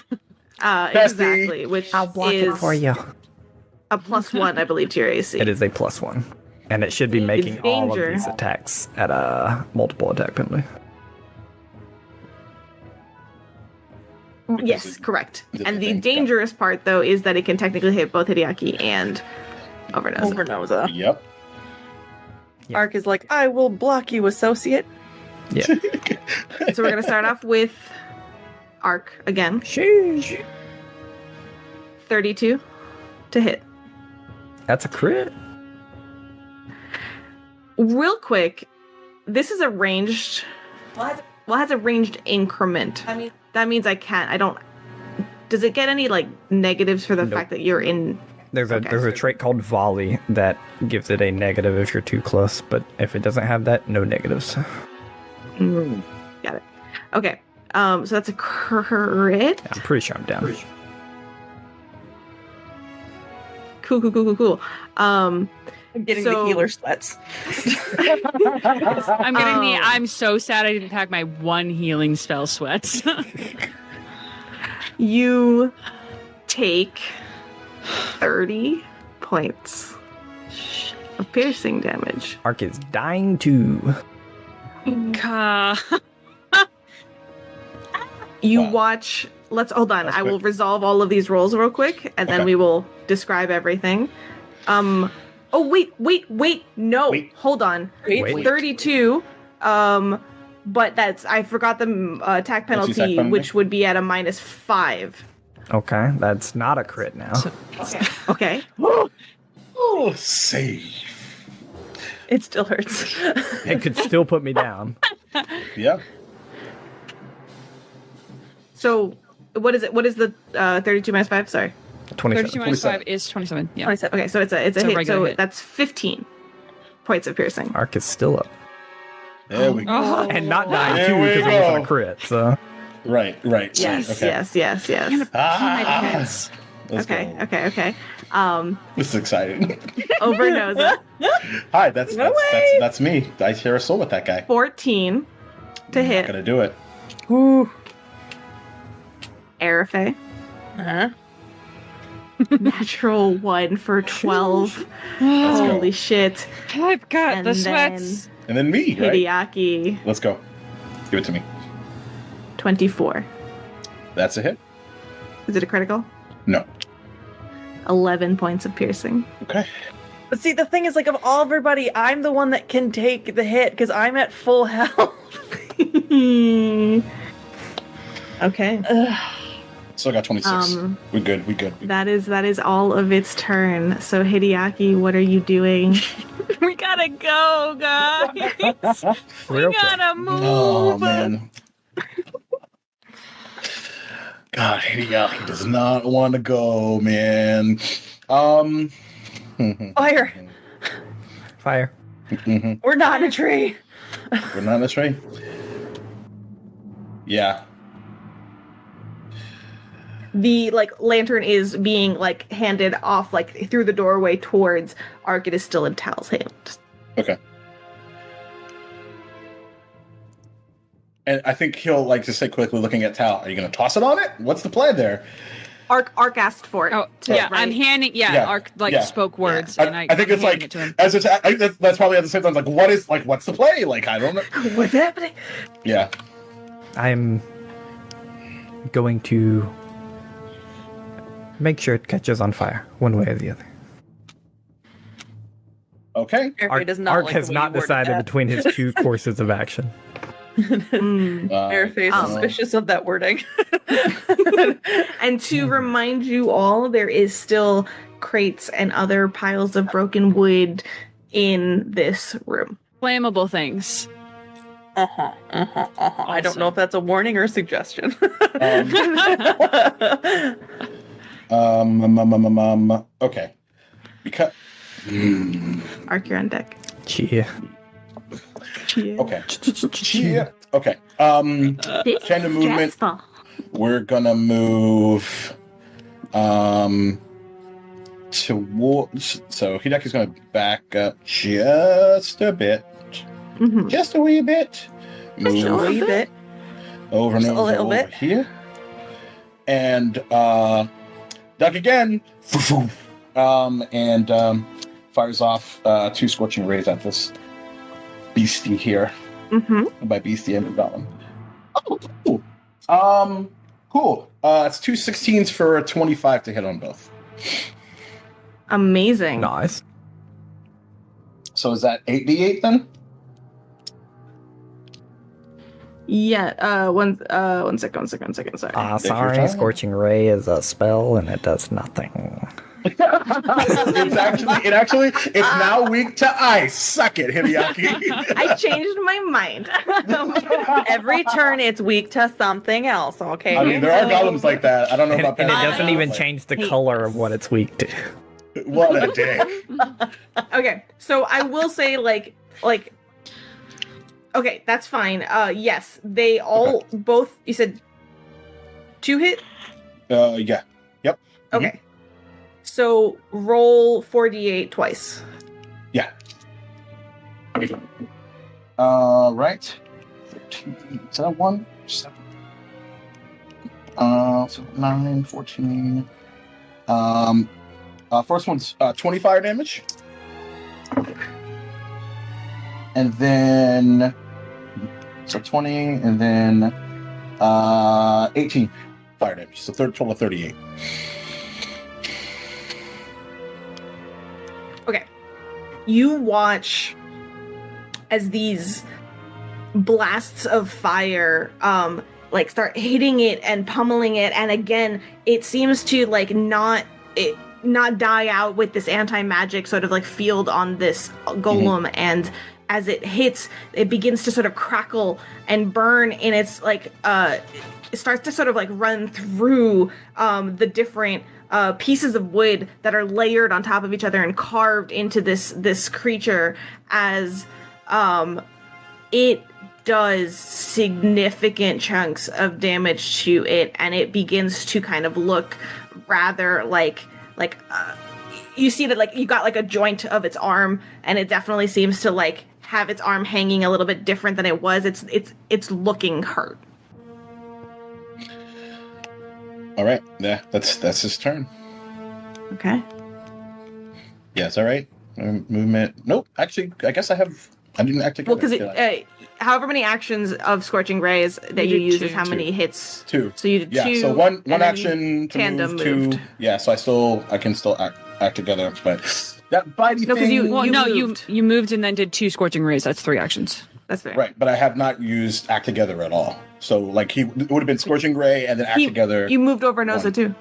Exactly, which I'll block is it for you. a +1, I believe, to your AC. It is a +1. And it should be making all of danger. these attacks at a multiple attack penalty. Yes, correct. Did And the the thing, yeah. dangerous part, though, is that it can technically hit both Hideaki and Overnosa. Overnosa. Yep. Yeah. Ark is like, I will block you, associate. Yeah. So we're gonna start off with Arc again. Sheesh. 32 to hit. That's a crit. Real quick, this is a ranged. Well, it has a ranged increment. That means I can't. I don't. Does it get any like negatives for the Nope. fact that you're in? There's Okay. a trait called volley that gives it a negative if you're too close, but if it doesn't have that, no negatives. Got it. Okay. So that's a crit. I'm pretty sure I'm down. Cool. I'm getting So- the healer sweats. I'm getting the. I'm so sad I didn't pack my one healing spell sweats. You take 30 points of piercing damage. Ark is dying too. You Wow. watch. Let's hold on. That's I will quick. resolve all of these rolls real quick, and then Okay. we will describe everything. Oh wait. No, Wait. hold on. Wait. 32. But that's I forgot the attack What's the attack penalty, penalty? which would be at a -5. Okay, that's not a crit now. Okay. Oh, save. It still hurts. It could still put me down. Yeah. So what is it? What is the 32 minus 5? Sorry. 27. 32 minus 5 27. is 27. Yeah. 27. Okay, so it's a It's a hit. regular So hit. that's 15 points of piercing. Ark is still up. There we go. Oh, And not dying There too we because it wasn't go. a crit, so. Right. Yes, Okay. yes. Ah, let's Okay, go. okay. This is exciting. Overnosa, Hi, that's me. I share a soul with that guy. 14 to Not hit. gonna do it. Ooh. Arafe, Uh-huh. natural 1 for 12. Let's go. Holy shit. I've got And the then sweats. And then me, right? Hideaki, Let's go. Give it to me. 24. That's a hit. Is it a critical? No. 11 points of piercing. Okay. But see, the thing is, like, of all everybody, I'm the one that can take the hit because I'm at full health. Okay. Still got 26. We're good. That is all of its turn. So Hideaki, what are you doing? We gotta go, guys. we Real quick. gotta move. Oh man. God, he does not want to go, man. Fire. Fire. Mhm. We're not in a tree. We're not in this tree. Yeah. The lantern is being handed off through the doorway towards Ark. It is still in Tal's hand. Okay. And I think he'll just say quickly, looking at Tal, "Are you going to toss it on it? What's the plan there?" Ark asked for it. Oh, to- yeah, right? I'm handing. Yeah, Yeah, Ark yeah. spoke words, I, and I think I'm it's handing it to him. as it's. That's probably at the same time. What's the play? I don't know. What's happening? Yeah. I'm going to make sure it catches on fire, one way or the other. Okay. Airfay does not Ark like has the way not you worded decided that. between his two courses of action. Airfay is Oh. suspicious of that wording. And to remind you all, there is still crates and other piles of broken wood in this room. Flammable things. I don't know if that's a warning or a suggestion. Okay. Because. Ark, you're on deck. Chia. Okay. Chia. Okay. Kind of movement. Stressful. We're gonna move. Towards. So Hideki's gonna back up just a bit. Mhm. Just a wee bit. Just a Move wee bit. over and Just a over, little over bit. here. And duck again. And fires off 2 scorching rays at this beastie here. Mm-hmm. And by beastie, I mean goblin. Oh, cool. Cool. It's 2 16s for a 25 to hit on both. Amazing. Nice. So is that 8d8 then? Yeah. One second. Sorry. Take your Sorry, time. Scorching Ray is a spell and it does nothing. It's now weak to ice. Suck it, Hideaki. I changed my mind. Every turn, it's weak to something else. Okay. I mean, there are golems like that. I don't know And, about and it that. doesn't even change the color of what it's weak to. What a dick. Okay, so I will say okay, that's fine. Yes, they all both. You said 2 hit. Yeah. Yep. Okay, so roll 4d8 twice. Yeah. Right. 13. Is that 1? 7. So 9, 14. First one's 20 fire damage. And then so 20 and then 18 fire damage. So total of 38. Okay, you watch as these blasts of fire start hitting it and pummeling it, and again it seems to not die out with this anti-magic sort of field on this golem, and as it hits, it begins to sort of crackle and burn, and it's it starts to sort of run through the different pieces of wood that are layered on top of each other and carved into this creature as it does significant chunks of damage to it, and it begins to kind of look rather you see that you got a joint of its arm, and it definitely seems to have its arm hanging a little bit different than it was. It's looking hurt. All right. Yeah, that's his turn. Okay. Yeah, it's all right. Movement. Nope. Actually, I guess I didn't act together. Well, because however many actions of Scorching Rays that you use is how many hits. 2. So you did 2. Yeah, so one and then action to tandem move moved. 2. Yeah, so I can still act together, but that bitey No, 'cause thing. you moved and then did 2 scorching rays. That's 3 actions. That's fair. Right, but I have not used act together at all. So it would have been Scorching Ray and then act together. You moved over Noza One. too.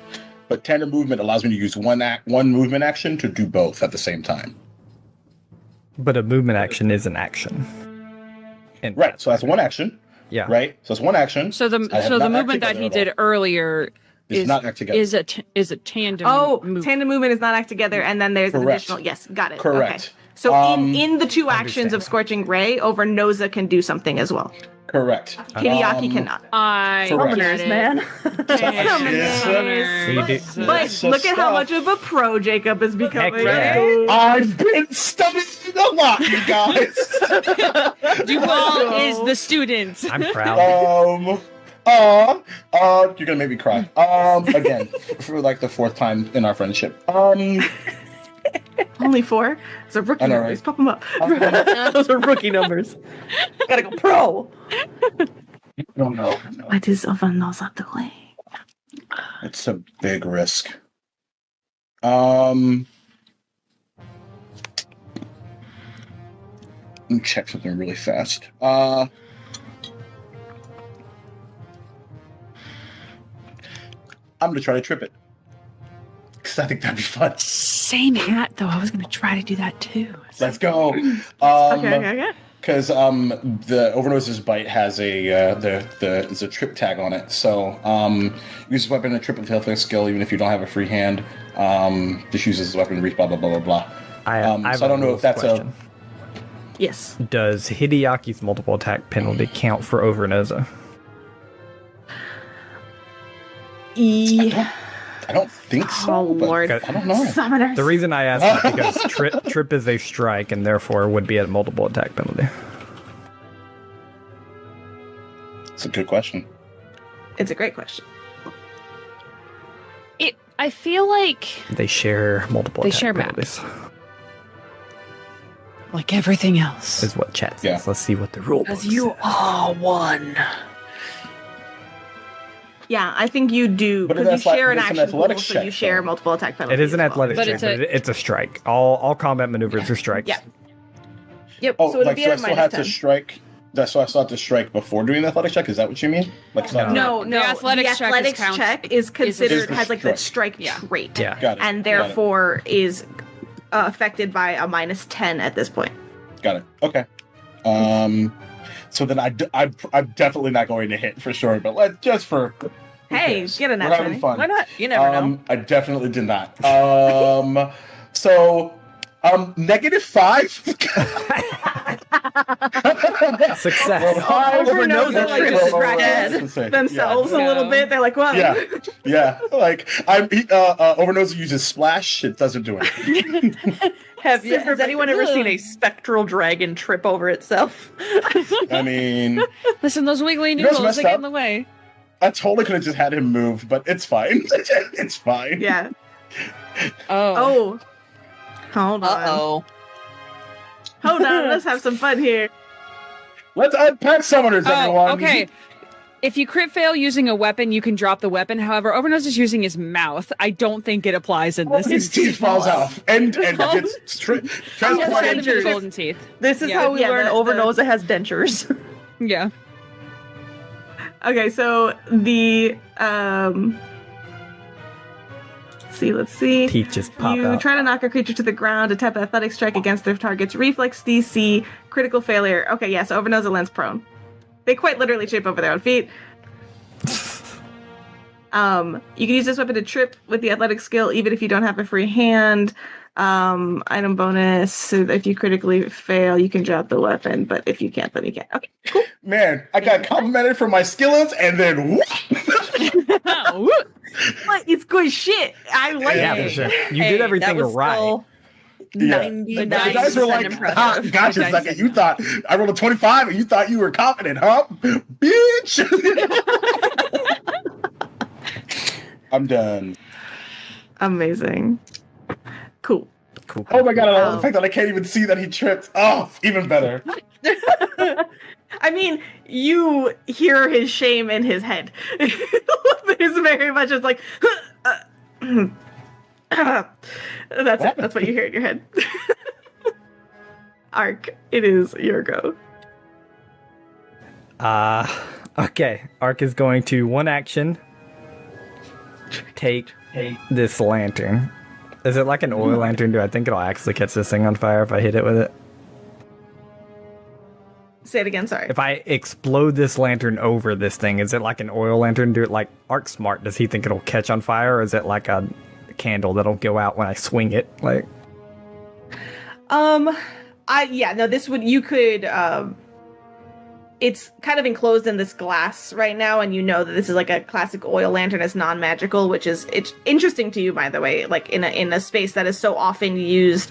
But tandem movement allows me to use one movement action to do both at the same time. But a movement action is an action. And Right, so that's one action. Yeah. Right, so it's one action. So the I have not movement act that he together at did earlier It's not act together. is a tandem. move. Tandem movement is not act together, and then there's an Correct. additional. Yes, got it. Correct. Okay. So in the 2 actions of understand. Scorching Ray, over Noza can do something as well. Correct. Hideaki cannot. I Correct. get Summoners, it. man. Summoners. So you do- But Some look at how stuff. much of a pro Jacob is becoming. Heck yeah. I've been studying a lot, you guys. Duval is the student. I'm proud. You're gonna make me cry. Again, for the 4th time in our friendship. Only 4. It's a rookie I know, numbers. right? Pop them up. Those are rookie numbers. Gotta go pro. No. What is over Noza doing? It's a big risk. Let me check something really fast. I'm gonna try to trip it because I think that'd be fun. Same hat, though. I was going to try to do that too. Let's go. Okay. Because the Overnose's bite has there's a trip tag on it. So use this weapon to trip with health skill, even if you don't have a free hand. Just use this weapon, reach, blah blah blah blah blah. I so I don't know if that's question. Yes. Does Hideaki's multiple attack penalty count for Overnose? I don't think so. Oh, but Lord. I don't know. Summoners. The reason I ask is because trip is a strike and therefore would be a multiple attack penalty. It's a good question. It's a great question. I feel like They share multiple They attack share penalties. like everything else. Is what chat says. Yeah. Let's see what the rule book says. are one. Yeah, I think you do But because you it's like- share an it's an action pool, athletics so check, you share though. multiple attack penalties. It is an as well. athletic But check, it's but it's a strike. All combat maneuvers are strikes. Yeah. Yep. Oh, so it'll like be so I at still minus have 10. to strike. That's why I still have to strike before doing the athletic check. Is that what you mean? Like it's not- No, The no. athletics check is athletics counts- check is considered Is the has like the strike. strike trait, Yeah. Got it. and Got it. therefore is affected by a minus 10 at this point. Got it. Okay. So then I'm definitely not going to hit for sure, but just for who Hey, cares? get a nat We're having 20. fun. Why not? You never know. I definitely did not. So -5. Success. Well, five Overnose over like no just trip. scratches Yeah. themselves a little Yeah. bit. They're like, "Whoa." Yeah. Like Overnose uses splash. It doesn't do anything. Has anyone ever seen a spectral dragon trip over itself? I mean, Listen, those wiggly You know what's noodles, messed they get up? in the way. I totally could have just had him move, but it's fine. It's fine. Yeah. Oh. Oh. Hold on. Uh-oh. Hold on. Let's have some fun here. Let's unpack summoners, everyone. Okay. If you crit fail using a weapon, you can drop the weapon. However, Overnose is using his mouth. I don't think it applies in this. His teeth falls off and gets Yes, transported. the golden teeth. This is Yeah. how we Yeah, learn the- Overnose has dentures. Yeah. Okay, so the let's see. Teeth just pop You out. try to knock a creature to the ground, attempt an athletic strike against their target's reflex DC, critical failure. Okay, yeah, so Overnose lands prone. They quite literally trip over their own feet. You can use this weapon to trip with the athletic skill, even if you don't have a free hand. Item bonus. So if you critically fail, you can drop the weapon, but if you can't, then you can't. Okay, cool. Man, I got complimented for my skills, and then Oh, But it's good shit. I like Yeah, it. for sure. You did everything right. Yeah. 99% The guys were like, impressive. gotcha, sucker. You thought I rolled a 25 and you thought you were confident, huh? Bitch! I'm done. Amazing. Cool. Cool. Oh my god, I love Wow. the fact that I can't even see that he tripped. Oh, even better. I mean, you hear his shame in his head. It's very much just like, that's it. That's what you hear in your head. Ark, it is your go. Okay. Ark is going to one action take this lantern. Is it like an oil lantern? Do I think it'll actually catch this thing on fire if I hit it with it? Say it again, sorry. If I explode this lantern over this thing, is it like an oil lantern? Do it like Ark smart? Does he think it'll catch on fire, or is it like a candle that'll go out when I swing it? Like, This would, you could, it's kind of enclosed in this glass right now, and you know that this is like a classic oil lantern. It's non-magical, which is it's interesting to you, by the way. Like in a space that is so often used,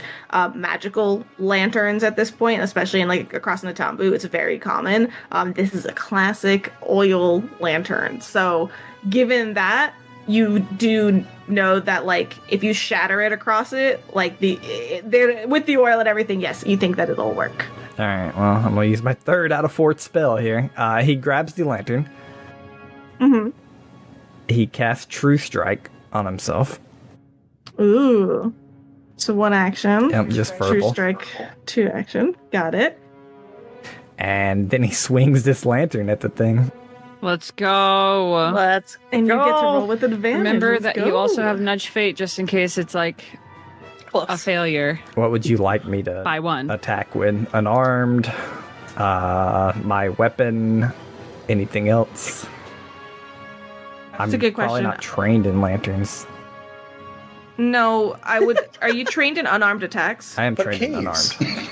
magical lanterns at this point, especially in like across Natambu, it's very common. This is a classic oil lantern. So, given that, you do know that like if you shatter it across it, like with the oil and everything, yes, you think that it'll work. all right, well, I'm gonna use my 3rd out of 4th spell here. He grabs the lantern. Mm-hmm. He casts True Strike on himself. Ooh. So 1 action. Yep, just True verbal. strike, 2 action. Got it. And then he swings this lantern at the thing. Let's go. Let's And you get to go. roll with advantage. Remember Let's that go. you also have nudge fate just in case it's like Close. a failure What would you like me to by one. attack with? Unarmed, my weapon, anything else? I'm a good probably question. not trained in lanterns. No, I would. Are you trained in unarmed attacks? I am But trained in caves. unarmed.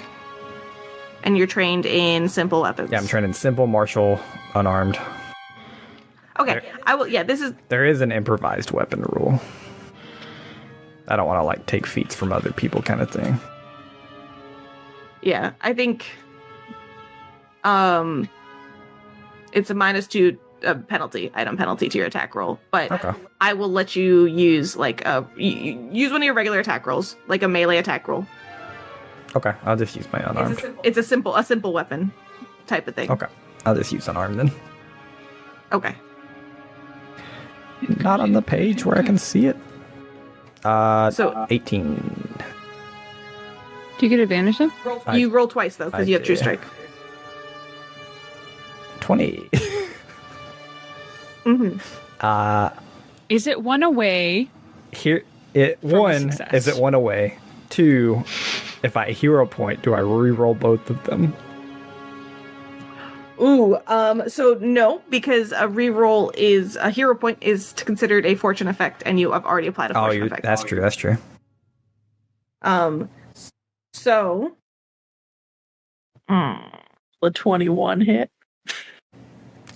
And you're trained in simple weapons. Yeah, I'm trained in simple, martial, unarmed. Okay, I will. Yeah, this is. There is an improvised weapon rule. I don't want to like take feats from other people kind of thing. Yeah, I think. It's a -2 item penalty to your attack roll, but Okay. I will let you use like use one of your regular attack rolls, like a melee attack roll. Okay, I'll just use my unarmed. It's a simple weapon type of thing. Okay, I'll just use unarmed then. Okay. Not on the page where I can see it. So 18. Do you get advantage though? you roll twice though, because I you have true do. strike. 20. Mm-hmm. Is it one away? Here, it From a one success. is it one away. 2, if I hero point, do I re-roll both of them? Ooh, so no, because a reroll is a hero point is considered a fortune effect, and you have already applied a fortune effect. That's true. That's true. So, The 21 hit.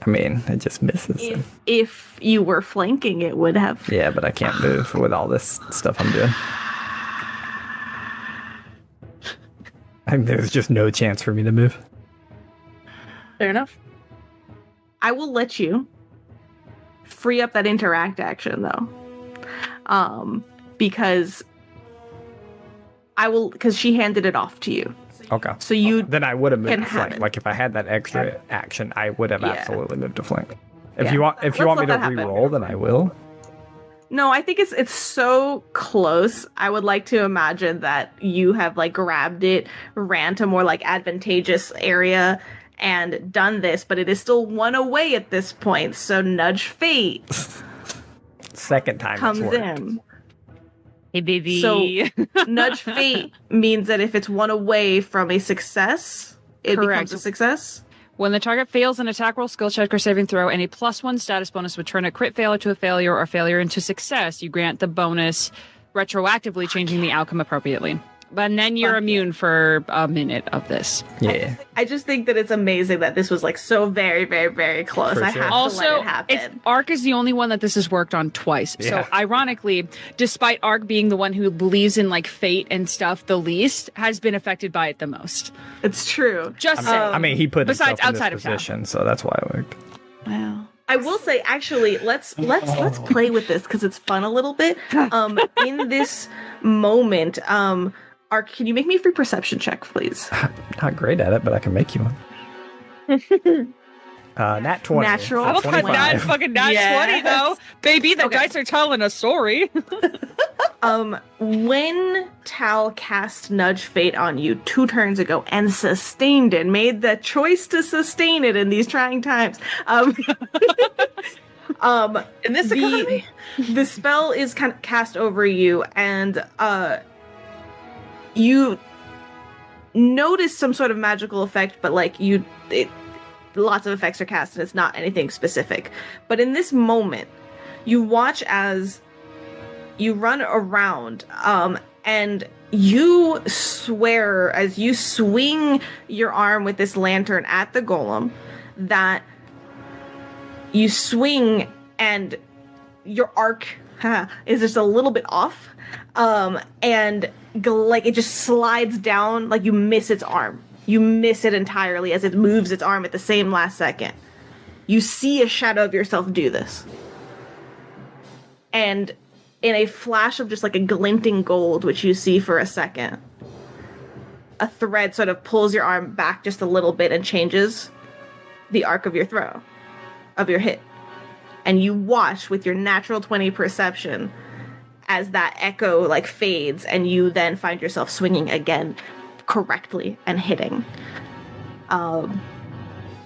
I mean, it just misses. if you were flanking, it would have. Yeah, but I can't move with all this stuff I'm doing. There's just no chance for me to move. Fair enough. I will let you free up that interact action though, because she handed it off to you. Okay. So you Then I would have moved can to have flank. it. Like if I had that extra action, I would have Yeah. absolutely moved to flank. If Yeah. you want, Let's me let to that happen. re-roll, then I will. No, I think it's so close. I would like to imagine that you have like grabbed it, ran to more like advantageous area, and done this, but it is still one away at this point. So nudge fate Second time comes it's worked. in. Hey, baby. So nudge fate means that if it's one away from a success, it Correct. becomes a success. When the target fails an attack roll, skill check, or saving throw, any +1 status bonus would turn a crit failure to a failure or failure into success. You grant the bonus, retroactively changing the outcome appropriately. But then you're immune for a minute of this. Yeah. I just think that it's amazing that this was like so very, very, very close. For I sure. have to Also, let it happen. it's Ark is the only one that this has worked on twice. Yeah. So ironically, despite Ark being the one who believes in like fate and stuff the least, has been affected by it the most. It's true. Just saying. I mean, he put Besides himself in outside this of town. position, so that's why it worked. Wow. I will say, actually, let's play with this because it's fun a little bit. In this moment, Ark, can you make me a free perception check, please? Not great at it, but I can make you one. Nat 20. Natural How about 25. that fucking nat 20 though? Baby, the Okay. dice are telling a story. When Tal cast Nudge Fate on you 2 turns ago and sustained it, made the choice to sustain it in these trying times. In this economy? The spell is kind of cast over you, and you notice some sort of magical effect, but like lots of effects are cast, and it's not anything specific. But in this moment, you watch as you run around, and you swear as you swing your arm with this lantern at the golem that you swing and your arc is just a little bit off, and like it just slides down, like you miss its arm. You miss it entirely as it moves its arm at the same last second. You see a shadow of yourself do this. And in a flash of just like a glinting gold, which you see for a second, a thread sort of pulls your arm back just a little bit and changes the arc of your throw, of your hit. And you watch with your natural 20 perception as that echo like fades, and you then find yourself swinging again correctly and hitting.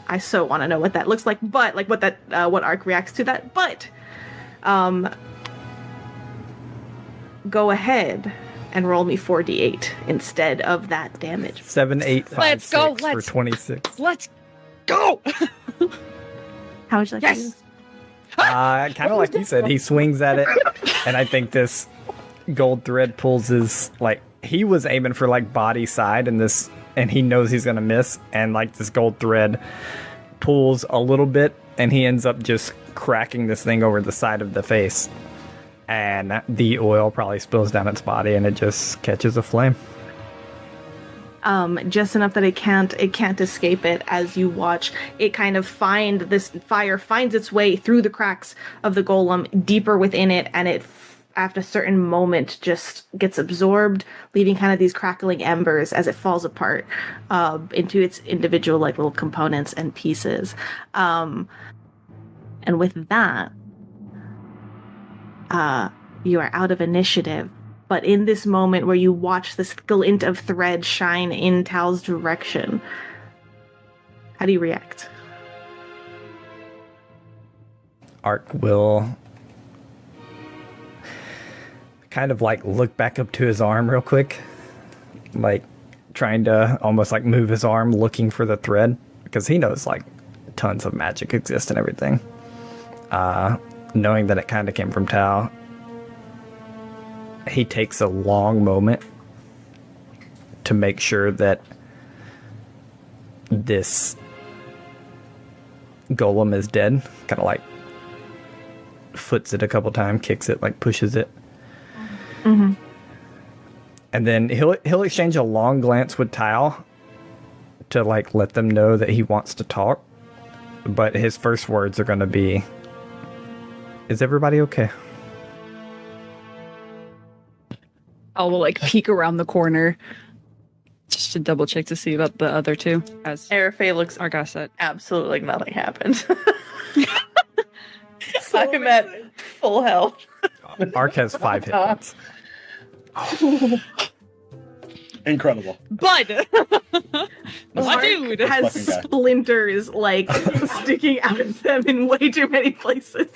I so want to know what that looks like, but like what Arc reacts to that. But go ahead and roll me 4d8 instead of that damage. 7, 8, 5, Let's go, 6 for 26. Let's go. How would you like to do Yes. this? Kind of like you said, he swings at it, and I think this gold thread pulls his, like, he was aiming for like body side, and he knows he's gonna miss, and like this gold thread pulls a little bit, and he ends up just cracking this thing over the side of the face, and the oil probably spills down its body, and it just catches a flame. Just enough that it can't escape it. As you watch it kind of this fire finds its way through the cracks of the golem deeper within it, and it after a certain moment just gets absorbed, leaving kind of these crackling embers as it falls apart into its individual like little components and pieces. And with that, you are out of initiative. But in this moment where you watch this glint of thread shine in Tal's direction, how do you react? Ark will kind of like look back up to his arm real quick, like trying to almost like move his arm looking for the thread, because he knows like tons of magic exists and everything. Knowing that it kind of came from Tal, he takes a long moment to make sure that this golem is dead. Kind of like foots it a couple times, kicks it, like pushes it. Mm-hmm. And then he'll exchange a long glance with Tal to like let them know that he wants to talk. But his first words are going to be, "Is everybody okay?" I will like peek around the corner just to double check to see about the other two. As Arafe looks Argas said, absolutely like nothing happened. I'm at full health. Ark has 5 hit points. Incredible. Bud, my dude. Has Fucking guy. splinters like sticking out of them in way too many places.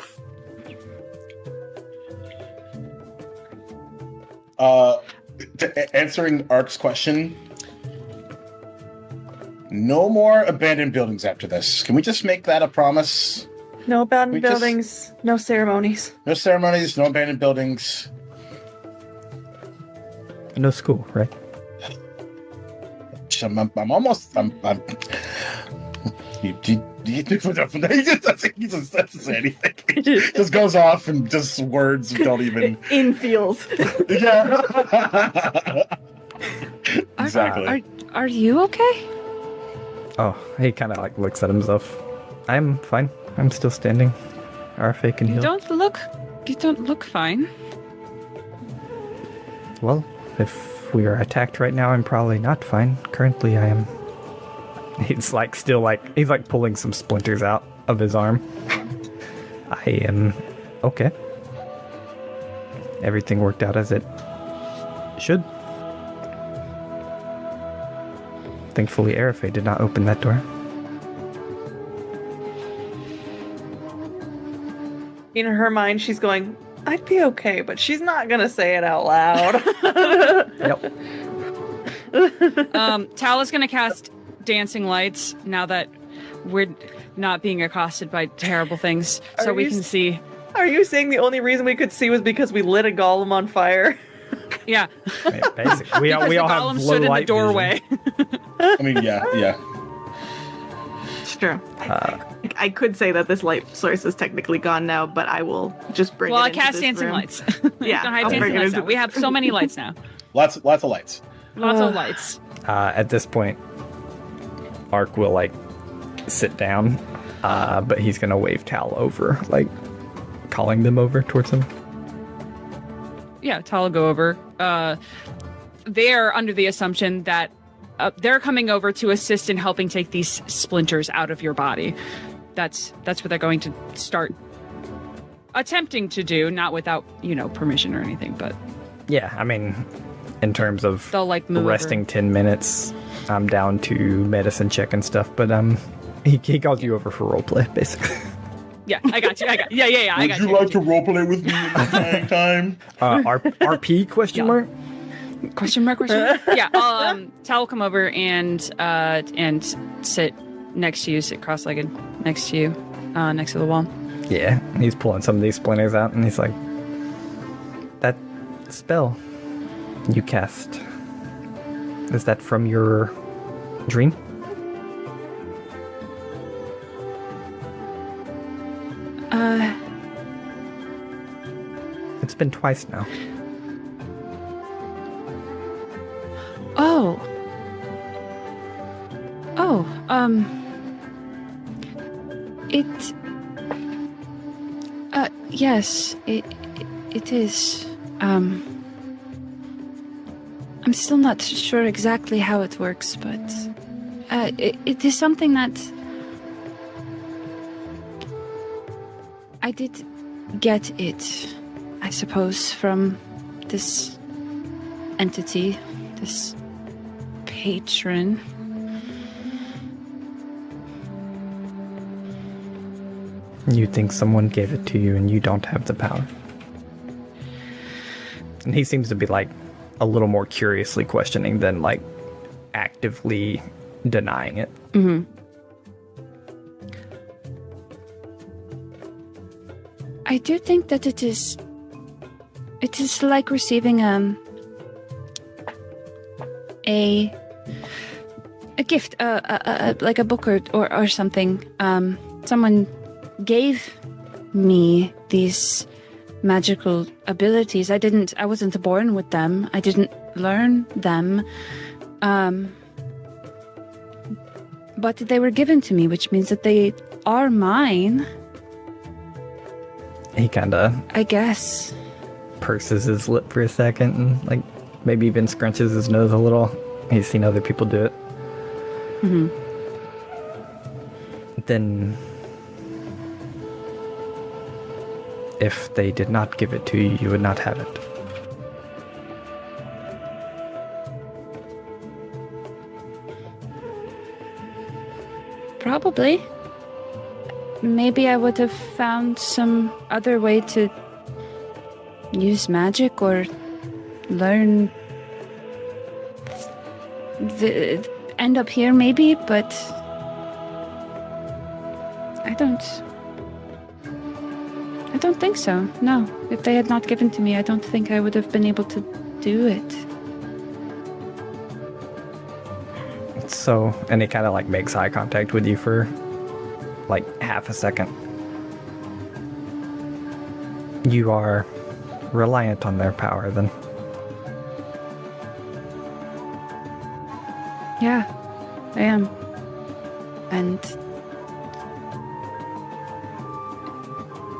Answering Ark's question, no more abandoned buildings after this. Can we just make that a promise? No abandoned We just- buildings, no ceremonies. No ceremonies, no abandoned buildings. No school, right? I'm almost. He just doesn't say anything. He just goes off and just words don't even. In feels. Yeah. Exactly. Are you okay? Oh, he kind of like looks at himself. I'm fine. I'm still standing. RFA can You heal. don't look fine. Well, if we are attacked right now, I'm probably not fine. Currently, I am. He's like still like he's like pulling some splinters out of his arm. I am okay. Everything worked out as it should. Thankfully, Arafe did not open that door. In her mind, she's going, I'd be okay, but she's not going to say it out loud. Yep. Tal is going to cast Dancing Lights now that we're not being accosted by terrible things, so Are we you can s- see. Are you saying the only reason we could see was because we lit a golem on fire? Yeah, Yeah, basically, we all the have golem low stood in the light doorway. I mean, yeah. It's true. I could say that this light source is technically gone now, but I will just bring Well, it I into cast this Dancing room. Lights. Yeah, Don't hide I'll Dancing bring it Lights into now. We have so many lights now. Lots of lights. Lots of lights. At this point, Ark will like sit down, but he's gonna wave Tal over, like calling them over towards him. Yeah, Tal will go over. They're under the assumption that they're coming over to assist in helping take these splinters out of your body. That's what they're going to start attempting to do, not without, permission or anything, but Yeah, I mean, in terms of they'll like move resting over. 10 minutes, I'm down to medicine check and stuff, but He called you over for roleplay, basically. Yeah, I got you. Yeah. I Would got you like to roleplay with me in the trying time? RP question mark? Question mark? Yeah. Tal will come over and sit next to you, sit cross-legged next to you, next to the wall. Yeah, he's pulling some of these splinters out, and he's like, "That spell you cast, is that from your dream?" It's been twice now. Oh, yes, it is. I'm still not sure exactly how it works, but it is something that I did get it, I suppose, from this entity, this patron. You think someone gave it to you and you don't have the power? And he seems to be like a little more curiously questioning than like actively denying it. Mm-hmm. I do think that it is like receiving a gift, like a book or something. Someone gave me these magical abilities. I wasn't born with them. I didn't learn them. But they were given to me, which means that they are mine. He kind of, I guess, purses his lip for a second and like maybe even scrunches his nose a little. He's seen other people do it. Mm-hmm. Then if they did not give it to you, you would not have it. Probably. Maybe I would have found some other way to use magic or learn end up here maybe, but I don't think so. No. If they had not given to me, I don't think I would have been able to do it. So, and he kind of like makes eye contact with you for like half a second. You are reliant on their power then. Yeah, I am. And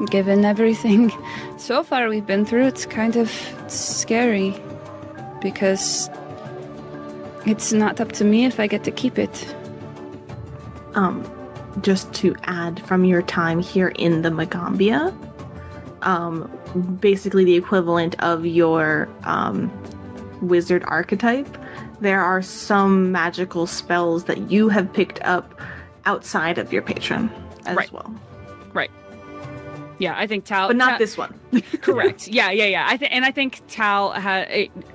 given everything so far we've been through, it's kind of scary because it's not up to me if I get to keep it. Just to add from your time here in the Magaambya, basically the equivalent of your wizard archetype, there are some magical spells that you have picked up outside of your patron as well. Right. Yeah, I think Tal... But not this one. Correct. Yeah. I think Tal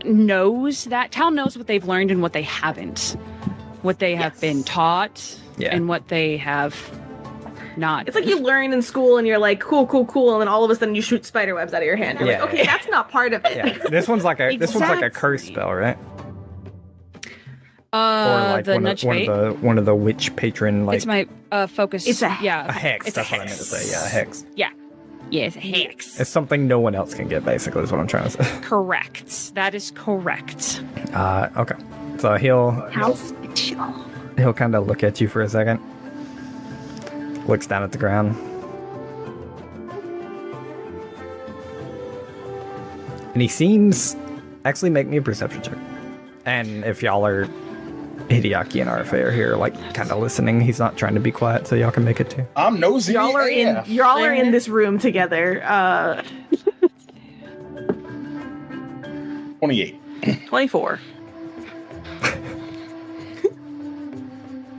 knows that. Tal knows what they've learned and what they haven't. What they have been taught and what they have not. It's like you learn in school and you're like, cool, and then all of a sudden you shoot spider webs out of your hand. You're like, okay, that's not part of it. Yeah. This one's like a this one's like a curse spell, right? Or like the nudge bait. one of the witch patron, like it's my focus. It's a hex. It's that's a what I meant to say. Yeah, a hex. Yeah, it's a hex. It's something no one else can get. Basically, is what I'm trying to say. Correct. That is correct. Okay. So he'll kind of look at you for a second. Looks down at the ground. And he seems... Actually, make me a perception check. And if y'all are... Hideaki and RFA are here, like, kind of listening. He's not trying to be quiet, so y'all can make it too. I'm nosy. Y'all are in this room together. 28. 24.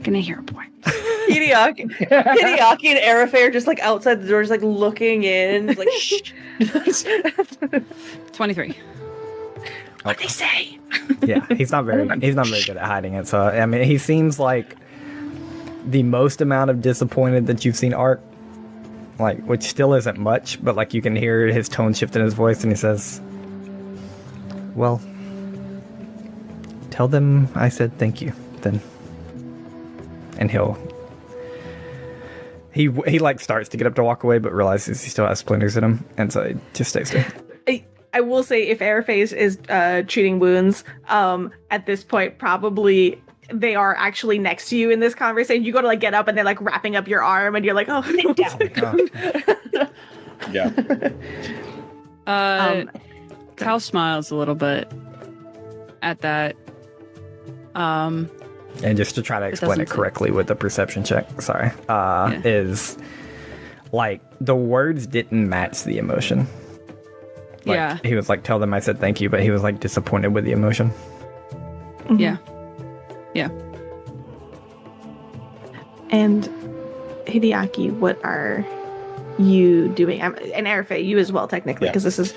Gonna hear a boy. Hideaki and Arafe are just like outside the door, just like looking in, like shh. 23. What they say? Yeah, he's not very good at hiding it. So I mean, he seems like the most amount of disappointed that you've seen Ark, like, which still isn't much, but like you can hear his tone shift in his voice, and he says, "Well, tell them I said thank you, then." And he like starts to get up to walk away, but realizes he still has splinters in him, and so he just stays there. I will say, if Airface is treating wounds, at this point, probably they are actually next to you in this conversation. You go to like get up, and they're like wrapping up your arm, and you're like, "Oh, Yeah. Cal smiles a little bit at that. And just to try to explain it correctly with the perception check, sorry, is like the words didn't match the emotion. Like, yeah. He was like, tell them I said thank you, but he was like disappointed with the emotion. Mhm. Yeah. Yeah. And Hideaki, what are you doing? And Arafe, you as well, technically, because this is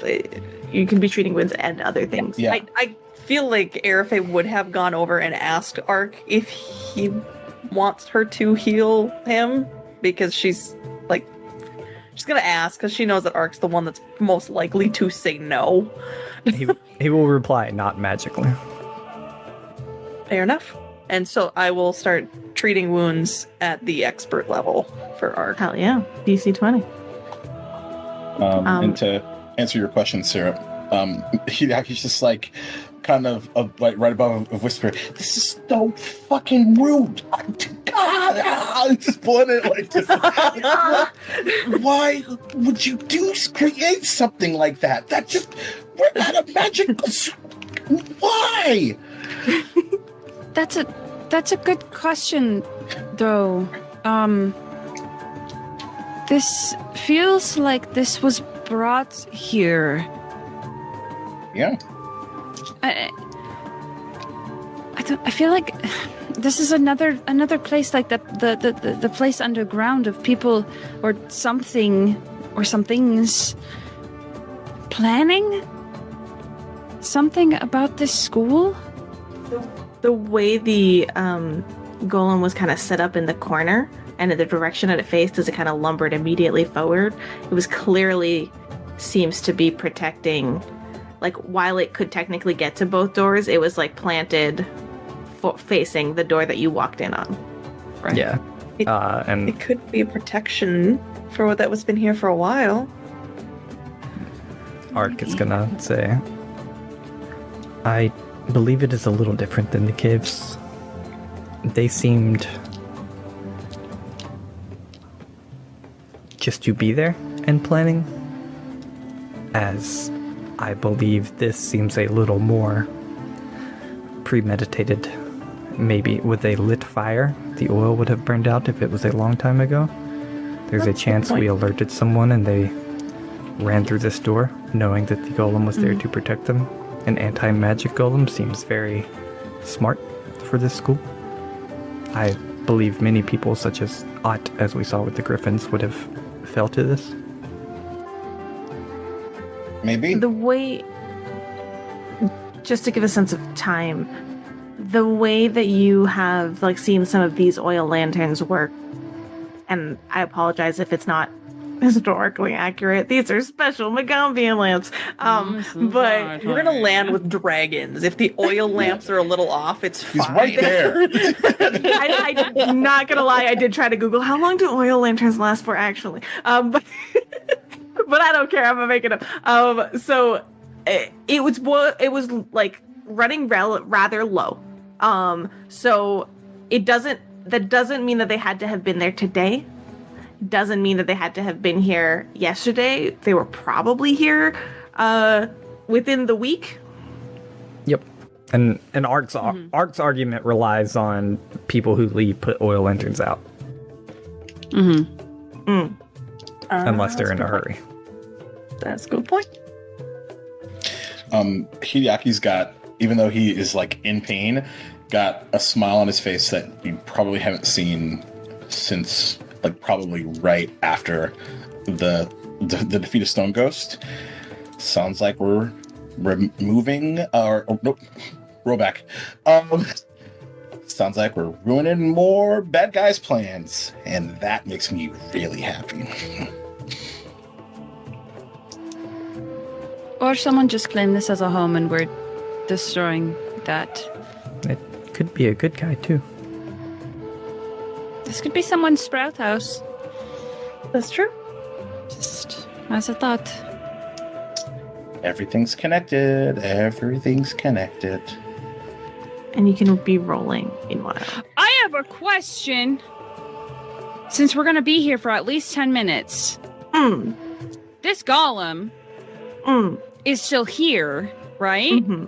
you can be treating wounds and other things. Yeah. I feel like Arafe would have gone over and asked Ark if he wants her to heal him, because she's gonna ask because she knows that Ark's the one that's most likely to say no. He will reply, not magically. Fair enough. And so I will start treating wounds at the expert level for Ark. Hell yeah, DC 20. And to answer your question, Syrup, Hideaki's just like kind of like right above a whisper. This is so fucking rude. God, just pulling it like this. Why would you create something like that? That just we're not a magic. Why? That's a good question, though. This feels like this was brought here. Yeah. I feel like this is another place like the place underground of people or something or some things planning something about this school. The way the golem was kind of set up in the corner and in the direction that it faced as it kind of lumbered immediately forward, it was clearly seems to be protecting. Like, while it could technically get to both doors, it was like planted facing the door that you walked in on. Right. Yeah. And It could be a protection for what that was been here for a while. Ark is gonna say, I believe it is a little different than the caves. They seemed just to be there and planning, as I believe this seems a little more premeditated. Maybe with a lit fire, the oil would have burned out if it was a long time ago. There's a chance we alerted someone and they ran through this door, knowing that the golem was there to protect them. An anti-magic golem seems very smart for this school. I believe many people, such as Ott, as we saw with the griffins, would have fell to this. Maybe. The way, just to give a sense of time, the way that you have like seen some of these oil lanterns work, and I apologize if it's not historically accurate. These are special Magaambya lamps. But We're gonna land with dragons. If the oil lamps are a little off, it's fine. He's right there. I'm not gonna lie, I did try to Google how long do oil lanterns last for actually. But I don't care. I'm gonna make it up. So it was like running rather low. So that doesn't mean that they had to have been there today. Doesn't mean that they had to have been here yesterday. They were probably here within the week. Yep. And Ark's argument relies on people who leave put oil lanterns out. Unless they're in a hurry. That's a good point. Hideaki's got, even though he is like in pain, got a smile on his face that you probably haven't seen since like probably right after the defeat of Stone Ghost. Sounds like we're removing nope, roll back. Sounds like we're ruining more bad guys' plans, and that makes me really happy. Or someone just claimed this as a home and we're destroying that. It could be a good guy, too. This could be someone's sprout house. That's true. Just as a thought. Everything's connected. Everything's connected. And you can be rolling meanwhile. I have a question. Since we're going to be here for at least 10 minutes, this golem is still here, right? Mm-hmm.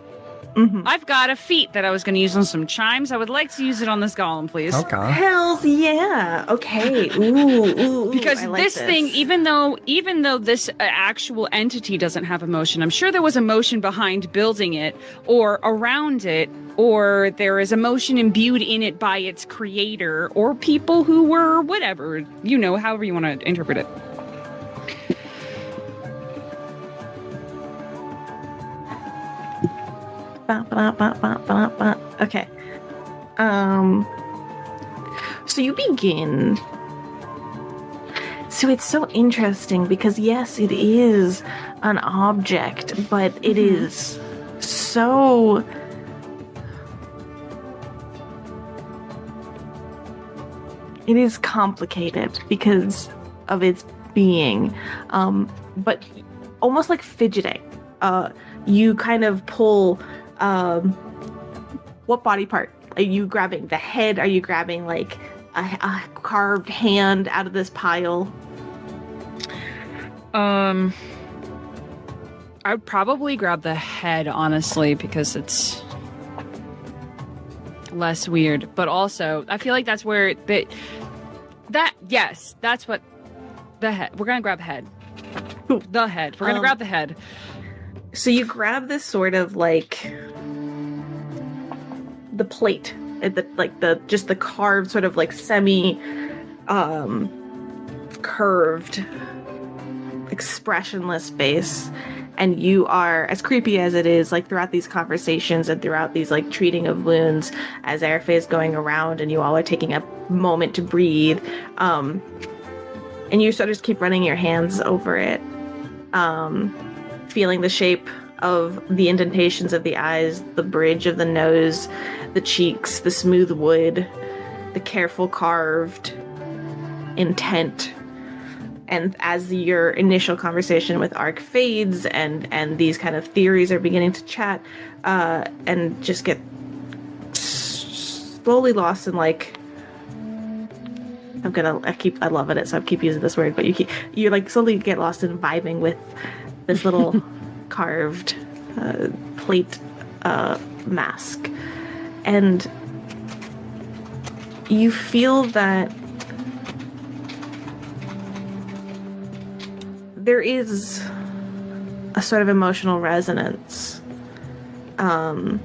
Mm-hmm. I've got a feat that I was going to use on some chimes. I would like to use it on this golem, please. Okay. Hells yeah. Okay. Ooh. Because I like this thing, even though this actual entity doesn't have emotion, I'm sure there was emotion behind building it or around it, or there is emotion imbued in it by its creator or people who were whatever, however you want to interpret it. Okay. So you begin. So it's so interesting because yes, it is an object, but it is so it is complicated because of its being, but almost like fidgeting. You kind of pull. What body part? Are you grabbing the head? Are you grabbing like a carved hand out of this pile? I would probably grab the head, honestly, because it's less weird. But also, I feel like that's where that's what the head. We're gonna grab head. The head. We're gonna grab the head. So you grab this sort of like the plate, the carved sort of like semi curved expressionless face, and you are, as creepy as it is, like throughout these conversations and throughout these like treating of wounds as Airfae is going around and you all are taking a moment to breathe, and you sort of just keep running your hands over it, feeling the shape of the indentations of the eyes, the bridge of the nose, the cheeks, the smooth wood, the careful carved intent. And as your initial conversation with Ark fades and these kind of theories are beginning to chat and just get slowly lost in like, I love it, so I keep using this word, but you like slowly get lost in vibing with this little carved plate mask, and you feel that there is a sort of emotional resonance that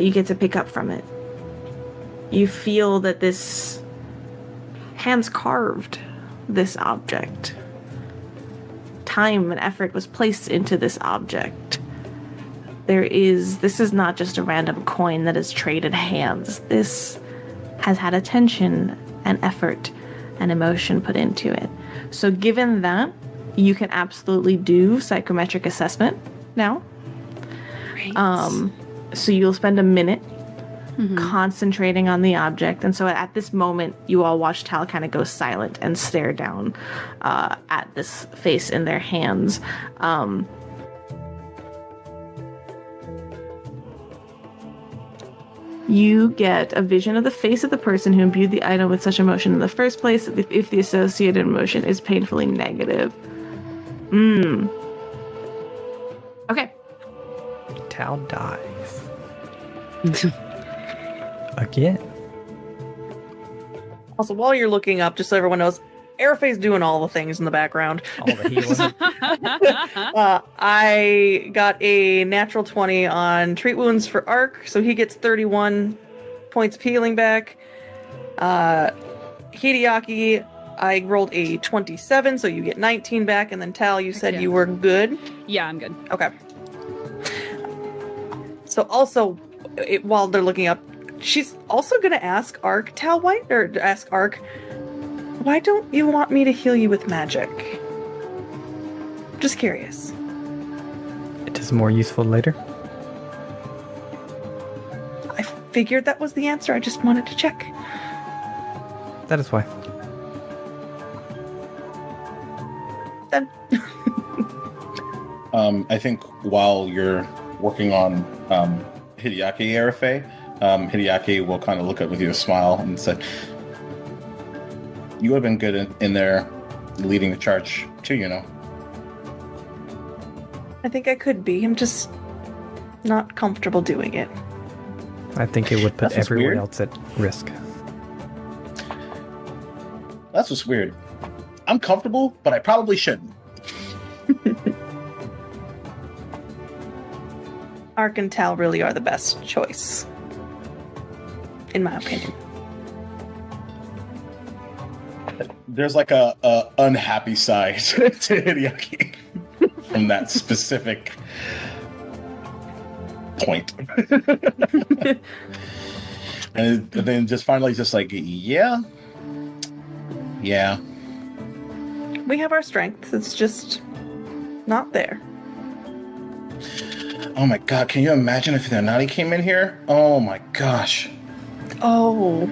you get to pick up from it. You feel that this hands carved this object. Time and effort was placed into this object. This is not just a random coin that is traded hands. This has had attention and effort and emotion put into it. So given that, you can absolutely do psychometric assessment now. Right. So you'll spend a minute concentrating on the object. And so at this moment, you all watch Tal kind of go silent and stare down at this face in their hands. You get a vision of the face of the person who imbued the item with such emotion in the first place if the associated emotion is painfully negative. Okay. Tal dies. Again. Also, while you're looking up, just so everyone knows, Airfae's doing all the things in the background. All the healing. I got a natural 20 on treat wounds for Ark, so he gets 31 points of healing back. Hideaki, I rolled a 27, so you get 19 back, and then Tal, you said yeah. you were good. Yeah, I'm good. Okay. So also, while they're looking up, she's also going to ask Ark, Tal, ask Ark, why don't you want me to heal you with magic? Just curious. It is more useful later. I figured that was the answer. I just wanted to check. That is why. Then. I think while you're working on Hideaki Arafe, Hideaki will kind of look up with you a smile and say, "You would have been good in there leading the charge too, you know." I think I could be. I'm just not comfortable doing it. I think it would put That's what's everyone weird. else at risk. That's what's weird. I'm comfortable, but I probably shouldn't. Ark and Tal really are the best choice. In my opinion. There's like a unhappy side to Hideaki from that specific point. And then just finally just like, yeah. We have our strengths. It's just not there. Oh my god, can you imagine if the Nani came in here? Oh my gosh. Oh.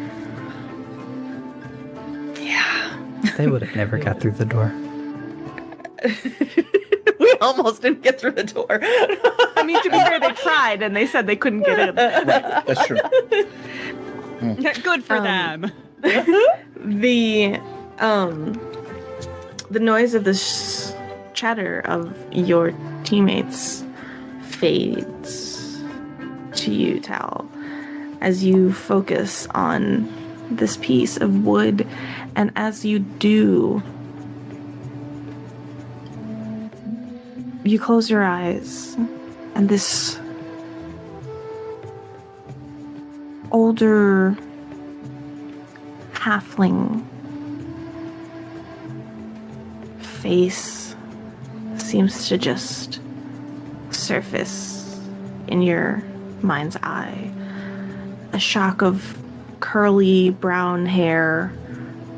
Yeah. They would have never got through the door. We almost didn't get through the door. I mean, to be fair, they tried and they said they couldn't get in. Right, that's true. Good for Um, them. The noise of this chatter of your teammates fades to you, Tal, as you focus on this piece of wood, and as you do, you close your eyes, and this older halfling face seems to just surface in your mind's eye. A shock of curly brown hair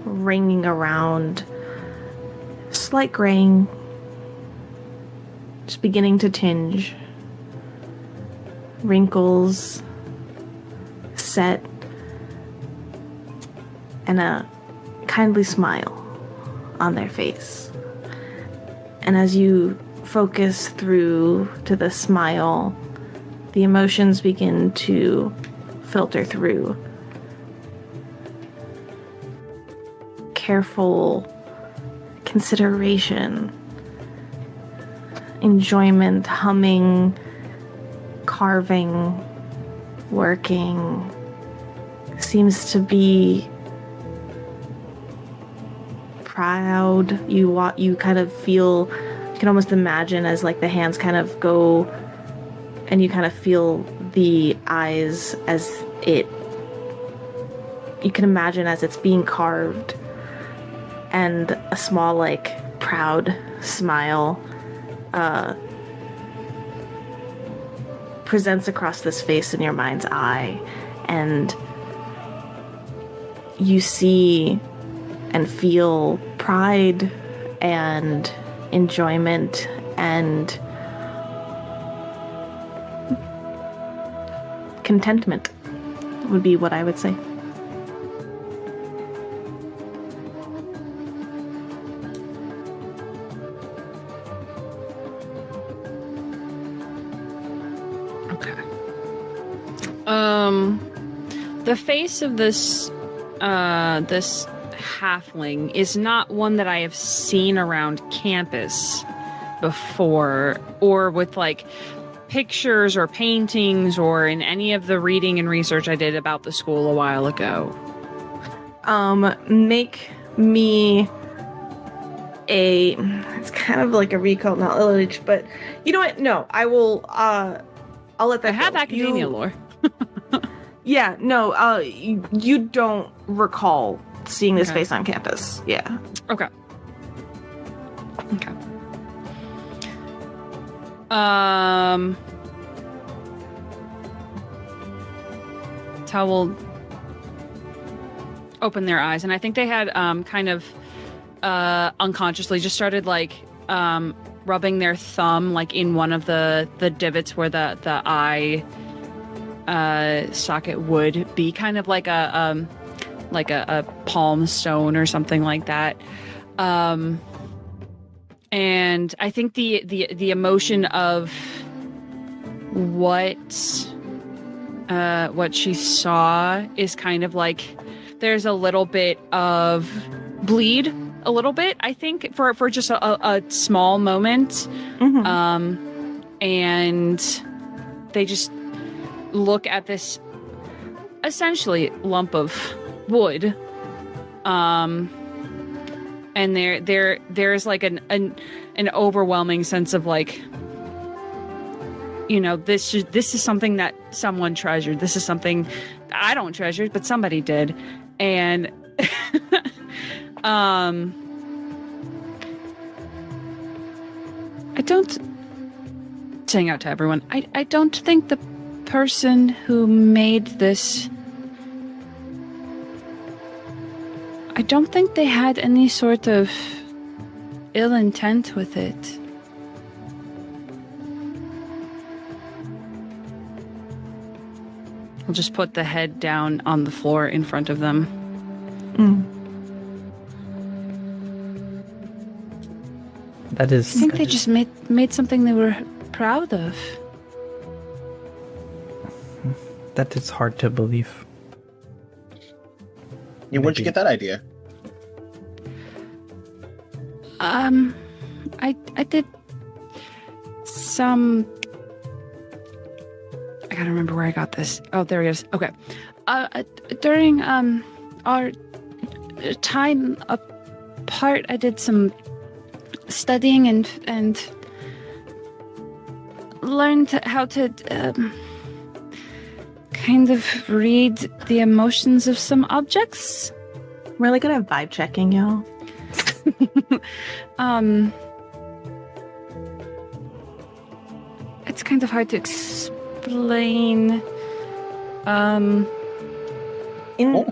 ringing around, slight graying, just beginning to tinge, wrinkles set, and a kindly smile on their face. And as you focus through to the smile, the emotions begin to filter through. Careful consideration, enjoyment, humming, carving, working, seems to be proud. You kind of feel, you can almost imagine as like the hands kind of go, and you kind of feel the eyes as it, you can imagine as it's being carved, and a small like proud smile presents across this face in your mind's eye, and you see and feel pride and enjoyment and contentment would be what I would say. Okay. The face of this this halfling is not one that I have seen around campus before, or with like pictures or paintings, or in any of the reading and research I did about the school a while ago. Make me it's kind of like a recall knowledge, but you know what? No, I will, I'll let that I have go. academia lore. Yeah, no, you don't recall seeing this Okay. face on campus. Yeah. Okay. Okay. Tal will open their eyes, and I think they had kind of unconsciously just started like rubbing their thumb like in one of the divots where the eye socket would be, kind of like a palm stone or something like that. And I think the emotion of what she saw is kind of like there's a little bit of bleed, a little bit, I think, for just a small moment. Mm-hmm. And they just look at this essentially lump of wood. And there's like an overwhelming sense of like, you know, this is something that someone treasured. This is something I don't treasure, but somebody did. And I don't, saying out to everyone, I don't think the person who made this, I don't think they had any sort of ill intent with it. I'll just put the head down on the floor in front of them. That is. I think they just made something they were proud of. That is hard to believe. Yeah, where'd you get that idea? I did some. I gotta remember where I got this. Oh, there it is. Okay. During our time apart, I did some studying and learned how to kind of read the emotions of some objects. Really good at vibe checking, y'all. It's kind of hard to explain. In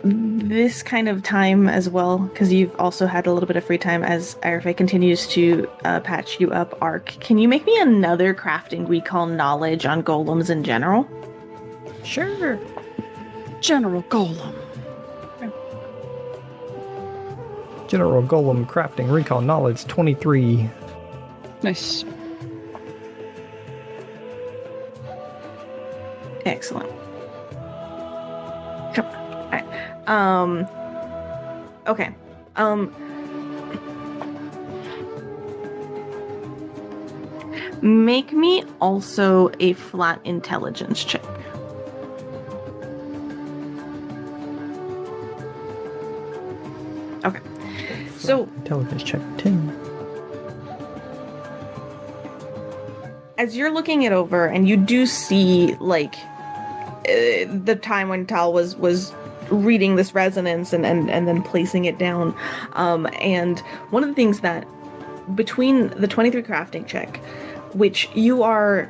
this kind of time as well, because you've also had a little bit of free time as Irfe continues to patch you up, Arc, can you make me another crafting recall knowledge on golems in general? Sure. General Golem. General Golem crafting recall knowledge 23. Nice. Excellent. Come on. All right. Okay. Make me also a flat intelligence check. Okay. So Intelligence check 10. as you're looking it over, and you do see like the time when Tal was reading this resonance and then placing it down, and one of the things that between the 23 crafting check, which you are,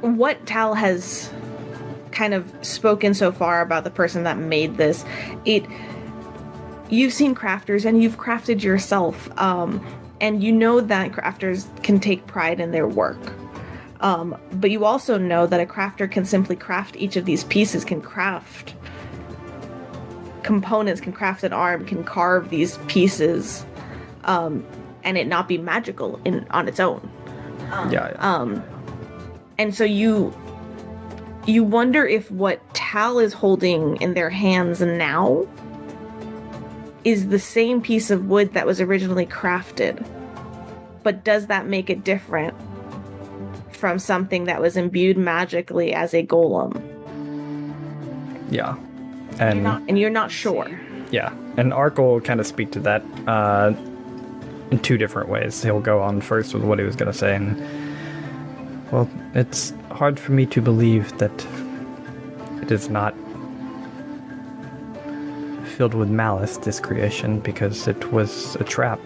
what Tal has kind of spoken so far about the person that made this, you've seen crafters and you've crafted yourself, and you know that crafters can take pride in their work. But you also know that a crafter can simply craft each of these pieces, can craft components, can craft an arm, can carve these pieces, and it not be magical on its own. And so you wonder if what Tal is holding in their hands now is the same piece of wood that was originally crafted, but does that make it different from something that was imbued magically as a golem? Yeah. And you're not sure. yeah, and Ark will kind of speak to that in two different ways. He'll go on first with what he was going to say, and well, it's hard for me to believe that it is not filled with malice, this creation, because it was a trap.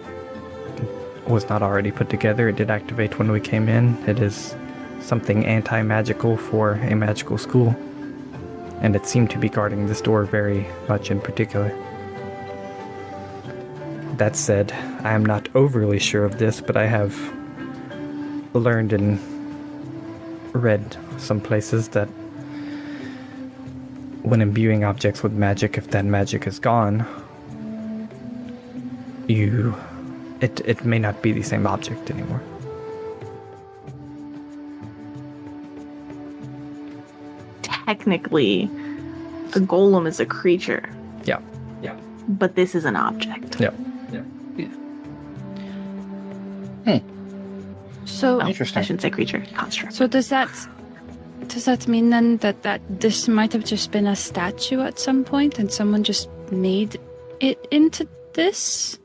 It was not already put together. It did activate when we came in. It is something anti-magical for a magical school. And it seemed to be guarding this door very much in particular. That said, I am not overly sure of this, but I have learned and read some places that when imbuing objects with magic, if that magic is gone, it may not be the same object anymore. Technically, a golem is a creature, Yeah. but this is an object. Yeah. So, Well, I Interesting. shouldn't say creature, construct. so does that mean then that this might have just been a statue at some point and someone just made it into this?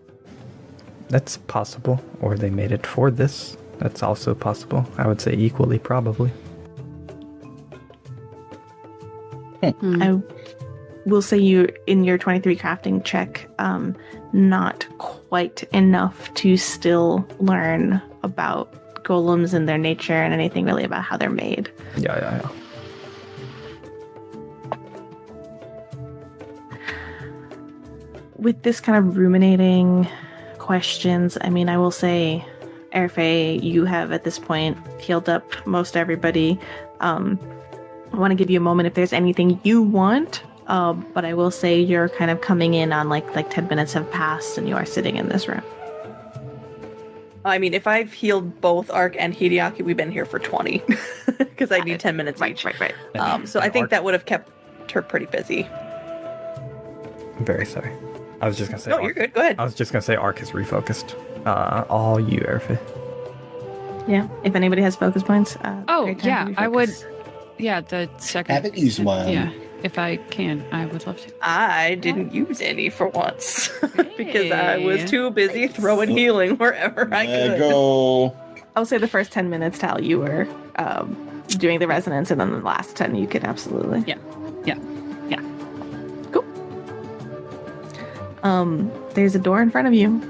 That's possible. Or they made it for this. That's also possible. I would say equally probably. I will say you in your 23 crafting check, not quite enough to still learn about golems and their nature and anything really about how they're made. Yeah. With this kind of ruminating questions, I mean, I will say, Airfey, you have at this point healed up most everybody. I want to give you a moment if there's anything you want, but I will say you're kind of coming in on like 10 minutes have passed and you are sitting in this room. I mean, if I've healed both Ark and Hideaki, we've been here for 20 because I need 10 minutes each. Right. So I think that would have kept her pretty busy. I'm very sorry. I was just gonna say. No, you're good. Go ahead. I was just gonna say Ark is refocused. All you, Erfe. Yeah, if anybody has focus points. Oh, great time yeah, to I would. refocus. Yeah, the second. Haven't used one. Yeah, if I can, I would love to. I didn't use any for once because I was Hey. too busy throwing healing wherever I There could. go. I'll say the first 10 minutes, Tal, you were doing the resonance, and then the last 10 you could absolutely. Yeah. Cool. There's a door in front of you.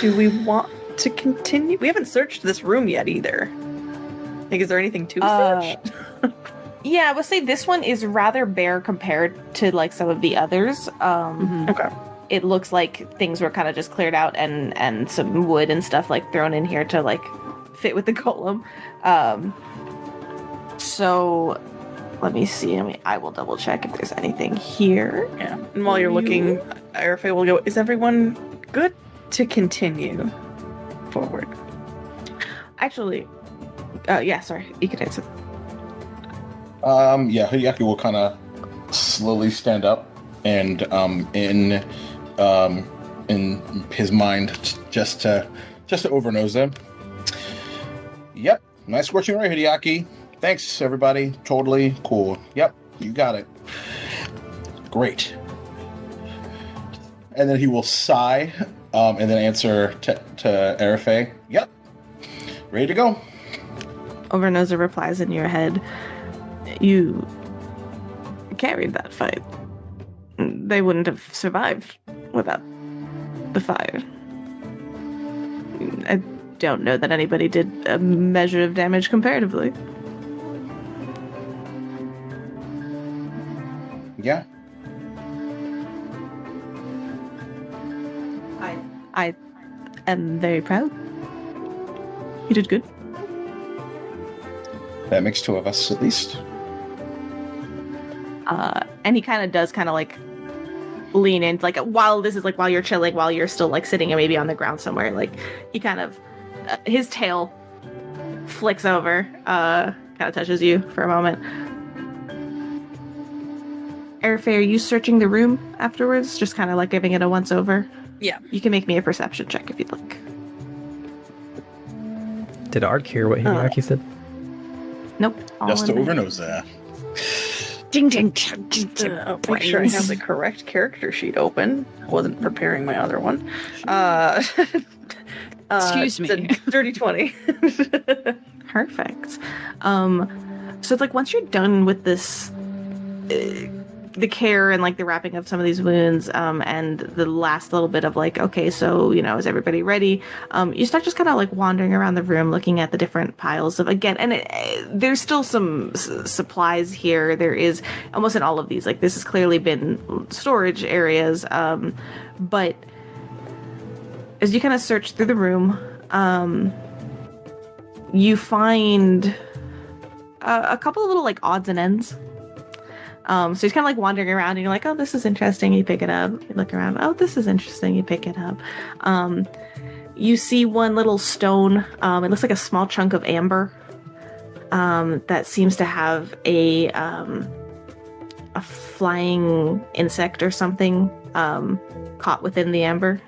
Do we want to continue? We haven't searched this room yet either. Like, is there anything to search? Yeah, I would say this one is rather bare compared to like some of the others. Okay. It looks like things were kind of just cleared out and some wood and stuff like thrown in here to like fit with the golem. So let me see. I will double check if there's anything here. Yeah. And while you're looking, Airfay will go, is everyone good to continue forward? Actually, yeah, sorry, you could answer. Yeah, Hideaki will kind of slowly stand up and in his mind just to overnose them. Yep, nice working right, Hideaki. Thanks, everybody. Totally cool. Yep, you got it. Great. And then he will sigh, and then answer to Airfay. Yep, ready to go. Overnoser replies in your head, you carried that fight. They wouldn't have survived without the fire. I don't know that anybody did a measure of damage comparatively. Yeah. I am very proud. You did good. That makes two of us at least. And he kind of does like lean in, like while you're chilling, while you're still like sitting maybe on the ground somewhere, like he kind of his tail flicks over, kind of touches you for a moment. Airfay, are you searching the room afterwards? Just kind of like giving it a once over? Yeah. You can make me a perception check if you'd like. Did Ark hear what Hideaki said? Nope. all Just to in there. overnose that. Ding ding. Make sure I have the correct character sheet open. I wasn't preparing my other one. Excuse me. It's a dirty 20. Perfect. So it's like once you're done with this the care and like the wrapping of some of these wounds, and the last little bit of like, okay, so is everybody ready? You start just kind of like wandering around the room, looking at the different piles of there's still some supplies here. There is almost in all of these. Like this has clearly been storage areas, but as you kind of search through the room, you find a couple of little like odds and ends. So he's kind of like wandering around and you're like, oh, this is interesting. You pick it up. You look around. Oh, this is interesting. You pick it up. You see one little stone. It looks like a small chunk of amber that seems to have a flying insect or something caught within the amber.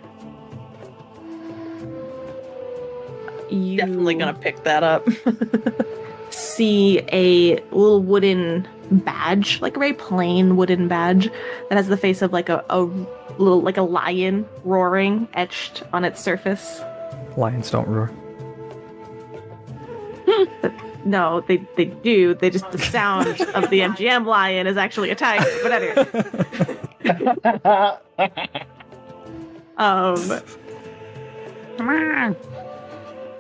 You Definitely gonna pick that up. see a little wooden badge, like a very plain wooden badge that has the face of like a little like a lion roaring etched on its surface. Lions don't roar. No, they do. They just the sound of the MGM lion is actually a tiger. But anyway.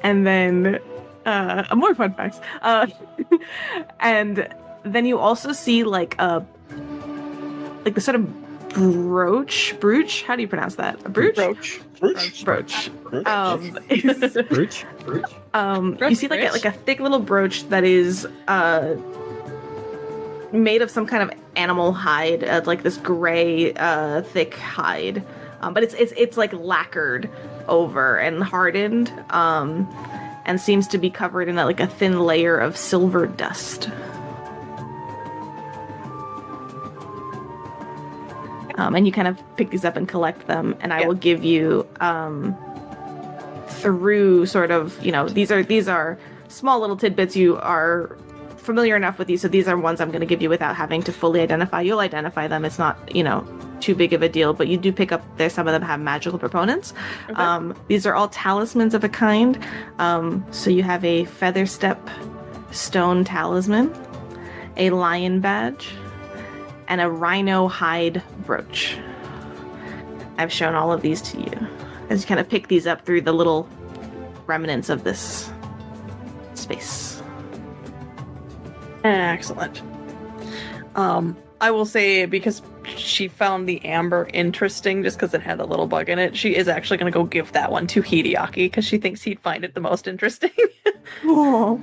And then more fun facts. And then you also see like the sort of brooch. How do you pronounce that? A brooch? Brooch. Brooch. Brooch? You see like a thick little brooch that is made of some kind of animal hide. It's like this gray, thick hide, but it's like lacquered over and hardened, and seems to be covered in like a thin layer of silver dust. And you kind of pick these up and collect them, and I will give you through sort of these are small little tidbits. You are familiar enough with these, so these are ones I'm going to give you without having to fully identify. You'll identify them. It's not too big of a deal, but you do pick up there. Some of them have magical proponents. Okay. These are all talismans of a kind. So you have a feather step stone talisman, a lion badge, and a rhino hide brooch. I've shown all of these to you as you kind of pick these up through the little remnants of this space. Excellent. I will say, because she found the amber interesting just because it had a little bug in it, she is actually going to go give that one to Hideaki because she thinks he'd find it the most interesting. Oh.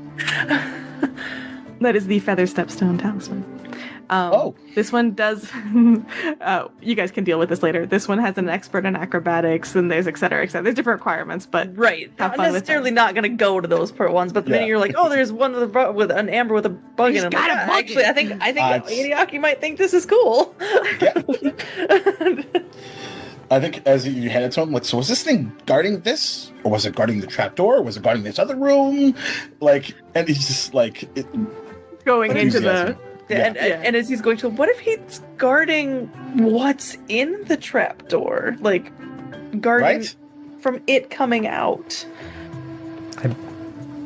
That is the feather stepstone talisman. This one does. You guys can deal with this later. This one has an expert in acrobatics, and there's et cetera, et cetera. There's different requirements, but right, not necessarily not going to go to those ones. But the minute you're like, oh, there's one with an amber with a bug in it. Like, actually, I think Hideaki might think this is cool. Yeah. I think as you hand it to him, like, so was this thing guarding this, or was it guarding the trapdoor, or was it guarding this other room? Like, and he's just like going into the. And as he's going to, what if he's guarding what's in the trapdoor? Like, guarding from it coming out. I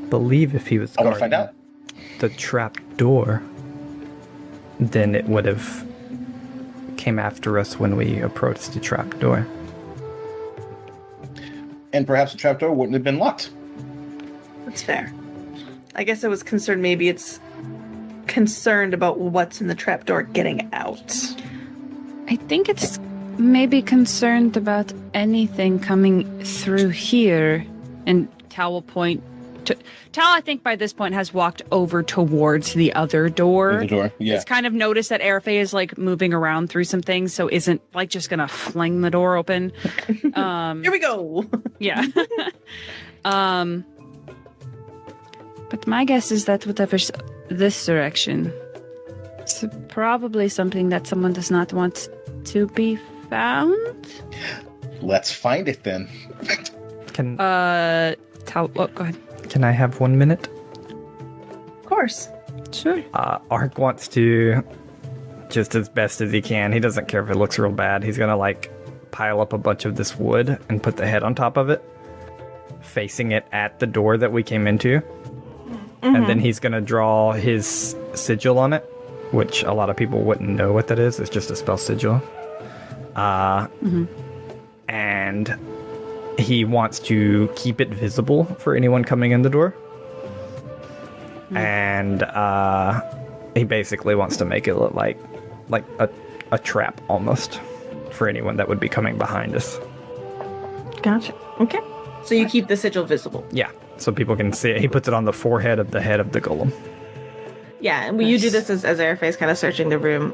believe if he was I want to find out. The trapdoor, then it would have came after us when we approached the trapdoor. And perhaps the trapdoor wouldn't have been locked. That's fair. I guess I was concerned maybe it's concerned about what's in the trapdoor getting out. I think it's maybe concerned about anything coming through here. And Tal will point to... Tal, I think by this point, has walked over towards the other door. The door, yeah. It's kind of noticed that Airfey is like moving around through some things, so isn't like just gonna fling the door open. Here we go! Yeah. But my guess is that whatever's this direction, it's probably something that someone does not want to be found. Let's find it then. Can go ahead. Can I have 1 minute? Of course. Sure. Ark wants to, just as best as he can, he doesn't care if it looks real bad, he's gonna like pile up a bunch of this wood and put the head on top of it, facing it at the door that we came into. And then he's gonna draw his sigil on it which a lot of people wouldn't know what that is. It's just a spell sigil. And he wants to keep it visible for anyone coming in the door. And he basically wants to make it look like a trap almost for anyone that would be coming behind us. Gotcha. Okay. So you keep the sigil visible. Yeah, so people can see it. He puts it on the forehead of the head of the golem. Yeah, and you do this as Airface kind of searching the room.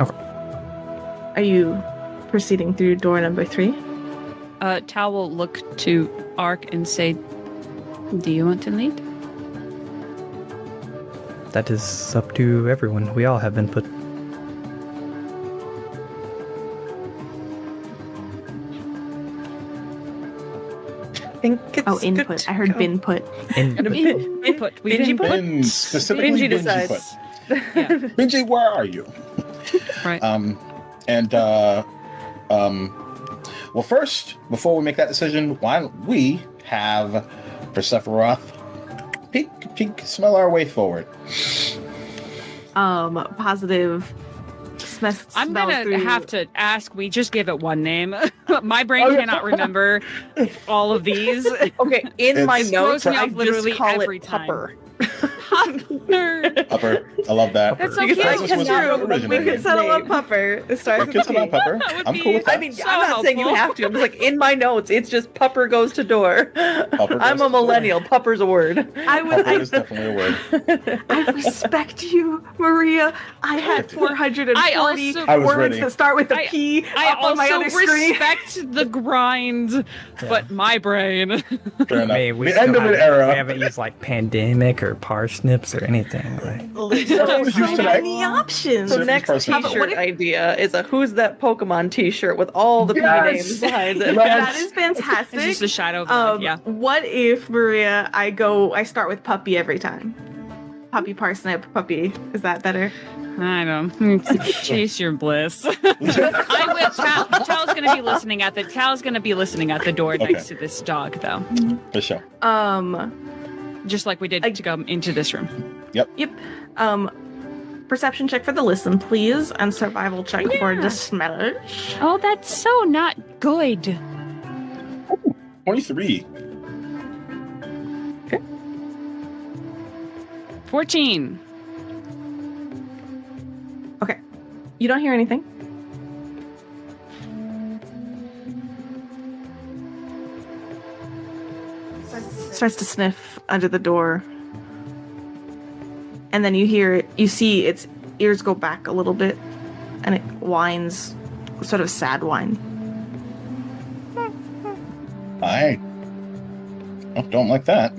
Okay. Are you proceeding through door number 3? Tal will look to Ark and say, "Do you want to lead?" That is up to everyone. We all have input. I think it's input. good to I heard go. binput. Input. We Bingy didn't put? put. Ben, specifically Benji Benji decides. put. Yeah, Benji, where are you? right. Well, first, before we make that decision, why don't we have Persephoroth peek, smell our way forward? Positive. I'm gonna have to ask. We just give it one name. My brain cannot remember all of these. Okay, in my It's- notes, throws me I off literally just call every it time. Pupper. Nerd. Upper, I love that. That's Because okay. As this was We originated. could settle on Name. Pupper. It starts We with can settle on P. Pepper. That would I'm be- cool with that. I mean, So I'm not saying you helpful. have to. I'm just like, in my notes, it's just Pupper goes to door. Pupper I'm goes a to door. millennial. Pupper's a word. Pupper is definitely a word. I respect you, Maria. I had 440 I also- I was words ready. that start with a I- P I up on my also other screen. respect the grind, but my brain. Fair enough. Hey, we The still end of an haven't- era. We haven't used like pandemic or parsnips or anything. Like, So Used tonight. many options. So Surface next person. How about- t-shirt what if- idea is a Who's That Pokemon t-shirt with all the P Yes! names behind it. That is fantastic. It's just a shadow of life, yeah. What if, Maria, I start with puppy every time? Puppy, parsnip, puppy. Is that better? I don't. Chase your bliss. I will. Tal's gonna be listening at the door Okay. next to this dog, though, For sure. just like we did to go into this room. Yep. Perception check for the listen, please, and survival check for the smell. Oh, that's so not good. 23. 14. Okay. You don't hear anything. Starts to sniff under the door. And then you see its ears go back a little bit, and it whines, sort of sad whine. I don't like that.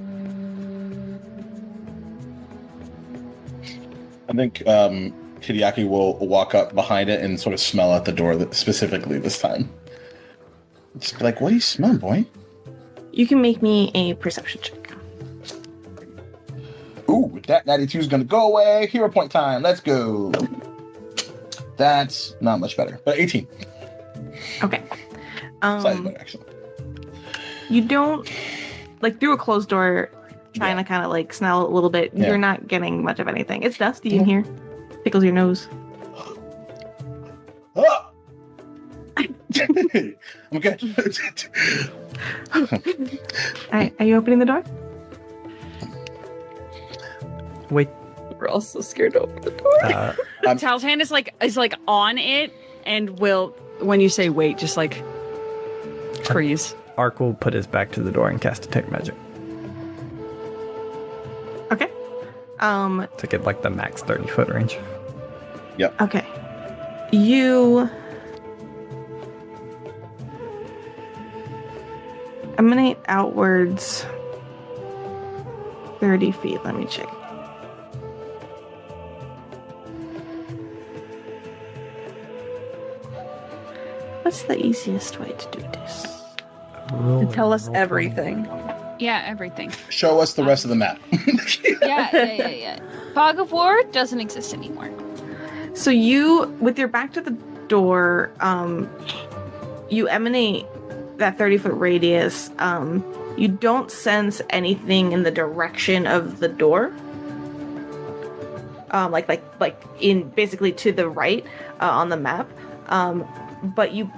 I think Hideaki will walk up behind it and sort of smell at the door specifically this time. Just be like, what do you smell, boy? You can make me a perception check. Ooh, that 92 is going to go away. Hero point time. Let's go. That's not much better, but 18. Okay. Slightly better, actually. You don't, like, through a closed door, trying Yeah. to kind of, like, smell a little bit. Yeah. You're not getting much of anything. It's dusty in here. Tickles your nose. Ah! I'm good. All right. Are you opening the door? wait, We're all so scared to open the door. Tal's hand is like on it, and will, when you say wait, just like freeze. Ark will put his back to the door and cast Detect Magic Okay. to get like the max 30-foot range. Okay. You emanate outwards 30 feet. Let me check. What's the easiest way to do this? Tell us everything. Yeah, everything. Show us the rest of the map. Yeah. Fog of War doesn't exist anymore. So you, with your back to the door, you emanate that 30-foot radius. You don't sense anything in the direction of the door. like in basically to the right on the map. But you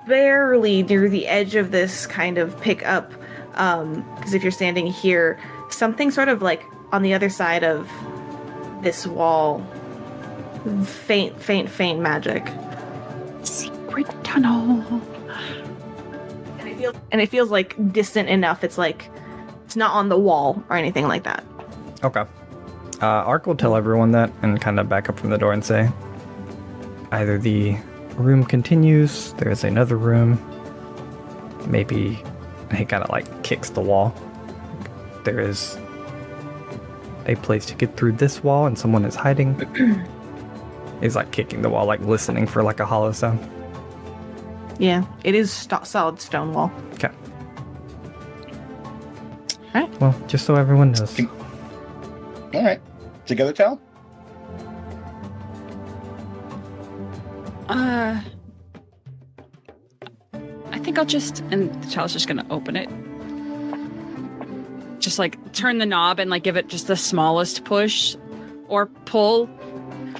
barely near the edge of this kind of pick up, because if you're standing here, something sort of like on the other side of this wall, faint magic. Secret tunnel. And it feels like distant enough. It's like it's not on the wall or anything like that. Okay. Ark will tell everyone that and kind of back up from the door and say, either the room continues, there is another room, maybe he kind of like kicks the wall. There is a place to get through this wall and someone is hiding. He's like kicking the wall, like listening for like a hollow sound. Yeah, it is solid stone wall. Okay. Alright. Well, just so everyone knows. All right. Together, Tal? I think I'll just, and the child's just gonna open it. Just like turn the knob and like give it just the smallest push or pull.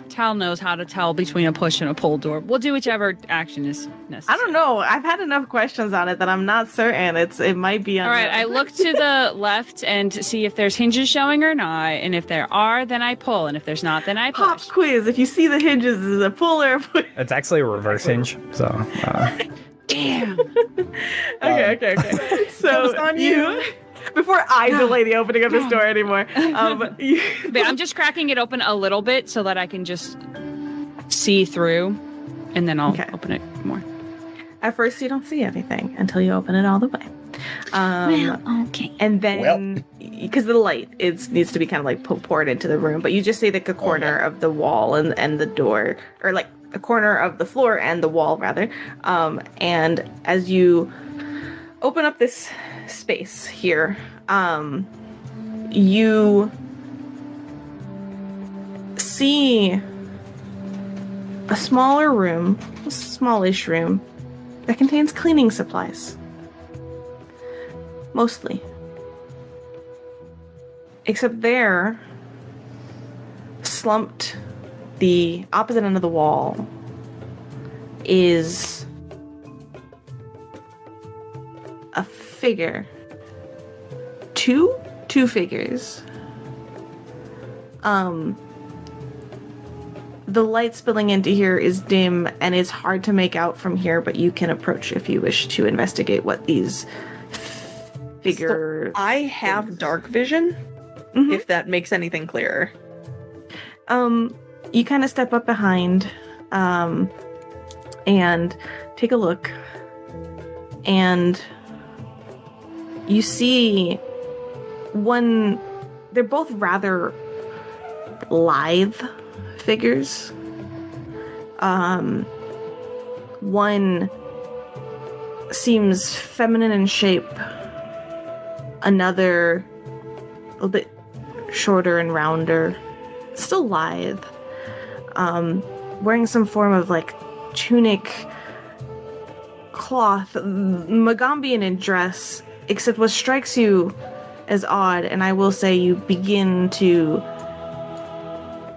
Tal knows how to tell between a push and a pull door. We'll do whichever action is necessary. I don't know. I've had enough questions on it that I'm not certain. It might be. All right, I look to the left and see if there's hinges showing or not. And if there are, then I pull. And if there's not, then I Pop push. quiz. If you see the hinges, is it a pull or a push? It's actually a reverse hinge, so... Damn. Okay. So on you. Before I delay the opening of this door anymore, But I'm just cracking it open a little bit so that I can just see through, and then I'll open it more. At first, you don't see anything until you open it all the way. Okay. And then, because the light needs to be kind of like poured into the room, but you just see like a corner of the wall and the door, or like a corner of the floor and the wall rather. And as you open up this space here, you see a smaller room, a smallish room that contains cleaning supplies. Mostly. Except there, slumped the opposite end of the wall, is a figure. Two figures. The light spilling into here is dim and it's hard to make out from here, but you can approach if you wish to investigate what these figures. So I have dark vision, if that makes anything clearer. You kind of step up behind, and take a look, and you see one. They're both rather lithe figures. One seems feminine in shape. Another a little bit shorter and rounder. Still lithe. Wearing some form of like tunic, cloth, Magaambyan in dress, except what strikes you as odd, and I will say you begin to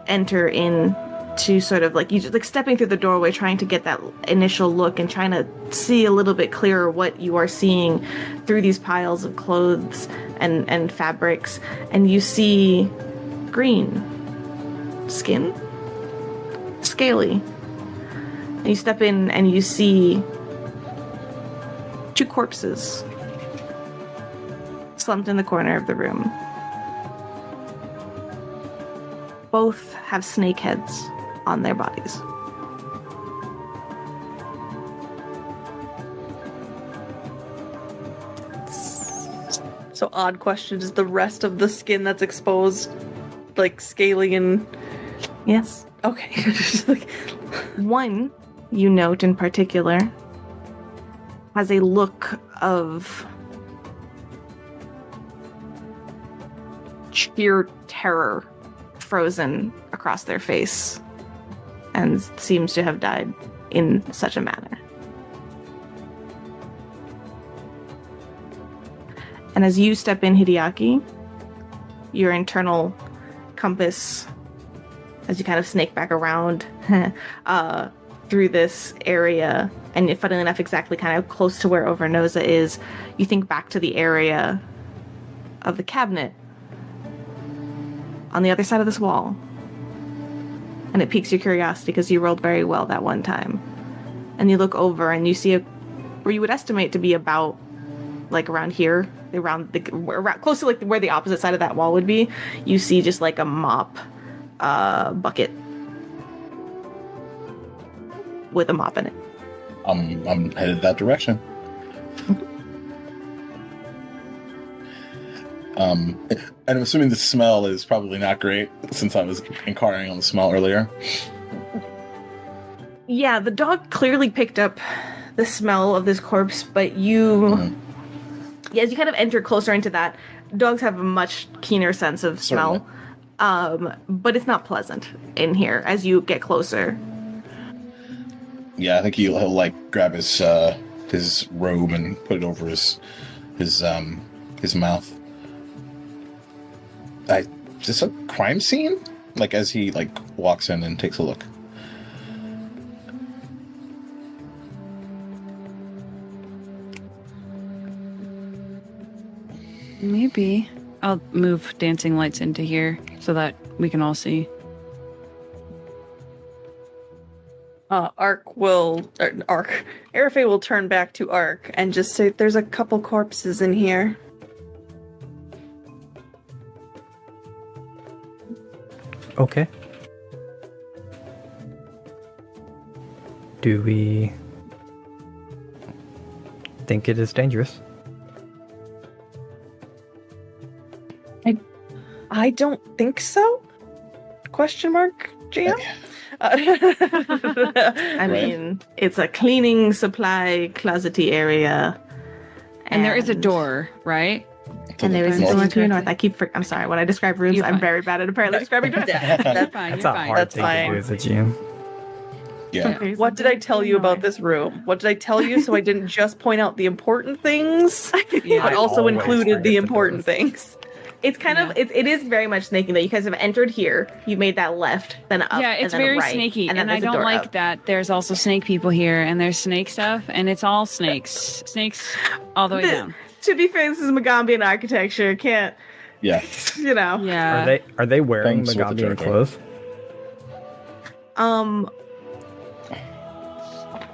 enter into sort of like you just like stepping through the doorway, trying to get that initial look and trying to see a little bit clearer what you are seeing through these piles of clothes and fabrics, and you see green skin, scaly, and you step in and you see two corpses slumped in the corner of the room. Both have snake heads on their bodies. So odd question, is the rest of the skin that's exposed like scaly and... Yes. Okay. One, you note in particular, has a look of sheer terror frozen across their face and seems to have died in such a manner. And as you step in, Hideaki, your internal compass as you kind of snake back around through this area, and funnily enough, exactly kind of close to where Overnosa is, you think back to the area of the cabinet on the other side of this wall. And it piques your curiosity because you rolled very well that one time. And you look over and you see where you would estimate to be about, like, around here, around close to, like, where the opposite side of that wall would be. You see just, like, a mop bucket with a mop in it. I'm headed that direction. And I'm assuming the smell is probably not great since I was inquiring on the smell earlier. Yeah, the dog clearly picked up the smell of this corpse, but you, as you kind of enter closer into that, dogs have a much keener sense of smell. But it's not pleasant in here as you get closer. Yeah, I think he'll like grab his robe and put it over his mouth. Is this a crime scene? Like, as he like walks in and takes a look. Maybe. I'll move dancing lights into here so that we can all see. Arafe will turn back to Ark and just say, "There's a couple corpses in here." Okay. Do we think it is dangerous? I don't think so. Question mark, GM? I mean, it's a cleaning supply closety area. And there is a door, right? And there is a door to your north. I'm sorry, when I describe rooms, You're I'm fine. very bad at apparently describing doors. That's fine. That's You're a fine. hard That's thing fine. to do as a GM. Yeah. Okay, What so did I tell you about this room? What did I tell you so I didn't just point out the important things, Yeah. but I also always included forget the the important doors. things? It's kind of it is very much snaking though. You guys have entered here, you made that left, then up, Yeah, and it's then a very right, snaky, and and then I there's a don't door like up. that. There's also snake people here, and there's snake stuff, and it's all snakes, all the way down. To be fair, this is Magaambyan architecture. Can't Yeah. you know? Yeah, Are they wearing Thanks with the Magaambyan territory. clothes?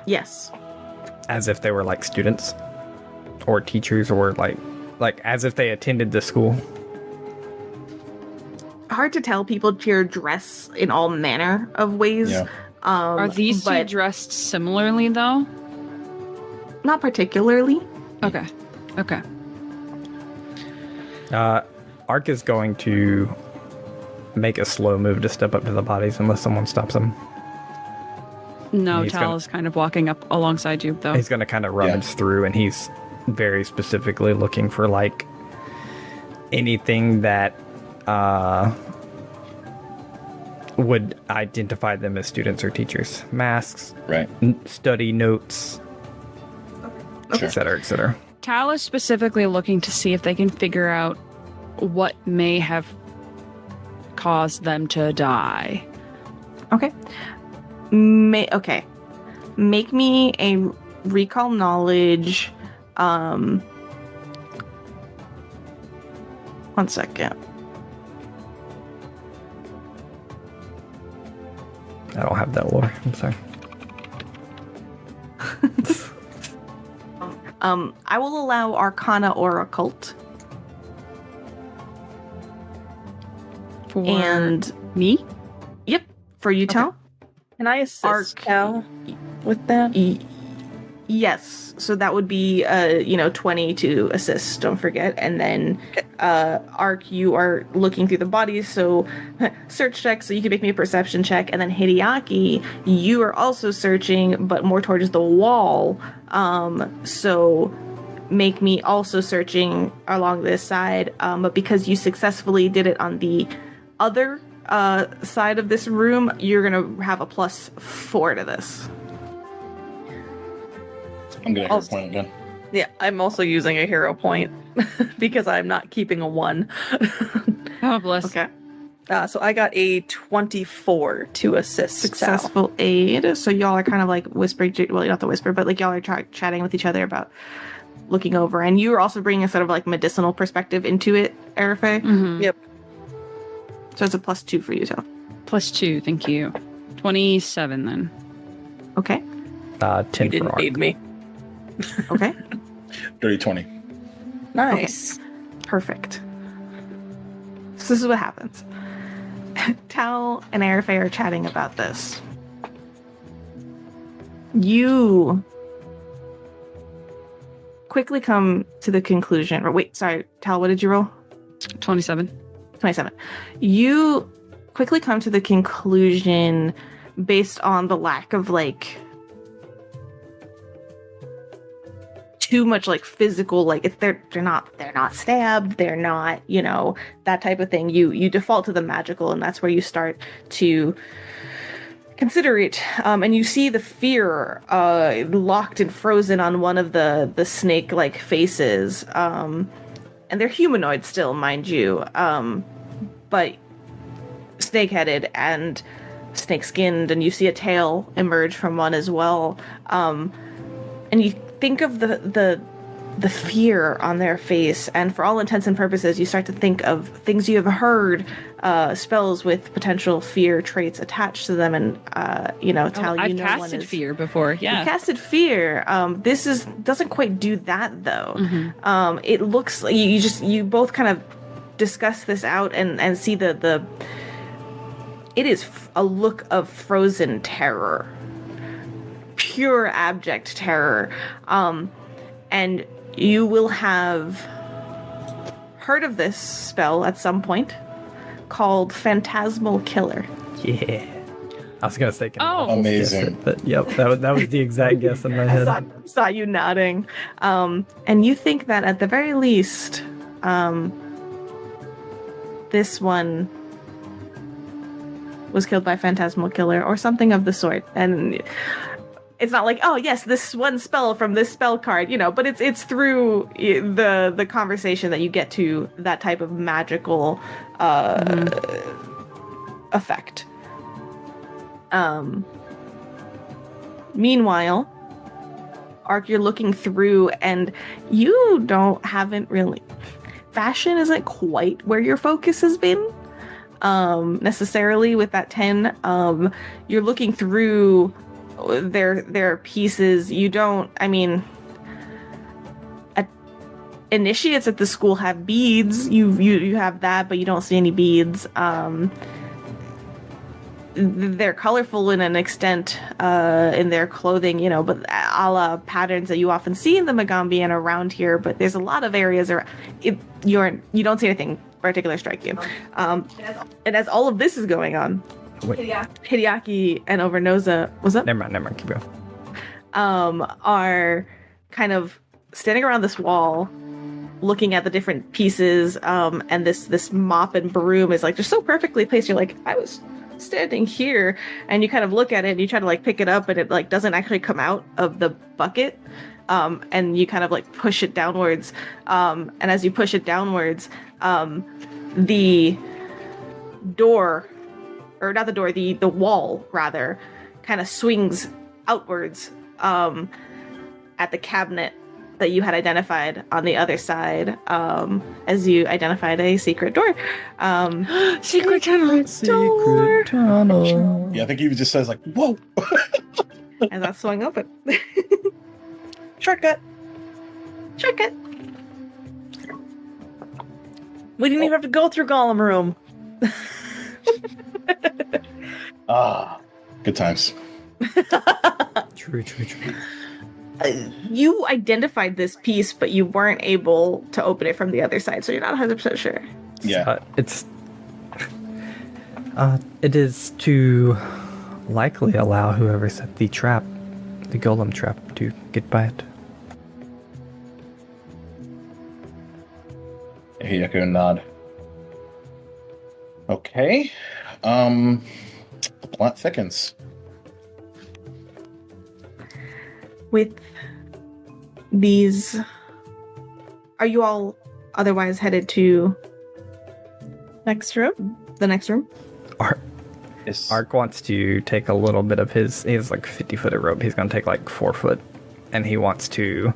Yes. As if they were like students or teachers or like as if they attended the school. Hard to tell. People here dress in all manner of ways. Yeah. Are these two but dressed similarly though? not particularly. Okay. Okay. Ark is going to make a slow move to step up to the bodies unless someone stops him. No, He's Tal gonna- is kind of walking up alongside you though. He's going to kind of rummage through, and he's very specifically looking for like anything that would identify them as students or teachers. Masks, Right. study notes, Sure. et cetera, et cetera. Tal is specifically looking to see if they can figure out what may have caused them to die. Okay. Okay. Make me a recall knowledge. 1 second. I don't have that lore. I'm sorry. I will allow Arcana or Occult. For And me? yep, for you, Tal. Can I assist Ark. Cal with that? Yes. So that would be 20 to assist, don't forget. And then Ark, you are looking through the bodies, so search check, so you can make me a perception check. And then Hideaki, you are also searching, but more towards the wall. So make me also searching along this side. But because you successfully did it on the other side of this room, you're gonna have a +4 to this. I'm gonna hero point again. Yeah, I'm also using a hero point because I'm not keeping a 1. Oh, bless. Okay. So I got a 24 to assist. Sal. Successful aid. So y'all are kind of like whispering, well, not the whisper, but like y'all are chatting with each other about looking over. And you are also bringing a sort of like medicinal perspective into it, Arafe. Mhm. Yep. So it's a +2 for you, so. +2, thank you. 27 then. Okay. 10 You didn't for need arc. me. Okay. Dirty 20. Nice. Perfect. So this is what happens. Tal and Arafe are chatting about this. You quickly come to the conclusion, or wait, sorry, Tal, what did you roll? 27. 27. You quickly come to the conclusion based on the lack of like too much like physical, like if they're not stabbed, they're not, you know, that type of thing. You default to the magical, and that's where you start to consider it. And you see the fear locked and frozen on one of the snake like faces. And they're humanoid still, mind you. But snake-headed and snake-skinned, and you see a tail emerge from one as well. And you think of the fear on their face, and for all intents and purposes, you start to think of things you have heard, spells with potential fear traits attached to them, and you know, Tal, I've you know, one casted is fear before, yeah. You've casted fear. This doesn't quite do that though. It looks like you both kind of discuss this out and see the it is a look of frozen terror, pure abject terror. And you will have heard of this spell at some point called Phantasmal Killer. Yeah. I was gonna say. Oh. Amazing. But yep, that was the exact guess in my head. Saw you nodding. And you think that at the very least, this one was killed by Phantasmal Killer or something of the sort. And it's not like, oh yes, this one spell from this spell card, you know, but it's through the conversation that you get to that type of magical effect. Meanwhile, Ark, you're looking through, and you haven't really. Fashion isn't quite where your focus has been, necessarily with that 10. You're looking through their pieces. You don't. I mean, initiates at the school have beads. You have that, but you don't see any beads. They're colorful in an extent in their clothing, you know, but a la patterns that you often see in the Magaambya and around here. But there's a lot of areas where you don't see anything particular strike you. And as all of this is going on, Wait. Hideaki and Overnoza, what's up? Never mind, keep going. Are kind of standing around this wall, looking at the different pieces, and this mop and broom is like just so perfectly placed. You're like, I was standing here, and you kind of look at it and you try to like pick it up, and it like doesn't actually come out of the bucket, and you kind of like push it downwards, and as you push it downwards, the door, or not the door, the wall rather, kind of swings outwards at the cabinet that you had identified on the other side, as you identified a secret door. Secret tunnel. Secret tunnel. Yeah, I think he just says like, "Whoa!" And that swung open. Shortcut. Shortcut. We didn't even have to go through Golem Room. Good times. True. You identified this piece, but you weren't able to open it from the other side, so you're not 100% sure. Yeah. It is to likely allow whoever set the trap, the golem trap, to get by it. Hideko nod. Okay. The plot thickens. With these, are you all otherwise headed to Next room? The next room. Ark wants to take a little bit of his. He has like 50-foot of rope. He's going to take like 4 foot, and he wants to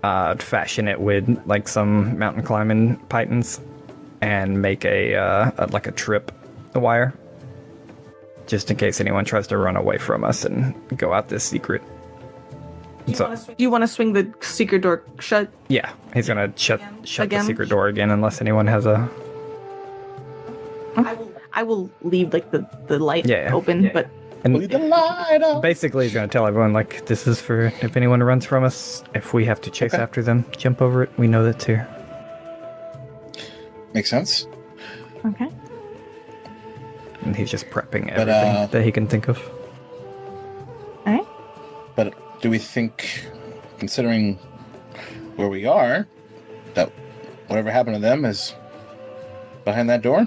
fashion it with like some mountain climbing pythons, and make a trip wire, just in case anyone tries to run away from us and go out this secret. Do you want to swing the secret door shut? Yeah, he's gonna shut the Again? secret door again unless anyone has a. I will leave like the light open, but And Leave the light up. basically, he's gonna tell everyone like this is for if anyone runs from us. If we have to chase after them, jump over it. We know that's here. Makes sense. okay. And he's just prepping But, everything that he can think of. All right. But do we think, considering where we are, that whatever happened to them is behind that door?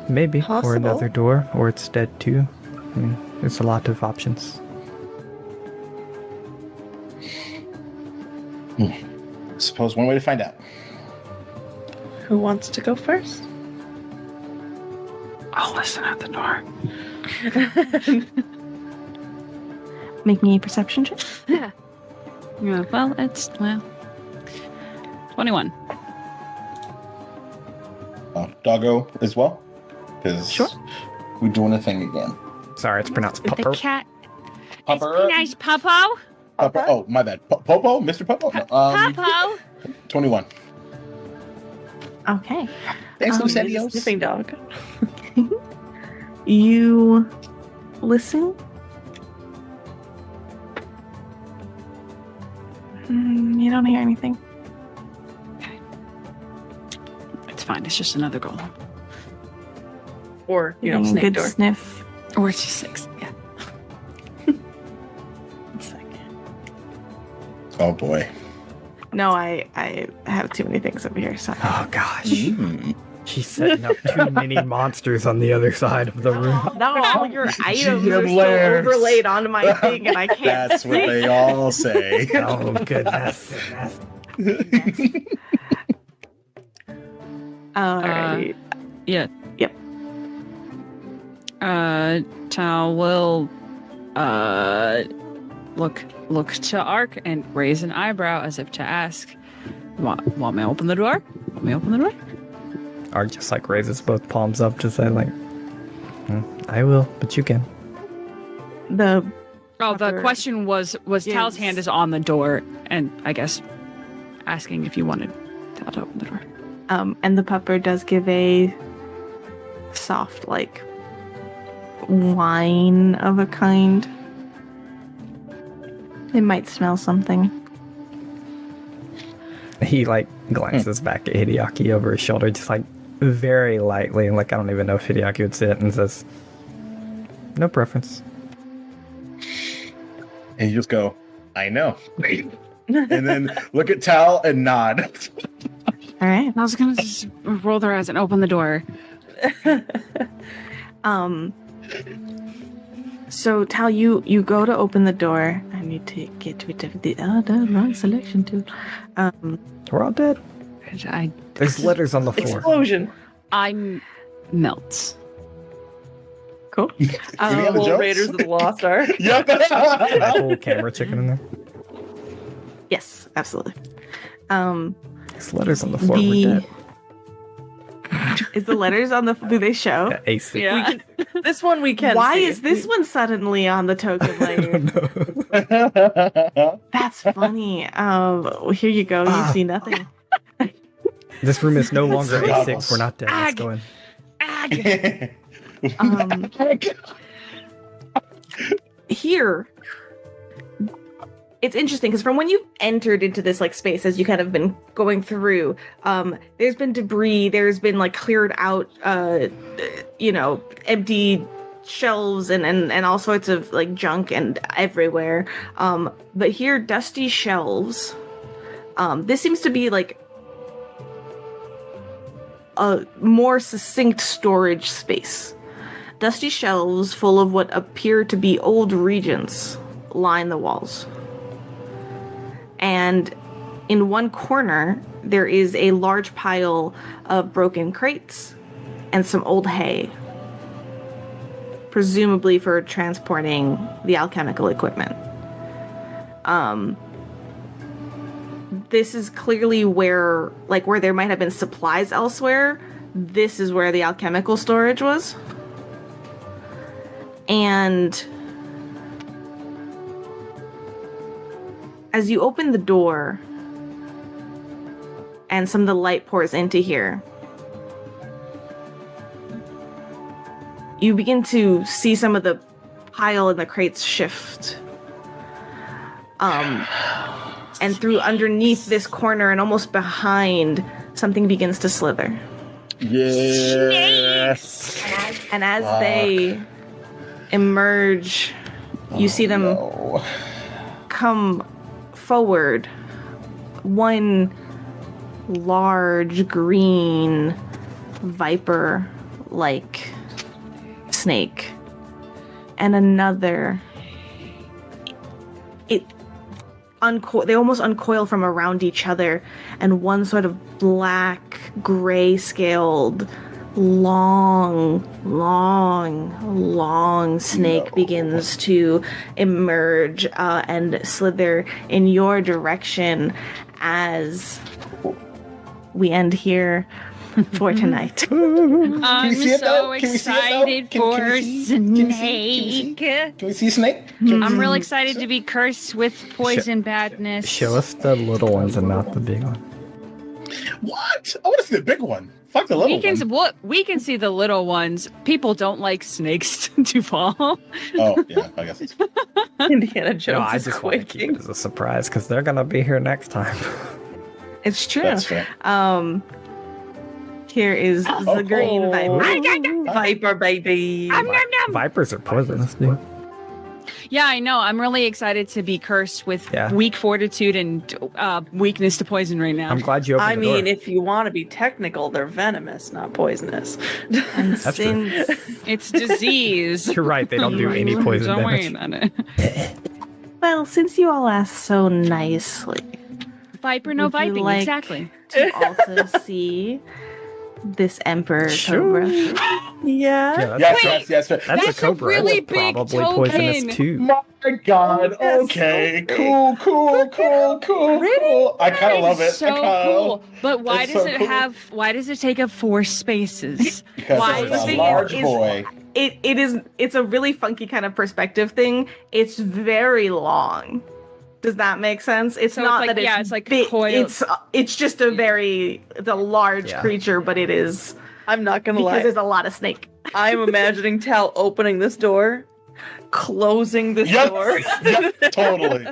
Maybe, Possible. or another door, or it's dead too. I mean, there's a lot of options. Suppose one way to find out. Who wants to go first? I'll listen at the door. Make me a perception check. Yeah, well, it's 21. Doggo as well? Because Sure. we're doing a thing again. Sorry, it's pronounced The pupper. cat. Pupper? Nice, Popo. Pupper? Oh, my bad. Popo? Mr. Popo? No, Popo. 21. Okay. Thanks, Um, Lucetios. Sniffing dog. You listen. You don't hear anything. It's fine. It's just another golem. Or, Getting a snake good door. sniff. Or it's just 6. Yeah. One second. Oh, boy. No, I have too many things over here. Sorry. Oh gosh, she's setting up too many monsters on the other side of the room. No, all your items are still layers. overlaid onto my thing, and I can't. That's what they all say. Oh goodness. Alrighty. Yeah. Yep. Tal will look to Ark and raise an eyebrow as if to ask, want me to open the door? Want me to open the door? Ark just like raises both palms up to say like, I will, but you can. The Oh, the Pupper question was Tal's hand is on the door, and I guess asking if you wanted Tal to open the door. and the pupper does give a soft, like, whine of a kind. It might smell something. He like glances back at Hideaki over his shoulder, just like very lightly, and like I don't even know if Hideaki would say it, and says, "No preference." And you just go, I know. And then look at Tal and nod. All right. I was gonna just roll their eyes and open the door. So Tal, you go to open the door. I need to get rid of the wrong selection tool. We're all dead. I There's letters on the floor. Explosion. I'm melts. Cool. other Little jokes? Raiders of the Lost Ark. Yep. A whole camera chicken in there. Yes, absolutely. There's letters on the floor. The We're dead. is the letters on the do they show? Yeah, AC. Yeah. This one we can Why see. is this one suddenly on the token layer? That's funny. Here you go. You see nothing. This room is no longer Goggles. A6. We're not dead. Let's go in. Here, it's interesting because from when you entered into this like space, as you kind of been going through, there's been debris. There's been like cleared out, empty shelves and all sorts of like junk and everywhere. But here, dusty shelves. This seems to be like a more succinct storage space. Dusty shelves full of what appear to be old regents line the walls. And in one corner, there is a large pile of broken crates and some old hay, presumably for transporting the alchemical equipment. This is clearly where there might have been supplies elsewhere. This is where the alchemical storage was. And as you open the door and some of the light pours into here, you begin to see some of the pile in the crates shift. And through underneath this corner and almost behind, something begins to slither. Yes. And as they emerge, you see them come forward. One large green viper-like snake, and another. They almost uncoil from around each other, and one sort of black, gray-scaled, long snake begins to emerge and slither in your direction as we end here for tonight. I'm so excited for Snake. Can we see Snake? I'm real excited to be cursed with poison badness. Show us the little ones and not the big one. What? I want to see the big one. Fuck the little one. We can see the little ones. People don't like snakes to fall. Oh, yeah, I guess it's Indiana Jones No, I is just want to keep quaking. it as a surprise because they're gonna be here next time. It's true. That's fair. Here is the green viper. Viper baby. Vipers are poisonous, dude. Yeah, I know. I'm really excited to be cursed with Yeah. weak fortitude and weakness to poison right now. I'm glad you opened I the door. mean, if you want to be technical, they're venomous, not poisonous. And That's true. since It's disease. You're right, they don't do any poison Don't worry damage. about it. well, since you all asked so nicely, Viper, no Would you viping. like- Exactly. to also see this emperor cobra. Yeah. Yeah, Yes. that's That's a a cobra. really It's big probably token. poisonous too. My God. Okay. Cool. I kind of love it. So cool. But why It's does so it cool. have? Why does it take up 4 spaces? Because Why it's is a it- large is- boy. It's a really funky kind of perspective thing. It's very long. Does that make sense? It's So not it's like- that it's yeah, it's like big. coiled. It's just it's a large Yeah. creature, but it is I'm not going to because lie. there's a lot of snake. I'm imagining Tal opening this door, closing this door. Yep, totally.